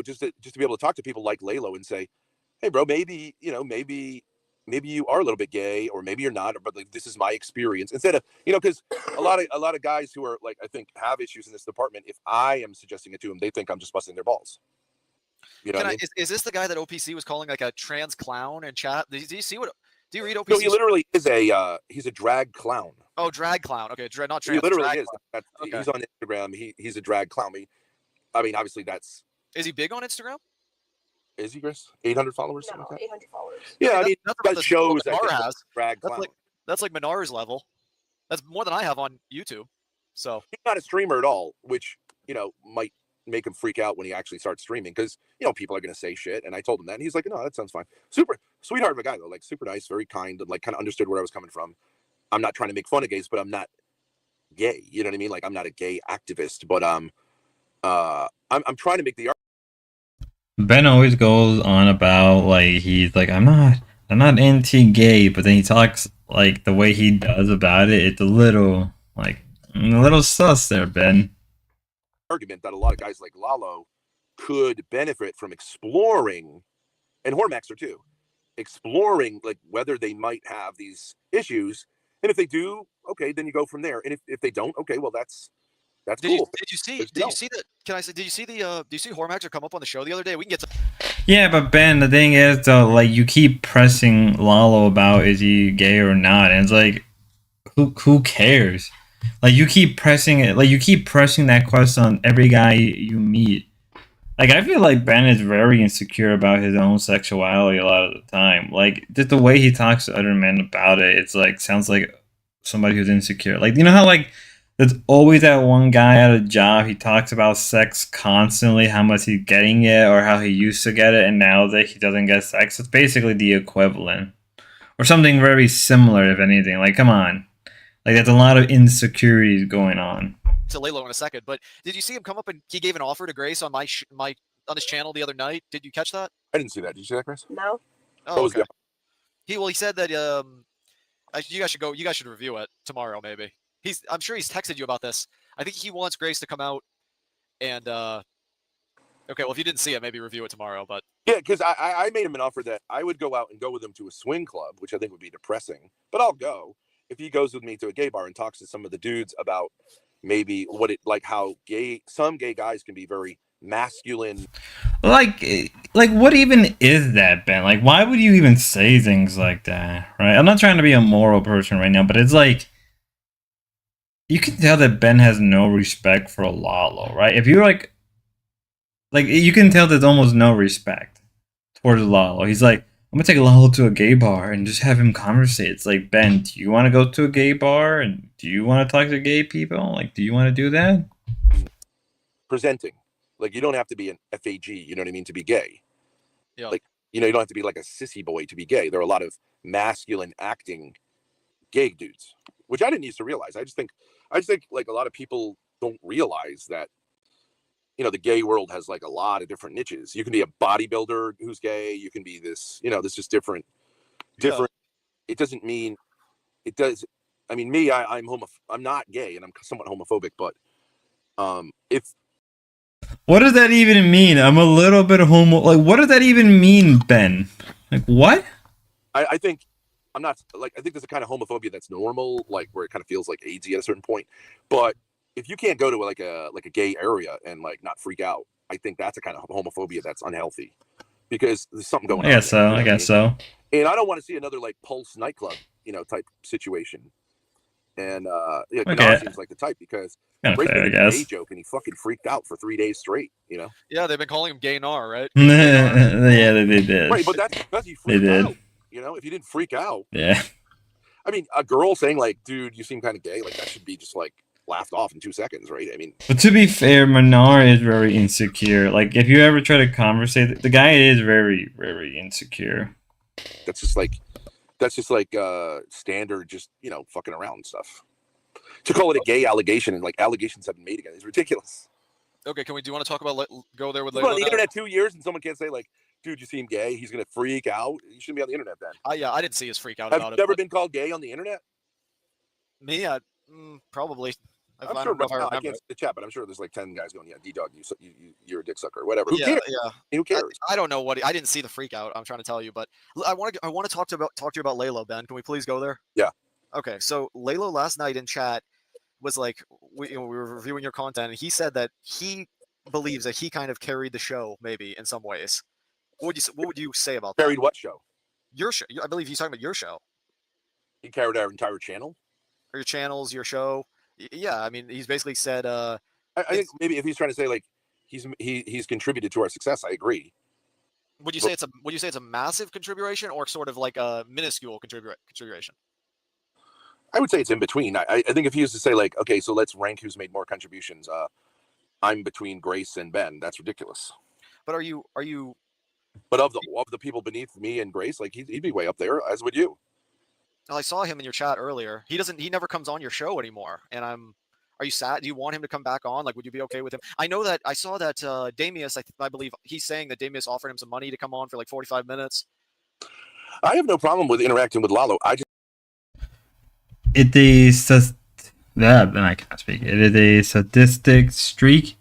just to be able to talk to people like Lalo and say, hey, bro, maybe you are a little bit gay, or maybe you're not, but like, this is my experience. Instead of, because a lot of guys who are like, I think have issues in this department, if I am suggesting it to them, they think I'm just busting their balls. You know what I mean? Is this the guy that OPC was calling like a trans clown in chat? Do you see what? Do you read OPC? No, he literally is he's a drag clown. Oh, drag clown. Okay, not trans. He literally is. Okay. He's on Instagram. He's a drag clown. I mean, obviously that's. Is he big on Instagram? Is he, Chris? 800 followers? No, 800 followers. Yeah, I mean, that's about that the shows level that Minar he's a has. drag clown. That's like Minar's level. That's more than I have on YouTube. So he's not a streamer at all, which might make him freak out when he actually starts streaming, because people are going to say shit. And I told him that, and he's like, no, that sounds fine. Super sweetheart of a guy though, like super nice, very kind, and like kind of understood where I was coming from. I'm not trying to make fun of gays, but I'm not gay. You know what I mean? Like I'm not a gay activist, but I'm trying to make the. Ben always goes on about like he's like I'm not anti-gay, but then he talks like the way he does about it. It's a little sus there, Ben. Argument that a lot of guys like Lalo could benefit from exploring, and Hormaxer too, exploring like whether they might have these issues, and if they do, okay, then you go from there, and if they don't, okay, well that's cool. Did you see that? Can I say? Did you see Hormaxer come up on the show the other day? We can get to. Yeah, but Ben, the thing is though, like you keep pressing Lalo about is he gay or not, and it's like, who cares? Like you keep pressing it, like you keep pressing that question on every guy you meet. Like I feel like Ben is very insecure about his own sexuality a lot of the time. Like just the way he talks to other men about it, it's like sounds like somebody who's insecure. Like you know how like there's always that one guy at a job, he talks about sex constantly, how much he's getting it or how he used to get it, and now that he doesn't get sex, it's basically the equivalent. Or something very similar, if anything. Like, come on. Like, there's a lot of insecurities going on. To Lalo in a second, but did you see him come up and he gave an offer to Grace on my on his channel the other night? Did you catch that? I didn't see that. Did you see that, Chris? No. Oh, okay. He said that you guys should go. You guys should review it tomorrow, maybe. I'm sure he's texted you about this. I think he wants Grace to come out and okay, well if you didn't see it, maybe review it tomorrow. But yeah, because I made him an offer that I would go out and go with him to a swing club, which I think would be depressing, but I'll go if he goes with me to a gay bar and talks to some of the dudes about maybe how some gay guys can be very masculine. Like what even is that, Ben? Like why would you even say things like that, right? I'm not trying to be a moral person right now, but it's like you can tell that Ben has no respect for Lalo, right? If you're like you can tell there's almost no respect towards Lalo. He's like, I'm gonna take Lalo to a gay bar and just have him conversate. It's like, Ben, do you want to go to a gay bar and do you want to talk to gay people? Like, do you want to do that? Presenting, like you don't have to be an FAG, you know what I mean, to be gay. Yeah. Like you don't have to be like a sissy boy to be gay. There are a lot of masculine acting gay dudes, which I didn't used to realize. I just think like a lot of people don't realize that the gay world has like a lot of different niches. You can be a bodybuilder who's gay. You can be this, this is different. It doesn't mean it does. I mean, me, I'm not gay and I'm somewhat homophobic, but if What does that even mean? I'm a little bit homo. Like, what does that even mean, Ben? Like, what? I think I'm not like, I think there's a kind of homophobia that's normal, like where it kind of feels like AIDSy at a certain point. But if you can't go to like a gay area and like not freak out, I think that's a kind of homophobia that's unhealthy because there's something going on. I guess so. I guess so. And I don't want to see another like Pulse nightclub, type situation. And Bernard seems like the type because Kind of fair, I made a guess. gay joke and he fucking freaked out for 3 days straight. Yeah, they've been calling him Gay Nar, right? Yeah, they did. Right, but that's because he freaked out. If you didn't freak out, Yeah. I mean, a girl saying like, "Dude, you seem kind of gay," like that should be just like laughed off in 2 seconds, right? I mean, But to be fair, Manar is very insecure. Like, if you ever try to conversate, the guy is very, very insecure. that's just like standard, just fucking around and stuff. To call it a gay allegation and like allegations have been made again is ridiculous. Okay, do you want to talk about go there with You've been Laylo on the now? internet 2 years and someone can't say like, "Dude, you seem gay." He's gonna freak out. You shouldn't be on the internet then. Yeah, I didn't see his freak out Have about you it. ever but been called gay on the internet? me? Probably. I I'm don't sure. know if I I remember. can't see the chat, but I'm sure there's like 10 guys going, "Yeah, D-Dog, you're a dick sucker," or whatever. Who Yeah, cares? yeah. Who cares? I don't know I didn't see the freak out. I'm trying to tell you, but I want to talk to you about Laylo, Ben. Can we please go there? Yeah. Okay, so Laylo last night in chat was like, we were reviewing your content, and he said that he believes that he kind of carried the show, maybe in some ways. What would you say about that? Carried what show? Your show. I believe he's talking about your show, He carried our entire channel. or your channels, your show. Yeah, I mean, he's basically said, I think maybe if he's trying to say like he's contributed to our success, I agree. would you say it's a massive contribution or sort of like a minuscule contribution? I would say it's in between. I think if he was to say like, okay, so let's rank who's made more contributions. I'm between Grace and Ben. That's ridiculous. But are you? But of the people beneath me and Grace, like he'd be way up there, as would you. Well, I saw him in your chat earlier. He never comes on your show anymore. And are you sad? Do you want him to come back on? Like, would you be okay with him? I know that I saw that Damius, I believe he's saying that Damius offered him some money to come on for like 45 minutes. I have no problem with interacting with Lalo. It is I can't speak. It is a sadistic streak.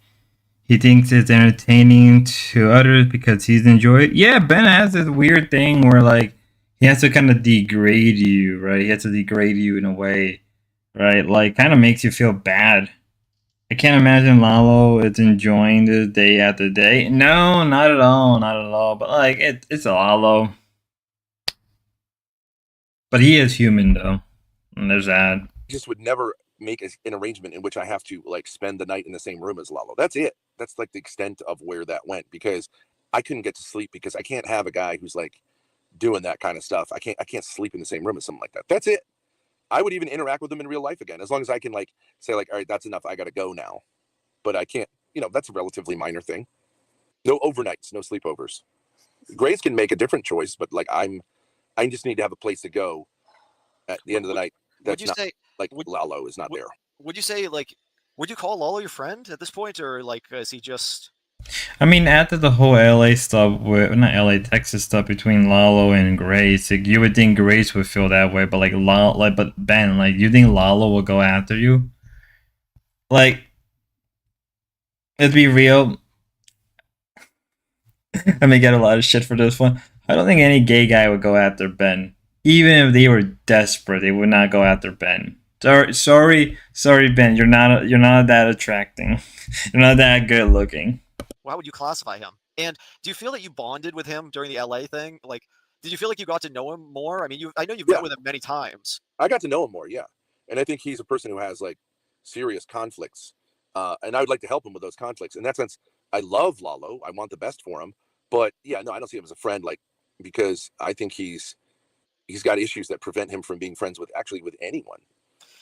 He thinks it's entertaining to others because he's enjoyed. Yeah, Ben has this weird thing where like he has to kind of degrade you, right? He has to degrade you in a way, right? Like kind of makes you feel bad. I can't imagine Lalo is enjoying this day after day. No, not at all, not at all. But like it's Lalo. But he is human though. And there's that. Just would never make an arrangement in which I have to like spend the night in the same room as Lalo. That's it. That's like the extent of where that went, because I couldn't get to sleep because I can't have a guy who's like doing that kind of stuff. I can't sleep in the same room as someone like that. That's it. I would even interact with them in real life again, as long as I can like say like, all right, that's enough. I got to go now. But I can't, that's a relatively minor thing. No overnights, no sleepovers. Grace can make a different choice, but like I just need to have a place to go at the end of the night. That's not like Lalo is not there. Would you say like, would you call Lalo your friend at this point, or like is he just? I mean, after the whole LA stuff, not LA, Texas stuff between Lalo and Grace, like, you would think Grace would feel that way, but but Ben, like, you think Lalo will go after you? Like, let's be real. I may get a lot of shit for this one. I don't think any gay guy would go after Ben. Even if they were desperate, they would not go after Ben. Sorry, Ben. You're not that attracting. You're not that good looking. How would you classify him? And do you feel that you bonded with him during the LA thing? Like, did you feel like you got to know him more? I mean, I know you've met with him many times. I got to know him more, yeah. And I think he's a person who has like serious conflicts. And I would like to help him with those conflicts. In that sense, I love Lalo. I want the best for him. But yeah, no, I don't see him as a friend, like, because I think he's got issues that prevent him from being friends with anyone.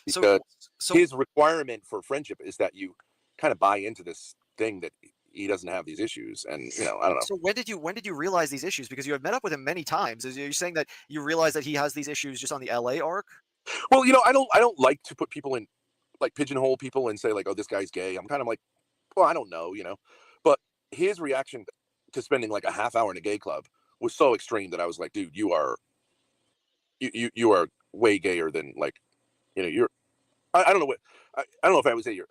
Because so his requirement for friendship is that you kind of buy into this thing that he doesn't have these issues, and I don't know. So when did you realize these issues? Because you had met up with him many times. Are you saying that you realized that he has these issues just on the LA arc? Well, I don't like to put people in, like, pigeonhole people and say like, oh, this guy's gay. I'm kind of like, well, I don't know, his reaction to spending like a half hour in a gay club was so extreme that I was like, dude, you are way gayer than like, you're. I don't know what I don't know if I would say you're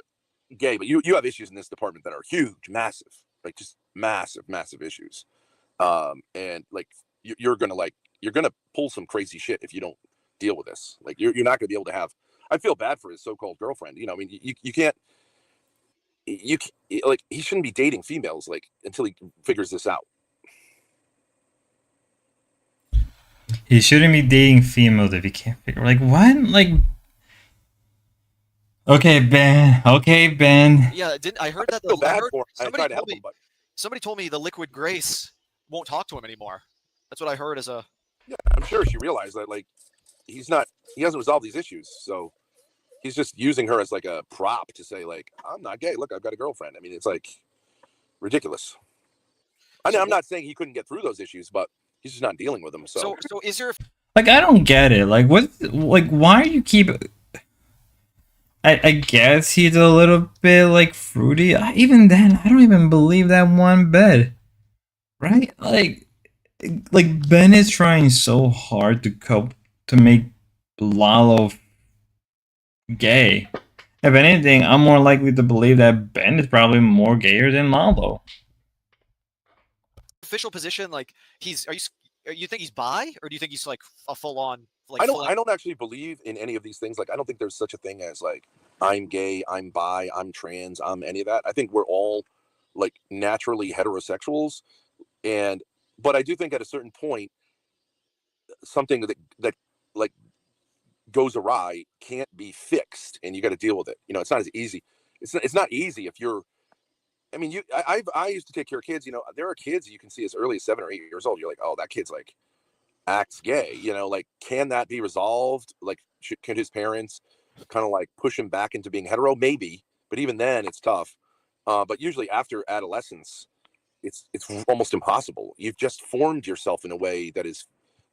gay, but you have issues in this department that are huge, massive, like just massive issues. And like you're gonna pull some crazy shit if you don't deal with this. Like you're not gonna be able to have. I feel bad for his so-called girlfriend. I mean, you can't. Like he shouldn't be dating females like until he figures this out. He shouldn't be dating females if he can't figure. Like what? Like. Okay, Ben. Yeah, I heard that. I feel bad for him. I Somebody tried to told help me. him, but Somebody told me the Liquid Grace won't talk to him anymore. That's what I heard as a. yeah, I'm sure she realized that like he hasn't resolved these issues, so he's just using her as like a prop to say like I'm not gay. Look, I've got a girlfriend. I mean, it's like ridiculous. I'm not saying he couldn't get through those issues, but he's just not dealing with them. So is there? Like I don't get it. Like what? Like why do you keep? I guess he's a little bit like fruity. Even then, I don't even believe that one bit. Right? Like Ben is trying so hard to make Lalo gay. If anything, I'm more likely to believe that Ben is probably more gayer than Lalo. Official position, like you think he's bi, or do you think he's like a full on like I don't actually believe in any of these things. Like I don't think there's such a thing as like I'm gay, I'm bi, I'm trans, I'm any of that. I think we're all like naturally heterosexuals, but I do think at a certain point something that like goes awry can't be fixed, and you got to deal with it. It's not as easy. It's not easy if you're. I mean, I used to take care of kids. There are kids you can see as early as 7 or 8 years old. You're like, oh, that kid's like acts gay. Like, can that be resolved? Like, can his parents kind of like push him back into being hetero? Maybe, but even then, it's tough. But usually after adolescence, it's almost impossible. You've just formed yourself in a way that is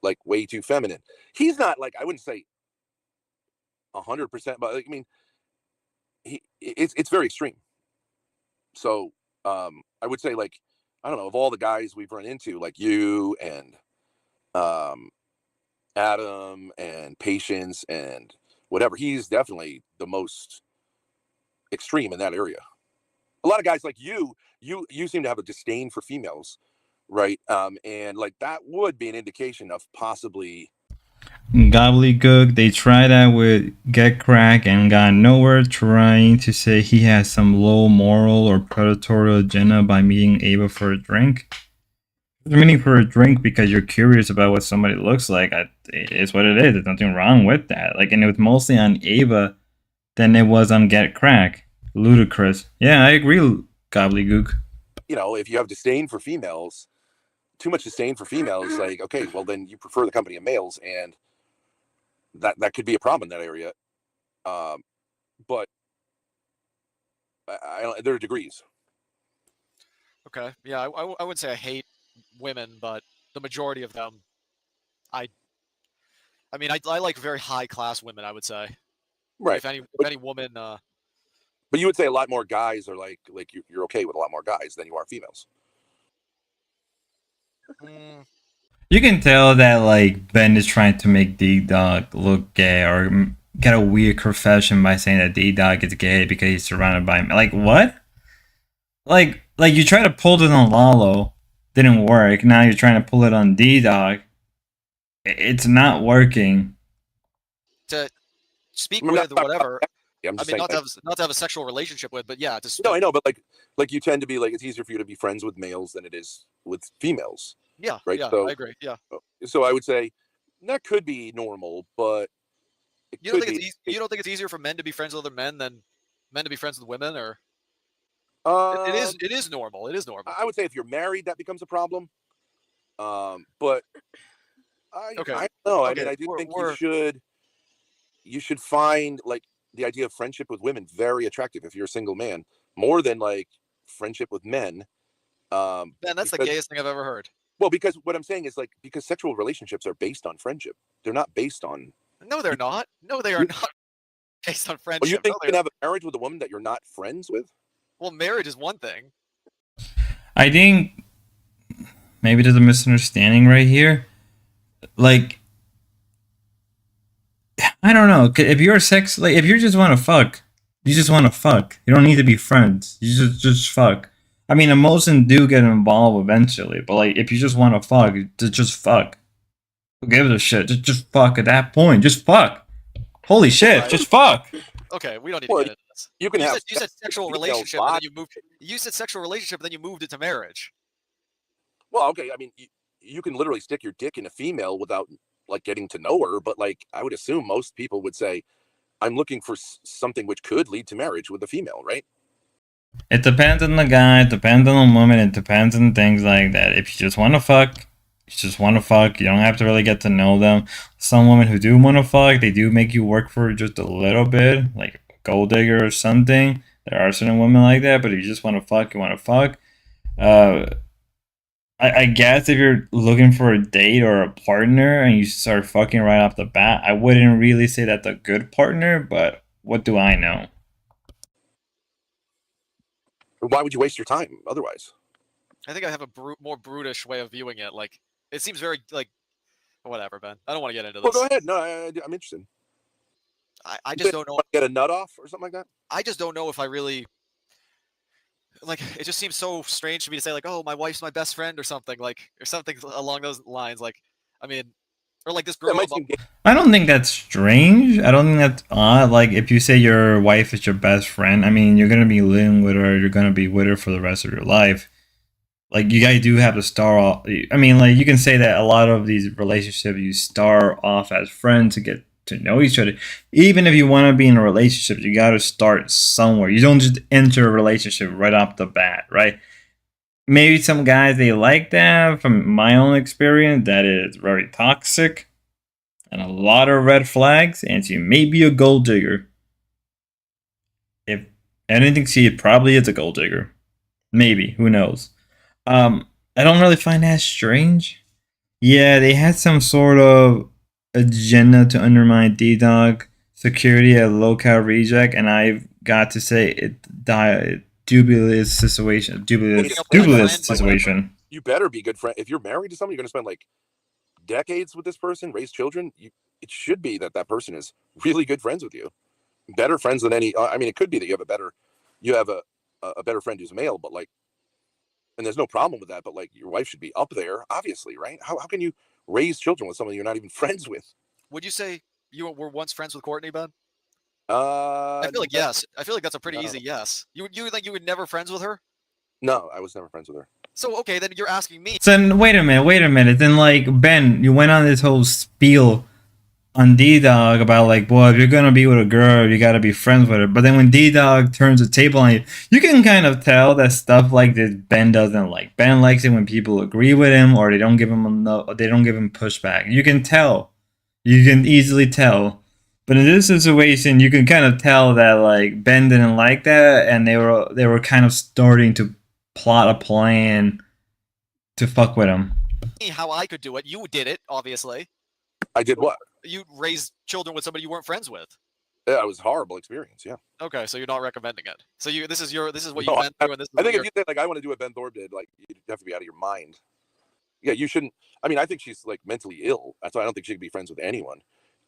like way too feminine. He's not like, I wouldn't say 100%, but like, I mean, it's very extreme. So I would say like, I don't know, of all the guys we've run into, like you and Adam and Patience and whatever, he's definitely the most extreme in that area. A lot of guys like you seem to have a disdain for females, right? And like that would be an indication of possibly Gobbledygook, they tried that with Get Crack and got nowhere, trying to say he has some low moral or predatory agenda by meeting Ava for a drink. Meeting for a drink because you're curious about what somebody looks like, it's what it is. There's nothing wrong with that. Like, and it was mostly on Ava than it was on Get Crack. Ludicrous. Yeah, I agree, Gobbledygook. If you have disdain for females, too much disdain for females, like, okay, well then you prefer the company of males, and that could be a problem in that area. But there are degrees. Okay, yeah, I wouldn't say I hate women, but the majority of them, I like very high class women, I would say. Right. If any woman. But you would say a lot more guys are like you're okay with a lot more guys than you are females. You can tell that like Ben is trying to make D-Dog look gay or get a weird confession by saying that D-Dog is gay because he's surrounded by like what? Like you try to pull it on Lalo, didn't work. Now you're trying to pull it on D-Dog. It's not working. To speak with or whatever. Yeah, I mean, not to have a sexual relationship with, but yeah, just no, I know, but like you tend to be like it's easier for you to be friends with males than it is with females. Yeah, right. Yeah, So I agree. Yeah. So I would say that could be normal, but you don't think it's easier for men to be friends with other men than men to be friends with women, or it is normal. It is normal. I would say if you're married, that becomes a problem. But I don't know. I mean, I do think you should find like the idea of friendship with women very attractive if you're a single man, more than like friendship with men. Man, that's the gayest thing I've ever heard. Well, because what I'm saying is like because sexual relationships are based on friendship. They're not based on. No, they're not. No, they are not based on friendship. Well, you think you can have a marriage with a woman that you're not friends with? Well, marriage is one thing. I think maybe there's a misunderstanding right here. Like, I don't know. If you're if you just want to fuck, you just want to fuck. You don't need to be friends. You just fuck. I mean, emotions do get involved eventually, but like, if you just want to fuck, just fuck. Who gives a shit? Just fuck at that point. Just fuck. Holy shit! Right. Just fuck. Okay, we don't need to Well, get into this. You can have. You said sexual female relationship, and then body- you moved. You said sexual relationship, and then you moved it to marriage. Well, okay. I mean, you can literally stick your dick in a female without like getting to know her, but like I would assume most people would say, "I'm looking for something which could lead to marriage with a female," right? It depends on the guy. It depends on the woman. It depends on things like that. If you just want to fuck, you just want to fuck. You don't have to really get to know them. Some women who do want to fuck, they do make you work for just a little bit, like a gold digger or something. There are certain women like that, but if you just want to fuck, you want to fuck. I guess if you're looking for a date or a partner and you start fucking right off the bat, I wouldn't really say that's a good partner, but what do I know? Why would you waste your time otherwise? I think I have a more brutish way of viewing it. Like, it seems very like, whatever, Ben. I don't want to get into Well, this. go ahead. No, I'm interested. I just don't know. Get a nut off or something like that. I just don't know if I really like. It just seems so strange to me to say like, "Oh, my wife's my best friend" or something along those lines. Like, I mean, or like this girl. That might seem gay. I don't think that's strange. I don't think that's odd. Like, if you say your wife is your best friend, I mean, you're gonna be living with her. You're gonna be with her for the rest of your life. Like, you guys do have to start off. I mean, like, you can say that a lot of these relationships, you start off as friends to get to know each other. Even if you want to be in a relationship, you got to start somewhere. You don't just enter a relationship right off the bat, right? Maybe some guys, they like that. From my own experience, that is very toxic and a lot of red flags, and she may be a gold digger. If anything, she probably is a gold digger. Maybe, who knows? I don't really find that strange. Yeah, they had some sort of agenda to undermine D-Dog security at Local Reject, and I've got to say it dubious situation. Dubious situation. You better be good friend. If you're married to somebody, you're going to spend like decades with this person, raise children. It should be that person is really good friends with you, better friends than any. I mean, it could be that you have a better friend who's male, but like, and there's no problem with that. But like, your wife should be up there, obviously, right? How can you raise children with someone you're not even friends with? Would you say you were once friends with Courtney, Ben? I feel like yes. I feel like that's a pretty easy yes. You think you were never friends with her? No, I was never friends with her. So okay, then you're asking me. So wait a minute. Then like, Ben, you went on this whole spiel on D-Dog about like, well, if you're gonna be with a girl, you gotta be friends with her. But then when D-Dog turns the table on you, you can kind of tell that stuff like this Ben doesn't like. Ben likes it when people agree with him or they don't give him pushback. You can tell. You can easily tell. But in this situation, you can kind of tell that like Ben didn't like that, and they were kind of starting to plot a plan to fuck with him. How I could do it? You did it, obviously. I did what? You raised children with somebody you weren't friends with. Yeah, it was a horrible experience. Yeah. Okay, so you're not recommending it. So this is what No, you went through, and this is I think what if you said like I want to do what Ben Thorpe did, like you'd have to be out of your mind. Yeah, you shouldn't. I mean, I think she's like mentally ill. That's why I don't think she could be friends with anyone.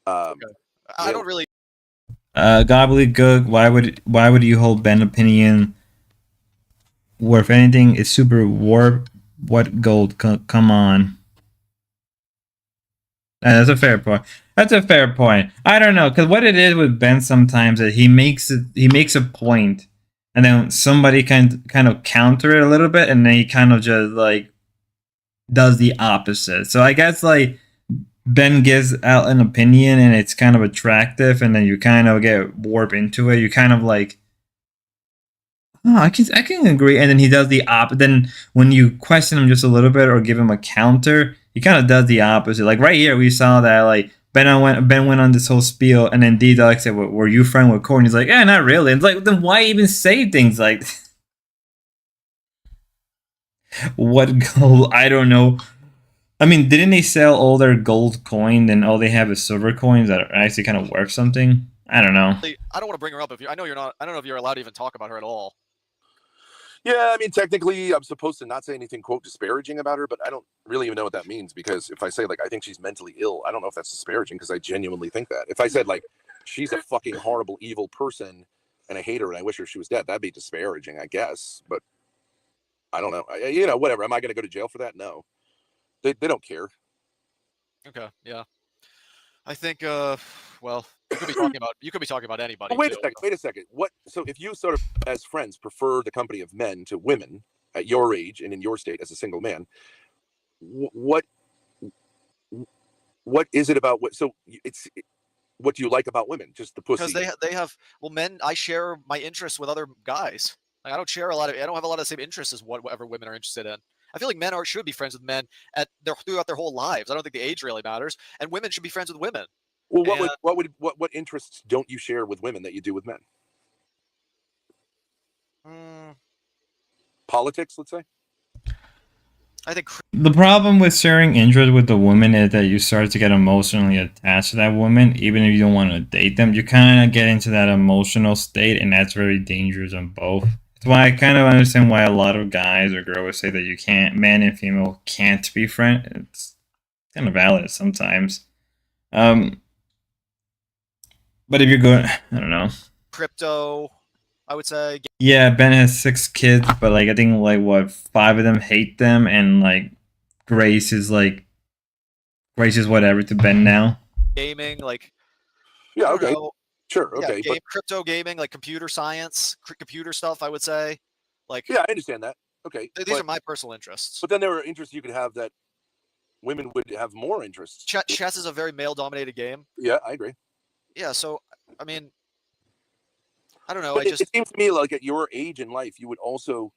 I don't really. Gobbledygook, why would you hold Ben opinion? Where if anything is super warped? What gold? Come on. That's a fair point. I don't know, because what it is with Ben sometimes is he makes a point, and then somebody kind of counter it a little bit, and then he kind of just like does the opposite. So I guess like Ben gives out an opinion and it's kind of attractive, and then you kind of get warped into it. You kind of like, oh, I can agree, and then he does the opposite. Then when you question him just a little bit or give him a counter, he kind of does the opposite. Like right here, we saw that like Ben went on this whole spiel, and then D-Dog said, well, "Were you friend with Courtney?" He's like, "Yeah, not really." It's like, then why even say things like this? What gold? I don't know. I mean, didn't they sell all their gold coin, and all they have is silver coins that are actually kind of worth something? I don't know. I don't want to bring her up. I know you're not. I don't know if you're allowed to even talk about her at all. Yeah, I mean, technically, I'm supposed to not say anything, quote, disparaging about her, but I don't really even know what that means because if I say, like, I think she's mentally ill, I don't know if that's disparaging because I genuinely think that. If I said, like, she's a fucking horrible, evil person and I hate her and I wish her she was dead, that'd be disparaging, I guess. But I don't know. Whatever. Am I going to go to jail for that? No. They don't care. Okay, yeah. I think, well, you could be talking about anybody. But wait too. Wait a second. So if you sort of, as friends, prefer the company of men to women at your age and in your state as a single man, what is it about what do you like about women? Just the pussy? Because they have men. I share my interests with other guys. Like, I don't have a lot of the same interests as whatever women are interested in. I feel like men should be friends with men throughout their whole lives. I don't think the age really matters, and women should be friends with women. Well, what interests don't you share with women that you do with men? Politics, let's say. I think The problem with sharing interest with the woman is that you start to get emotionally attached to that woman, even if you don't want to date them. You kind of get into that emotional state, and that's very dangerous on both. That's why I kind of understand why a lot of guys or girls say that man and female can't be friends. It's kind of valid sometimes. But if you're good, I don't know. crypto, I would say. Yeah, Ben has 6 kids, but like I think like what 5 of them hate them, and like Grace is whatever to Ben now. Gaming, like. Yeah. Okay. Sure. Okay. Yeah, crypto gaming, like computer science, computer stuff. I would say. Like. Yeah, I understand that. Okay. These are my personal interests. But then there are interests you could have that women would have more interests. Chess is a very male-dominated game. Yeah, I agree. Yeah, so I mean, I don't know. But it seems to me like at your age in life, you would also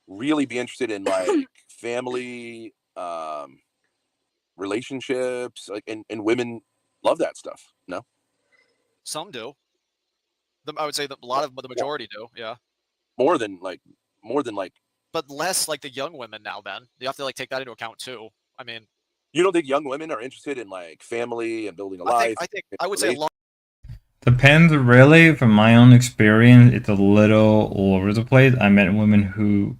really be interested in like family, relationships, like, and women love that stuff. No, some do. I would say that the majority do. Yeah. More than like. But less like the young women now. Ben, you have to like take that into account too. I mean, you don't think young women are interested in like family and building a life? I would say a lot. Depends really. From my own experience, it's a little all over the place. I met women who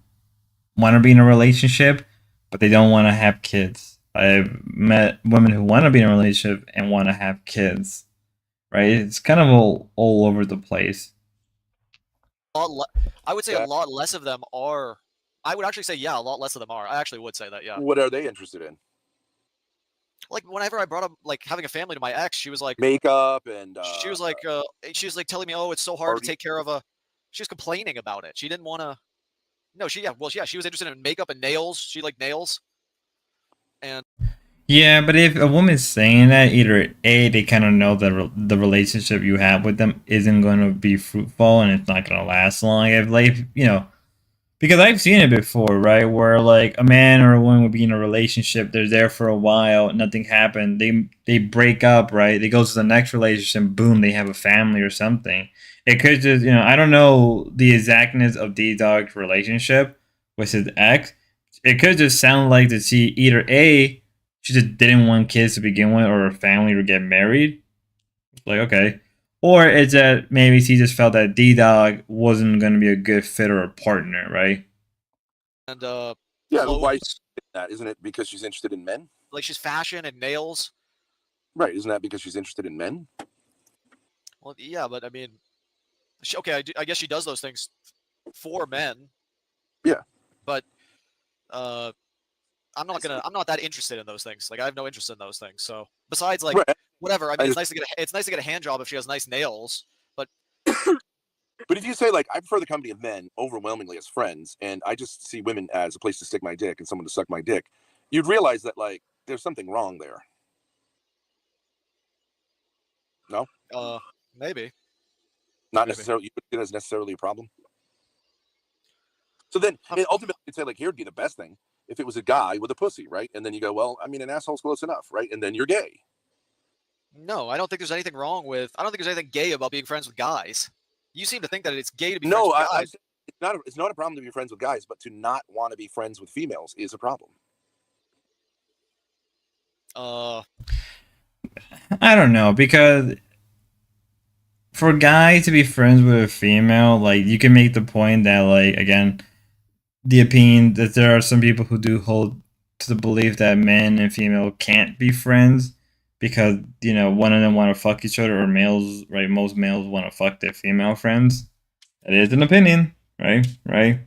want to be in a relationship, but they don't want to have kids. I've met women who want to be in a relationship and want to have kids. Right? It's kind of all over the place. I would say a lot less of them are. I would actually say, yeah, a lot less of them are. I actually would say that, yeah. What are they interested in? Like whenever I brought up like having a family to my ex, she was like makeup and she was like telling me, oh, it's so hard to take care of she was complaining about it. She didn't want to. No, she was interested in makeup and nails. She liked nails. And yeah, but if a woman's saying that, either A, they kind of know that the relationship you have with them isn't going to be fruitful and it's not going to last long. If like, because I've seen it before, right? Where like a man or a woman would be in a relationship, they're there for a while, nothing happened. They break up, right? They go to the next relationship, boom, they have a family or something. It could just, I don't know the exactness of D-Dog's relationship with his ex. It could just sound like that she either A, she just didn't want kids to begin with, or a family to get married. Like, okay. Or it's that maybe she just felt that D-Dog wasn't going to be a good fit or a partner, right? And yeah, why is that? Isn't it because she's interested in men? Like she's fashion and nails. Right. Isn't that because she's interested in men? Well, yeah, but I mean, I guess she does those things for men. Yeah. But I'm not that interested in those things. Like I have no interest in those things. So besides like whatever, I mean, it's nice to get a hand job if she has nice nails. But but if you say like I prefer the company of men overwhelmingly as friends, and I just see women as a place to stick my dick and someone to suck my dick, you'd realize that like there's something wrong there. No. Maybe. Not necessarily. You would see it as necessarily a problem. So then, ultimately, you'd say like here would be the best thing if it was a guy with a pussy, right? And then you go, well, I mean, an asshole's close enough, right? And then you're gay. No, I don't think there's anything wrong with. I don't think there's anything gay about being friends with guys. You seem to think that it's gay to be friends with guys. It's not a problem to be friends with guys, but to not want to be friends with females is a problem. I don't know, because for a guy to be friends with a female, like you can make the point that like again, the opinion that there are some people who do hold to the belief that men and female can't be friends because one of them want to fuck each other, or males, right? Most males want to fuck their female friends. That is an opinion, right? Right.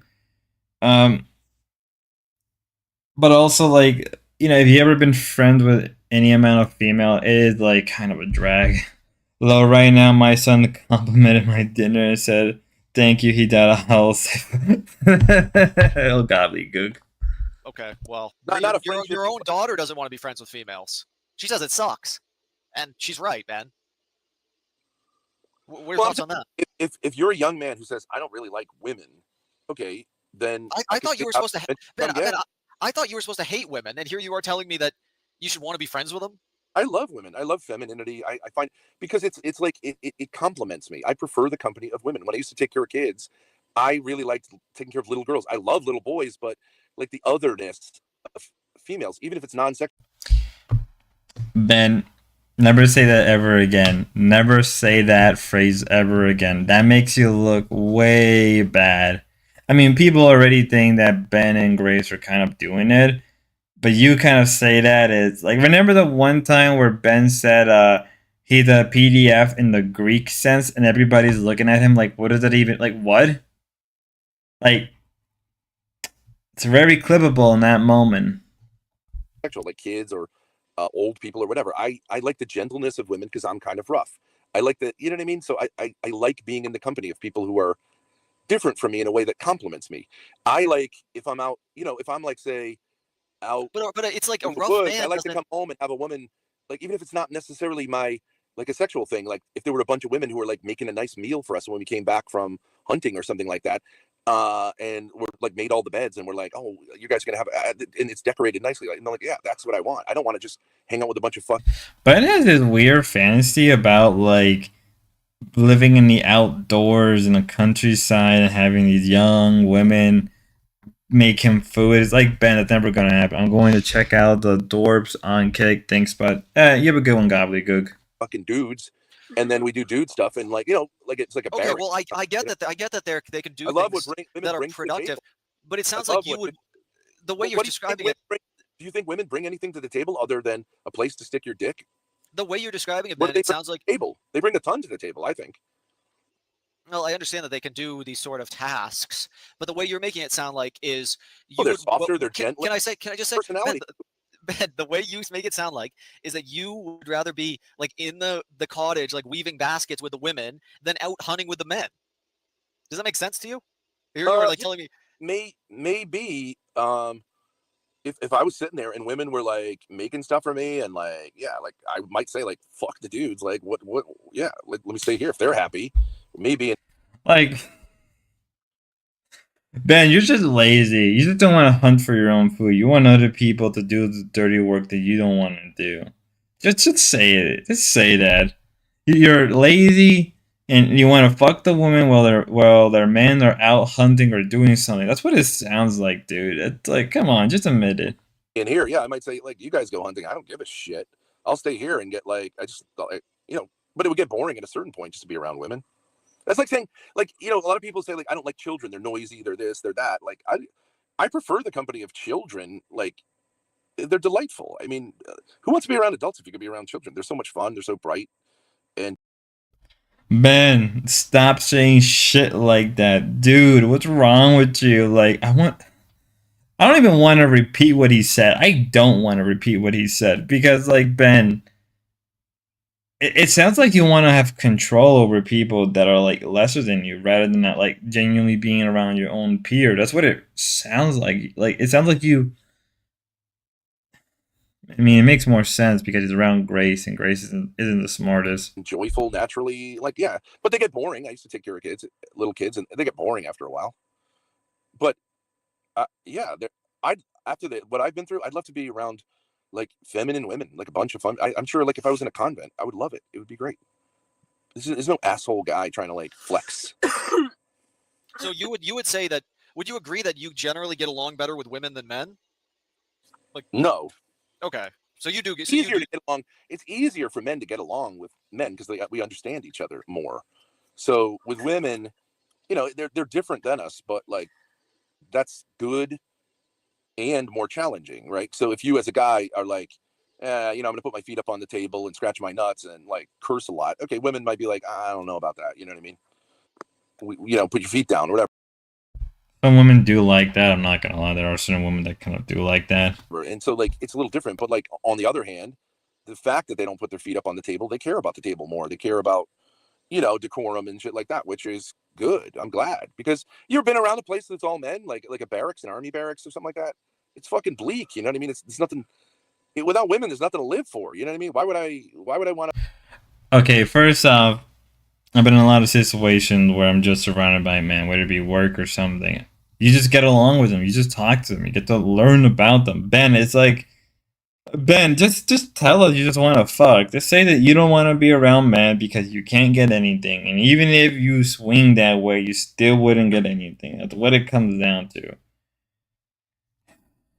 But also, like, if you ever been friends with any amount of female, it is like kind of a drag. Though right now, my son complimented my dinner and said, "Thank you, he died a house." Oh, gobbledygook. Okay, well, Not a your friendship. own daughter doesn't want to be friends with females. She says it sucks, and she's right, man. What are your Well, thoughts on that? if you're a young man who says I don't really like women, okay, then I thought you were supposed to. Ben, Ben, I thought you were supposed to hate women, and here you are telling me that you should want to be friends with them. I love women. I love femininity. I find because it's like it complements me. I prefer the company of women. When I used to take care of kids, I really liked taking care of little girls. I love little boys, but like the otherness of females, even if it's non-sexual. Ben, never say that ever again. Never say that phrase ever again. That makes you look way bad. I mean, people already think that Ben and Grace are kind of doing it, but you kind of say that. It's like, remember the one time where Ben said he's a PDF in the Greek sense, and everybody's looking at him like, what is that even, like, what? Like, it's very clippable in that moment. Like kids or old people or whatever. I like the gentleness of women because I'm kind of rough. I like the, you know what I mean? So I like being in the company of people who are different from me in a way that complements me. I like, if I'm out, if I'm like, say, out, but it's like a in the rough woods, man. I like to come home and have a woman, like, even if it's not necessarily my, like, a sexual thing, like if there were a bunch of women who were like making a nice meal for us when we came back from hunting or something like that, and we're like made all the beds and we're like, oh, you guys are gonna have, and it's decorated nicely, like, and I'm like, yeah, that's what I want. I don't want to just hang out with a bunch of fuck. Ben has this weird fantasy about like living in the outdoors in the countryside and having these young women make him food. It's like, Ben, that's never gonna happen. I'm going to check out the Dorps on Cake. Thanks, but you have a good one, gobbledygook. Fucking dudes, and then we do dude stuff, and like, like it's like a Okay, barrack. well, I get that. I get that they can do I love things what women that are bring to the productive, table. but it sounds I like love you what would. The way you're What do you think describing it, women bring- do you think women bring anything to the table other than a place to stick your dick? the way you're describing it, What do Ben, they it bring sounds like. to the table? They bring a ton to the table, I think. Well, I understand that they can do these sort of tasks, but the way you're making it sound like is you they're would. softer, they're Can gentler. I say? Can I just say? Personality. Ben, the way you make it sound like is that you would rather be like in the cottage, like weaving baskets with the women, than out hunting with the men. Does that make sense to you? Here you are, like telling me. Maybe if I was sitting there and women were like making stuff for me and like, yeah, like I might say like, fuck the dudes, like what yeah, let me stay here if they're happy. Maybe Like, Ben, you're just lazy. You just don't want to hunt for your own food. You want other people to do the dirty work that you don't want to do. Just say it. Just say that. You're lazy and you want to fuck the woman while their men are out hunting or doing something. That's what it sounds like, dude. It's like, come on, just admit it. in here, yeah, I might say like, you guys go hunting. I don't give a shit. I'll stay here and get like, but it would get boring at a certain point just to be around women. That's like saying, like, a lot of people say, like, I don't like children. They're noisy. They're this, they're that. Like, I prefer the company of children. Like, they're delightful. I mean, who wants to be around adults if you could be around children? They're so much fun. They're so bright. And Ben, stop saying shit like that. Dude, what's wrong with you? Like, I don't even want to repeat what he said. I don't want to repeat what he said because, like, Ben, it sounds like you want to have control over people that are like lesser than you rather than not like genuinely being around your own peer. That's what it sounds like. Like, it sounds like you. I mean, it makes more sense because he's around Grace, and Grace isn't the smartest. joyful naturally, like, yeah, but they get boring. I used to take care of little kids, and they get boring after a while. But yeah, after what I've been through, I'd love to be around like feminine women, like a bunch of fun. I'm sure, like, if I was in a convent, I would love it. It would be great. There's no asshole guy trying to like flex. So you would say that? Would you agree that you generally get along better with women than men? Like, No. okay, so you do get It's easier to get along. It's easier for men to get along with men because we understand each other more. So with women, they're different than us, but like that's good and more challenging, right? So if you as a guy are like, I'm gonna put my feet up on the table and scratch my nuts and like curse a lot. Okay, women might be like, I don't know about that. You know what I mean? Put your feet down or whatever. Some women do like that. I'm not gonna lie. There are certain women that kind of do like that. And so like it's a little different. But like on the other hand, the fact that they don't put their feet up on the table, they care about the table more. They care about decorum and shit like that, which is good. I'm glad, because you've been around a place that's all men, like a barracks, an army barracks or something like that. It's fucking bleak. You know what I mean? It's nothing. Without women, there's nothing to live for. You know what I mean? Why would I want to? Okay, first off, I've been in a lot of situations where I'm just surrounded by men, whether it be work or something. You just get along with them. You just talk to them. You get to learn about them. Ben, it's like, Ben, just tell us you just want to fuck. Just say that you don't want to be around men because you can't get anything. And even if you swing that way, you still wouldn't get anything. That's what it comes down to.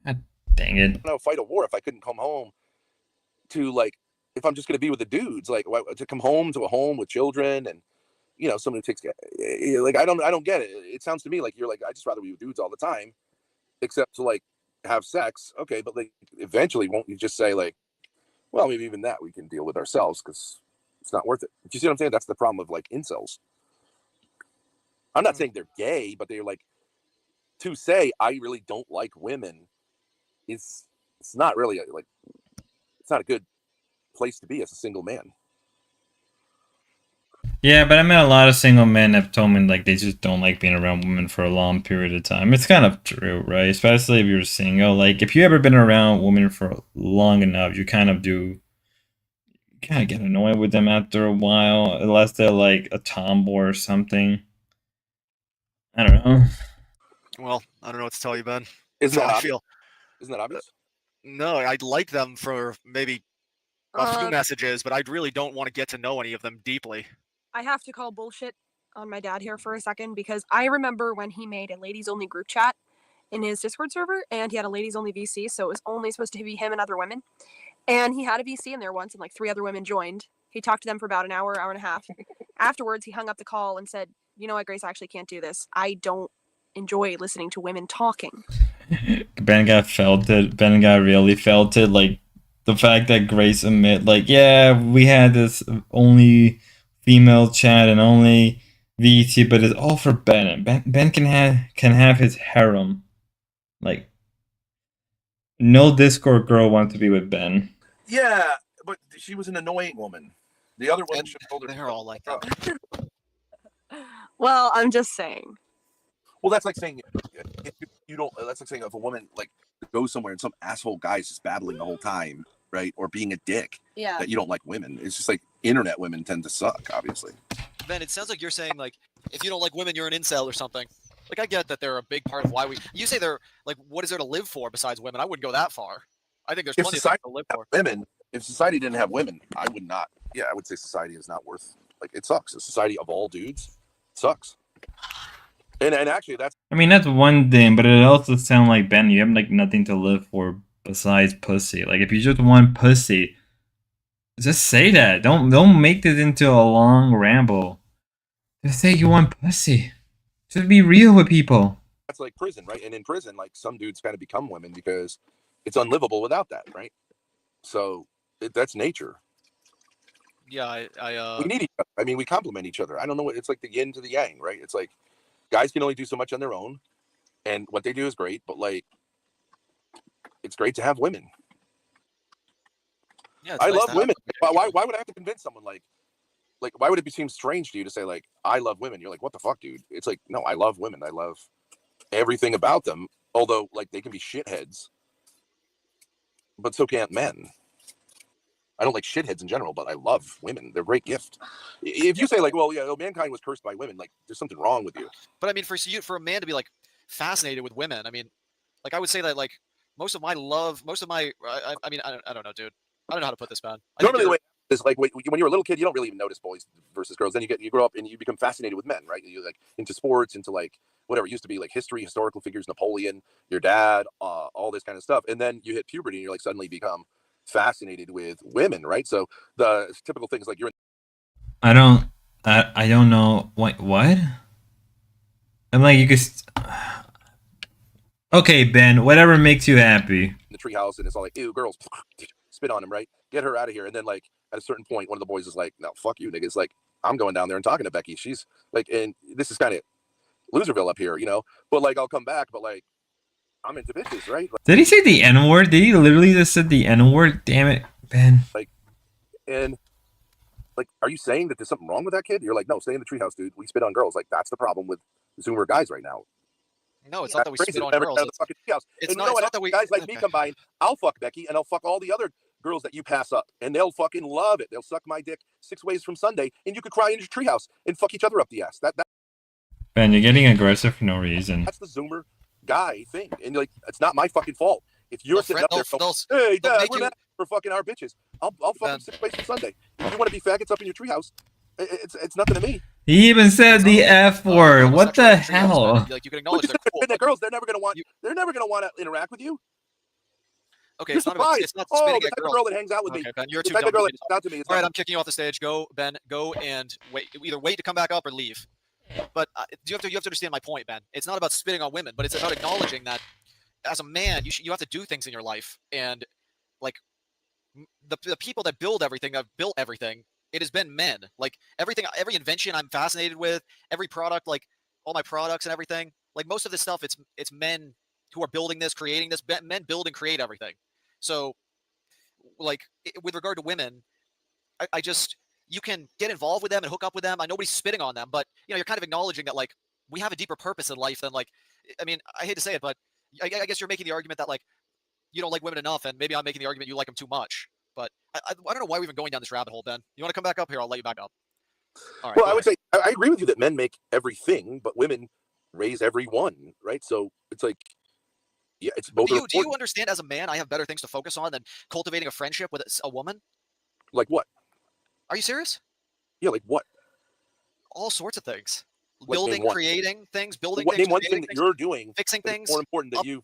God dang it. Fight a war if I couldn't come home to, like, if I'm just going to be with the dudes, like, to come home to a home with children and someone who takes, like, I don't get it. It sounds to me like you're like, I just rather be with dudes all the time, except to like have sex. Okay, but like eventually, won't you just say like, well, maybe even that we can deal with ourselves because it's not worth it. Do you see what I'm saying? That's the problem of like incels. I'm not saying they're gay, but they're like, to say I really don't like women it's not really it's not a good place to be as a single man. Yeah, but I met a lot of single men have told me like they just don't like being around women for a long period of time. It's kind of true, right? Especially if you're single. Like if you ever been around women for long enough, you kind of get annoyed with them after a while, unless they're like a tomboy or something. I don't know. Well, I don't know what to tell you, Ben. Isn't That's that how I obvious? feel. Isn't that obvious? No, I'd like them for maybe a few messages, but I really don't want to get to know any of them deeply. I have to call bullshit on my dad here for a second, because I remember when he made a ladies only group chat in his Discord server, and he had a ladies only VC, so it was only supposed to be him and other women. And he had a VC in there once, and like 3 other women joined. He talked to them for about an hour, hour and a half. Afterwards, he hung up the call and said, "You know what, Grace, I actually can't do this. I don't enjoy listening to women talking." Ben got really felt it. Like the fact that Grace admit, like, yeah, we had this only female chat and only VT, but it's all for Ben. Ben can have his harem. Like, no Discord girl wants to be with Ben. Yeah, but she was an annoying woman. The other woman should have told her. They're all like that. Well, I'm just saying. Well, that's like saying if you don't. That's like saying if a woman like goes somewhere and some asshole guy's just babbling the whole time, right, or being a dick. Yeah. That you don't like women. It's just like internet women tend to suck, obviously. Ben, it sounds like you're saying like if you don't like women, you're an incel or something. Like I get that they're a big part of why we. You say they're like, what is there to live for besides women? I wouldn't go that far. I think there's If plenty of society things to live had for. women, if society didn't have women, I would not. Yeah, I would say society is not worth. Like it sucks. A society of all dudes sucks. And actually, that's. I mean, that's one thing, but it also sounds like, Ben, you have like nothing to live for besides pussy. Like if you just want pussy, just say that. Don't make this into a long ramble. Just say you want pussy. Just be real with people. That's like prison, right? And in prison, like some dudes kind of become women because it's unlivable without that, right? So that's nature. Yeah, We need each other. I mean, we complement each other. I don't know what it's like, the yin to the yang, right? It's like guys can only do so much on their own, and what they do is great, but like it's great to have women. Yeah, I love women. Why would I have to convince someone like why would it seem strange to you to say like I love women? You're like, what the fuck, dude? It's like, no, I love women. I love everything about them. Although like they can be shitheads, but so can't men. I don't like shitheads in general, but I love women. They're a great gift. If you say like, well, yeah, mankind was cursed by women, like there's something wrong with you. But I mean, for a man to be like fascinated with women, I mean, like I would say that like most of my, I mean, I don't know, dude. I don't know how to put this, man. Normally, the way is like when you're a little kid, you don't really even notice boys versus girls. Then you grow up and you become fascinated with men, right? You like into sports, into like whatever it used to be, like history, historical figures, Napoleon, your dad, all this kind of stuff. And then you hit puberty and you're like suddenly become fascinated with women, right? So the typical things like I don't know what. I'm like, you could. Okay, Ben, whatever makes you happy. in the treehouse, and it's all like, ew, girls, spit on him, right? Get her out of here. And then like at a certain point, one of the boys is like, no, fuck you, niggas. Like, I'm going down there and talking to Becky. She's like, and this is kind of Loserville up here, you know. But like, I'll come back, but like, I'm into bitches, right? Did he say the N word? Did he literally just said the N word? Damn it, Ben. And like, are you saying that there's something wrong with that kid? You're like, no, stay in the treehouse, dude. We spit on girls. Like, that's the problem with Zoomer guys right now. No, it's not that we spit on Never girls. get out of the fucking treehouse. It's And not- you know it's what? not that we- Guys like me okay. combined, I'll fuck Becky and I'll fuck all the other girls that you pass up, and they'll fucking love it. They'll suck my dick 6 ways from Sunday, and you could cry in your treehouse and fuck each other up the ass. Ben, you're getting aggressive for no reason. That's the Zoomer guy thing, and like, it's not my fucking fault. If you're They'll sitting fret- up there, they'll- going, hey, they'll Dad, make we're you- mad for fucking our bitches. I'll fuck them Ben. 6 ways from Sunday. If you want to be faggots up in your treehouse, it's nothing to me. He even said the F word. What the hell? Like, you can But acknowledge just they're cool. the girls, they're never gonna want. You- They're never gonna want to interact with you. Okay, You're it's not about, surprised. it's not Oh, spitting the at type of girls. girl that hangs out with Okay, me. Ben, you're The too type dumb of girl for that me to hangs out to me. Is All right, not- I'm kicking you off the stage. Go, Ben. Go and wait. Either wait to come back up or leave. But you have to understand my point, Ben. It's not about spitting on women, but it's about acknowledging that as a man, you have to do things in your life, and like the people that build everything, that have built everything, it has been men. Like everything, every invention I'm fascinated with, every product, like all my products and everything. Like most of this stuff, it's men who are building this, creating this. Men build and create everything. So, like with regard to women, I just you can get involved with them and hook up with them. Nobody's spitting on them, but you're kind of acknowledging that like we have a deeper purpose in life than like. I mean, I hate to say it, but I guess you're making the argument that like you don't like women enough, and maybe I'm making the argument you like them too much. But I don't know why we're even going down this rabbit hole, Ben. You want to come back up here? I'll let you back up. All right. Well, go I would ahead. say I agree with you that men make everything, but women raise every one, right? So it's like, yeah, it's both. Do are you important. understand as a man, I have better things to focus on than cultivating a friendship with a woman? Like what? Are you serious? Yeah, like what? All sorts of things. Like, Building, name one. creating things, building What, things, name one thing creating that things, you're doing fixing that's things. more important that up- you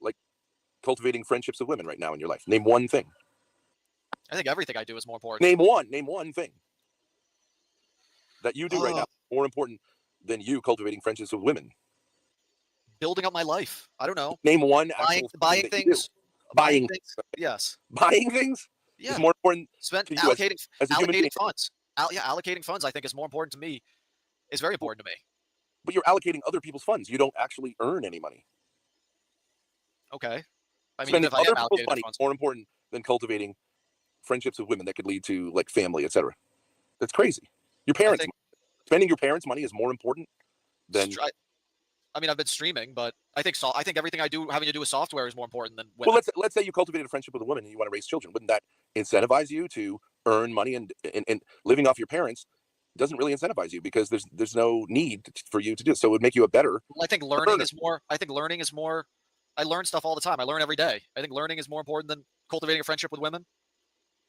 like cultivating friendships with women right now in your life. Name one thing. I think everything I do is more important. Name one. Name one thing that you do right Uh, now more important than you cultivating friendships with women. Building up my life. I don't know. Name one Buying, actual thing buying that you do. things. Buying things. Yes. buying things Yeah. is more important Spent to you as allocating a human being. allocating funds. Allocating funds, I think, is more important to me. Is very important to me. But you're allocating other people's funds. You don't actually earn any money. Okay. I mean, Spending if I am other people's allocating money funds, is more important than cultivating friendships with women that could lead to like family, etc. That's crazy. Your parents think- spending your parents' money is more important than I mean, I've been streaming, but I think everything I do having to do with software is more important than well. women. Let's say you cultivated a friendship with a woman and you want to raise children. Wouldn't that incentivize you to earn money and living off your parents doesn't really incentivize you because there's no need for you to do it. So it would make you a better. Well, I think learning is more. I think learning is more. I learn stuff all the time. I learn every day. I think learning is more important than cultivating a friendship with women.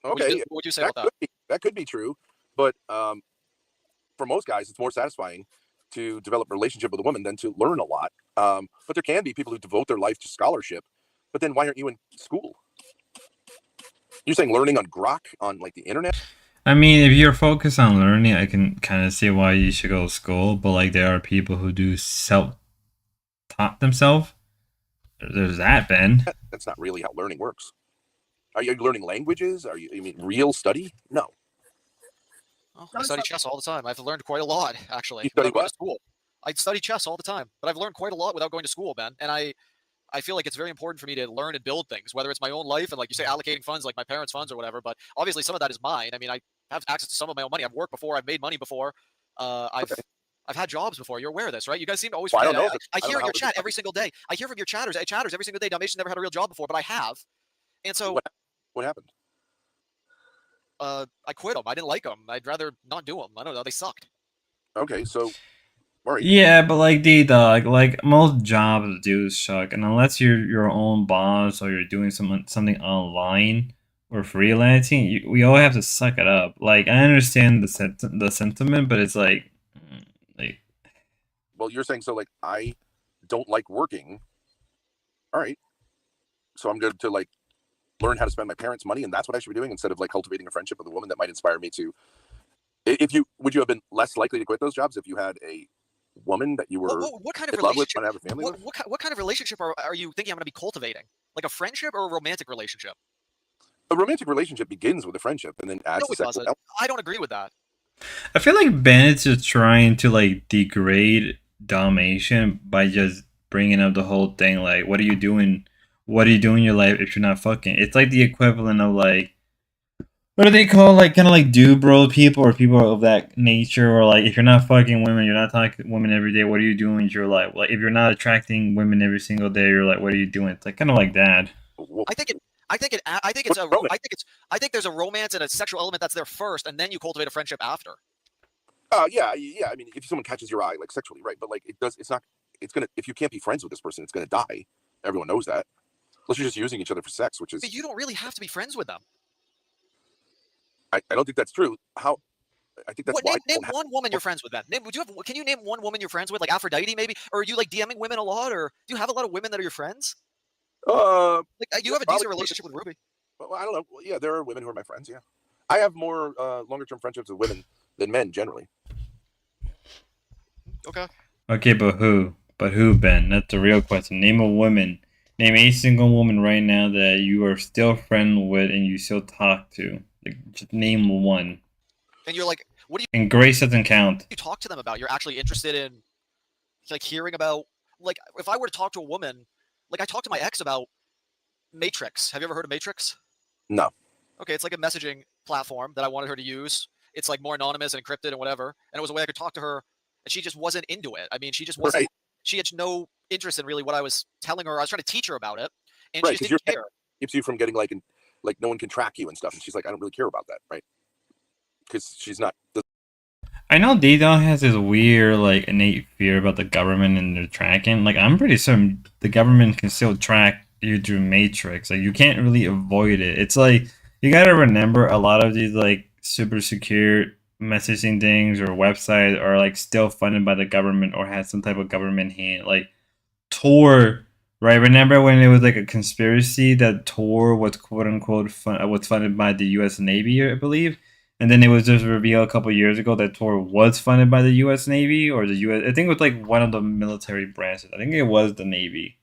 Okay, What would you say about that? that could be true, but for most guys, it's more satisfying to develop a relationship with a woman than to learn a lot. But there can be people who devote their life to scholarship. But then why aren't you in school? You're saying learning on Grok on like the internet? I mean, if you're focused on learning, I can kind of see why you should go to school. But like, there are people who do self-taught themselves. There's that, Ben. That's not really how learning works. Are you learning languages? You mean real study? No. Oh, I study chess all the time. I've learned quite a lot, actually. You study without going what? to school. I study chess all the time, but I've learned quite a lot without going to school, Ben. And I feel like it's very important for me to learn and build things, whether it's my own life and, like you say, allocating funds like my parents' funds or whatever. But obviously, some of that is mine. I mean, I have access to some of my own money. I've worked before. I've made money before. I've had jobs before. You're aware of this, right? You guys seem to always Well, I forget. don't know if I don't hear know in how your it's chat every single day. I hear from your chatters every single day. Dalmatian's never had a real job before, but I have. And so What happened? I quit them. I didn't like them. I'd rather not do them. I don't know. They sucked. Okay, so all right. Yeah, but like D-Dog, like most jobs do suck, and unless you're your own boss or you're doing something online or freelancing, we all have to suck it up. Like I understand the sentiment, but it's like Well, you're saying so like I don't like working. All right. So I'm going to like learn how to spend my parents' money, and that's what I should be doing instead of like cultivating a friendship with a woman that might inspire me to. Would you have been less likely to quit those jobs if you had a woman that you were What kind of in love with, relationship? trying to have a family What, with? what kind of relationship are you thinking I'm going to be cultivating? Like a friendship or a romantic relationship? A romantic relationship begins with a friendship and then adds No, the it sexual doesn't. element. I don't agree with that. I feel like Bennett's just trying to like degrade domination by just bringing up the whole thing. Like, what are you doing? What are you doing in your life if you're not fucking? It's like the equivalent of like, what do they call like kind of like dude bro people or people of that nature, or like if you're not fucking women, you're not talking to women every day. What are you doing with your life? Like if you're not attracting women every single day, you're like, what are you doing? It's like kind of like that. Well, I think there's a romance and a sexual element that's there first, and then you cultivate a friendship after. yeah. I mean, if someone catches your eye, like sexually, right? But like, it's not. It's gonna. If you can't be friends with this person, it's gonna die. Everyone knows that. Unless you're just using each other for sex, which is. But you don't really have to be friends with them. I don't think that's true. How? I think that's why. Name one woman you're friends with. Then can you name one woman you're friends with, like Aphrodite maybe, or are you like DMing women a lot, or do you have a lot of women that are your friends? Like you have a decent relationship with Ruby. Well, I don't know. Well, yeah, there are women who are my friends. Yeah, I have more longer term friendships with women than men generally. Okay. Okay, but who? But who, Ben? That's the real question. Name a woman. Name a single woman right now that you are still friends with and you still talk to. Like, just name one. And you're like, what do And Grace doesn't count. you talk to them about? You're actually interested in, like, hearing about, like, if I were to talk to a woman, like I talked to my ex about Matrix. Have you ever heard of Matrix? No. Okay, it's like a messaging platform that I wanted her to use. It's like more anonymous and encrypted and whatever. And it was a way I could talk to her, and she just wasn't into it. I mean, she just wasn't. Right. She had no interest in really what I was telling her. I was trying to teach her about it, and Right, she just 'cause didn't care. Keeps you from getting like no one can track you and stuff. And she's like, I don't really care about that, right? Because she's not. I know D-Dog has this weird, like, innate fear about the government and their tracking. Like, I'm pretty certain the government can still track you through Matrix. Like, you can't really avoid it. It's like, you gotta remember a lot of these, like, super secure messaging things or websites are, like, still funded by the government or has some type of government hand. Like, Tor, right? Remember when it was, like, a conspiracy that Tor was, quote-unquote, was funded by the U.S. Navy, I believe? And then it was just revealed a couple years ago that Tor was funded by the U.S. Navy or the U.S. I think it was like one of the military branches. I think it was the Navy.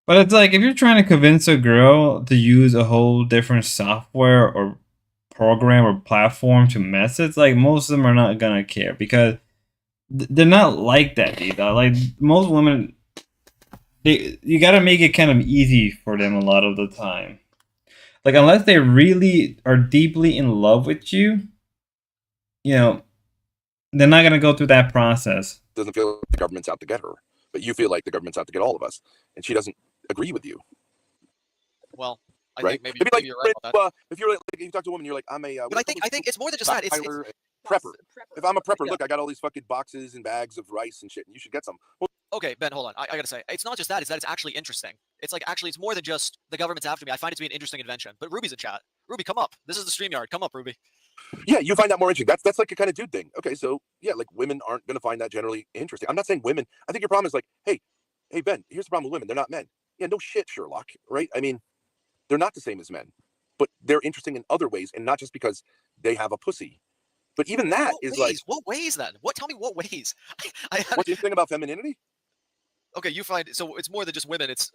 But it's like if you're trying to convince a girl to use a whole different software or program or platform to message, like most of them are not gonna care because they're not like that either. Like most women, you gotta make it kind of easy for them a lot of the time. Like, unless they really are deeply in love with you, you know, they're not going to go through that process. Doesn't feel like the government's out to get her, but you feel like the government's out to get all of us, and she doesn't agree with you. Well, I right? think maybe you're right about that. If you're like, if you talk to a woman, you're like, I'm a. But I think it's more than just that. It's prepper. If I'm a prepper, look, I got all these fucking boxes and bags of rice and shit, and you should get some. Well, okay, Ben, hold on. I gotta say, it's not just that. It's that it's actually interesting. It's like actually, it's more than just the government's after me. I find it to be an interesting invention. But Ruby's in chat. Ruby, come up. This is the StreamYard. Come up, Ruby. yeah, you find that more interesting. That's like a kind of dude thing. Okay, so yeah, like women aren't gonna find that generally interesting. I'm not saying women. I think your problem is like, hey, Ben, here's the problem with women. They're not men. Yeah, no shit, Sherlock. Right? I mean, they're not the same as men, but they're interesting in other ways, and not just because they have a pussy. But even that is like, what ways then? Tell me what ways? what's interesting about femininity? Okay, you find so it's more than just women. It's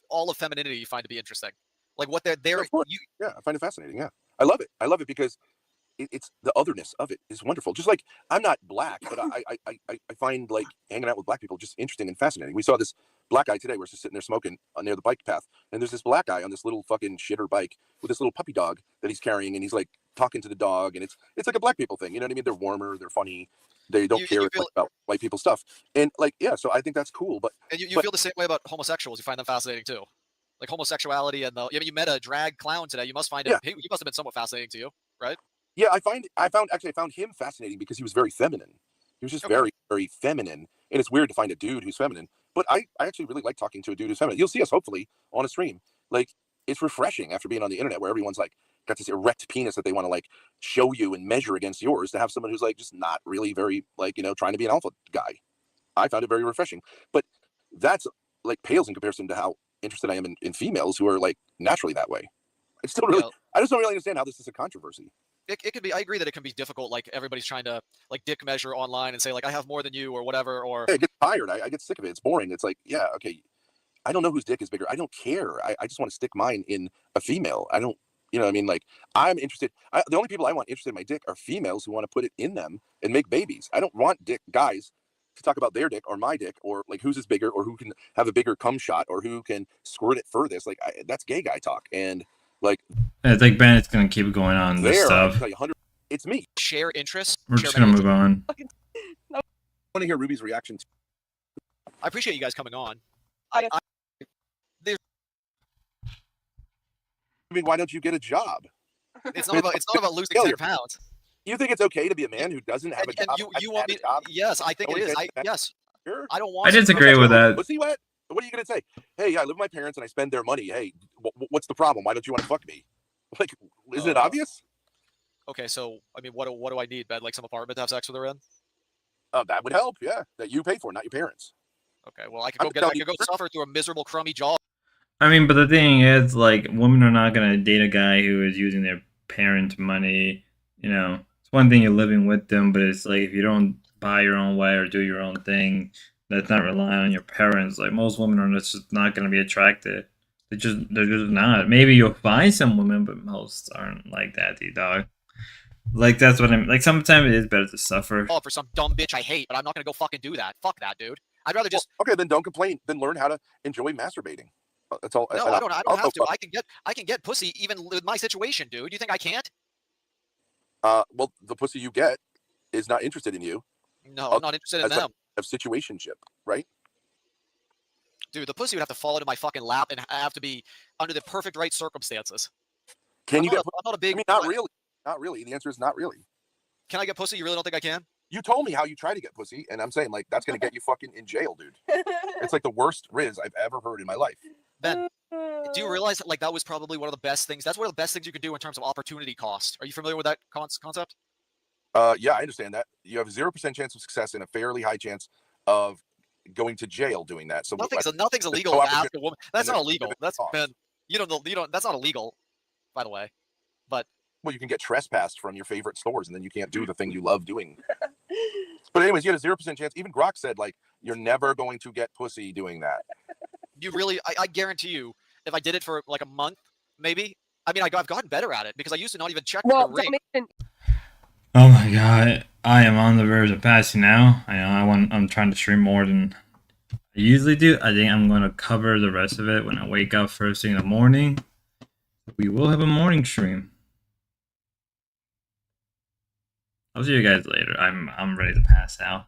all of femininity you find to be interesting. Like what they're Yeah, of course. Yeah, I find it fascinating. Yeah, I love it because it's the otherness of it is wonderful. Just like I'm not black, but I find like hanging out with black people just interesting and fascinating. We saw this black guy today. We're just sitting there smoking near the bike path, and there's this black guy on this little fucking shitter bike with this little puppy dog that he's carrying, and he's like talking to the dog, and it's like a black people thing. You know what I mean? They're warmer, they're funny, they don't care about white people stuff, and like yeah. So I think that's cool. But and you feel the same way about homosexuals. You find them fascinating too. Like homosexuality and you met a drag clown today. You must find him. He must have been somewhat fascinating to you, right? Yeah, I found him fascinating because he was very feminine. He was just very, very feminine. And it's weird to find a dude who's feminine. But I actually really like talking to a dude who's feminine. You'll see us hopefully on a stream. Like it's refreshing after being on the internet where everyone's like got this erect penis that they want to like show you and measure against yours, to have someone who's like just not really very like, trying to be an alpha guy. I found it very refreshing. But that's like pales in comparison to how interested I am in females who are like naturally that way. I just don't really understand how this is a controversy. it could be. I agree that it can be difficult. Like everybody's trying to like dick measure online and say like I have more than you or whatever. Or I get tired. I get sick of it. It's boring. It's like, yeah, okay. I don't know whose dick is bigger. I don't care. I just want to stick mine in a female. I don't, you know what I mean? Like, I'm interested. The only people I want interested in my dick are females who want to put it in them and make babies. I don't want guys to talk about their dick or my dick or like whose is bigger or who can have a bigger cum shot or who can squirt it furthest. Like, that's gay guy talk. And like, I think Bennett's gonna keep going on this I stuff. can tell you 100. It's me. share interests. We're share just gonna many move on. I want to hear Ruby's reaction. I appreciate you guys coming on. I- I mean, why don't you get a job? It's not about losing Failure. 10 pounds. You think it's okay to be a man who doesn't have a And job? you want me? a job? Yes, I think No it one is. gets that. Yes, Sure. I don't want. I disagree with that. Pussy wet? What are you gonna say? Hey, I live with my parents and I spend their money. Hey, what's the problem? Why don't you want to fuck me? Like, isn't it obvious? Okay, so I mean, what do I need? Bed, like some apartment to have sex with her in? That would help. Yeah, that you pay for, not your parents. Okay, well I could I'm go telling you- suffer through a miserable, crummy job. I mean, but the thing is, like, women are not gonna date a guy who is using their parents' money. You know, it's one thing you're living with them, but it's like if you don't buy your own way or do your own thing, that's not relying on your parents. Like most women are just not gonna be attracted. They're just not. Maybe you'll find some women, but most aren't like that, dog. Like that's what I'm like. Sometimes it is better to suffer. For some dumb bitch I hate, but I'm not gonna go fucking do that. Fuck that, dude. I'd rather just. Okay, then don't complain. Then learn how to enjoy masturbating. That's all. No, and I don't have to. fuck. I can get pussy even with my situation, dude. You think I can't? Well, the pussy you get is not interested in you. No, I'm not interested in That's them. Of situationship, right? Dude, the pussy would have to fall into my fucking lap and have to be under the perfect right circumstances. Can I'm you not, get? I'm not a big. I mean, not really. Not really. The answer is not really. Can I get pussy? You really don't think I can? You told me how you try to get pussy, and I'm saying like that's gonna get you fucking in jail, dude. It's like the worst riz I've ever heard in my life. Ben, do you realize that like that was probably one of the best things? That's one of the best things you could do in terms of opportunity cost. Are you familiar with that concept? Yeah, I understand that. You have a 0% chance of success and a fairly high chance of going to jail doing that. So Nothing's illegal no to ask opportunity. a woman. That's And not there's illegal. limited That's cost. Ben. You don't. That's not illegal, by the way. But well, you can get trespassed from your favorite stores, and then you can't do the thing you love doing. But anyways, you had a 0% chance. Even Grok said like you're never going to get pussy doing that. you really, I guarantee you, if I did it for like a month, maybe. I mean, I've gotten better at it because I used to not even check Well, the ring. donation. Oh my god, I am on the verge of passing now. I'm trying to stream more than I usually do. I think I'm going to cover the rest of it when I wake up first thing in the morning. We will have a morning stream. I'll see you guys later. I'm ready to pass out.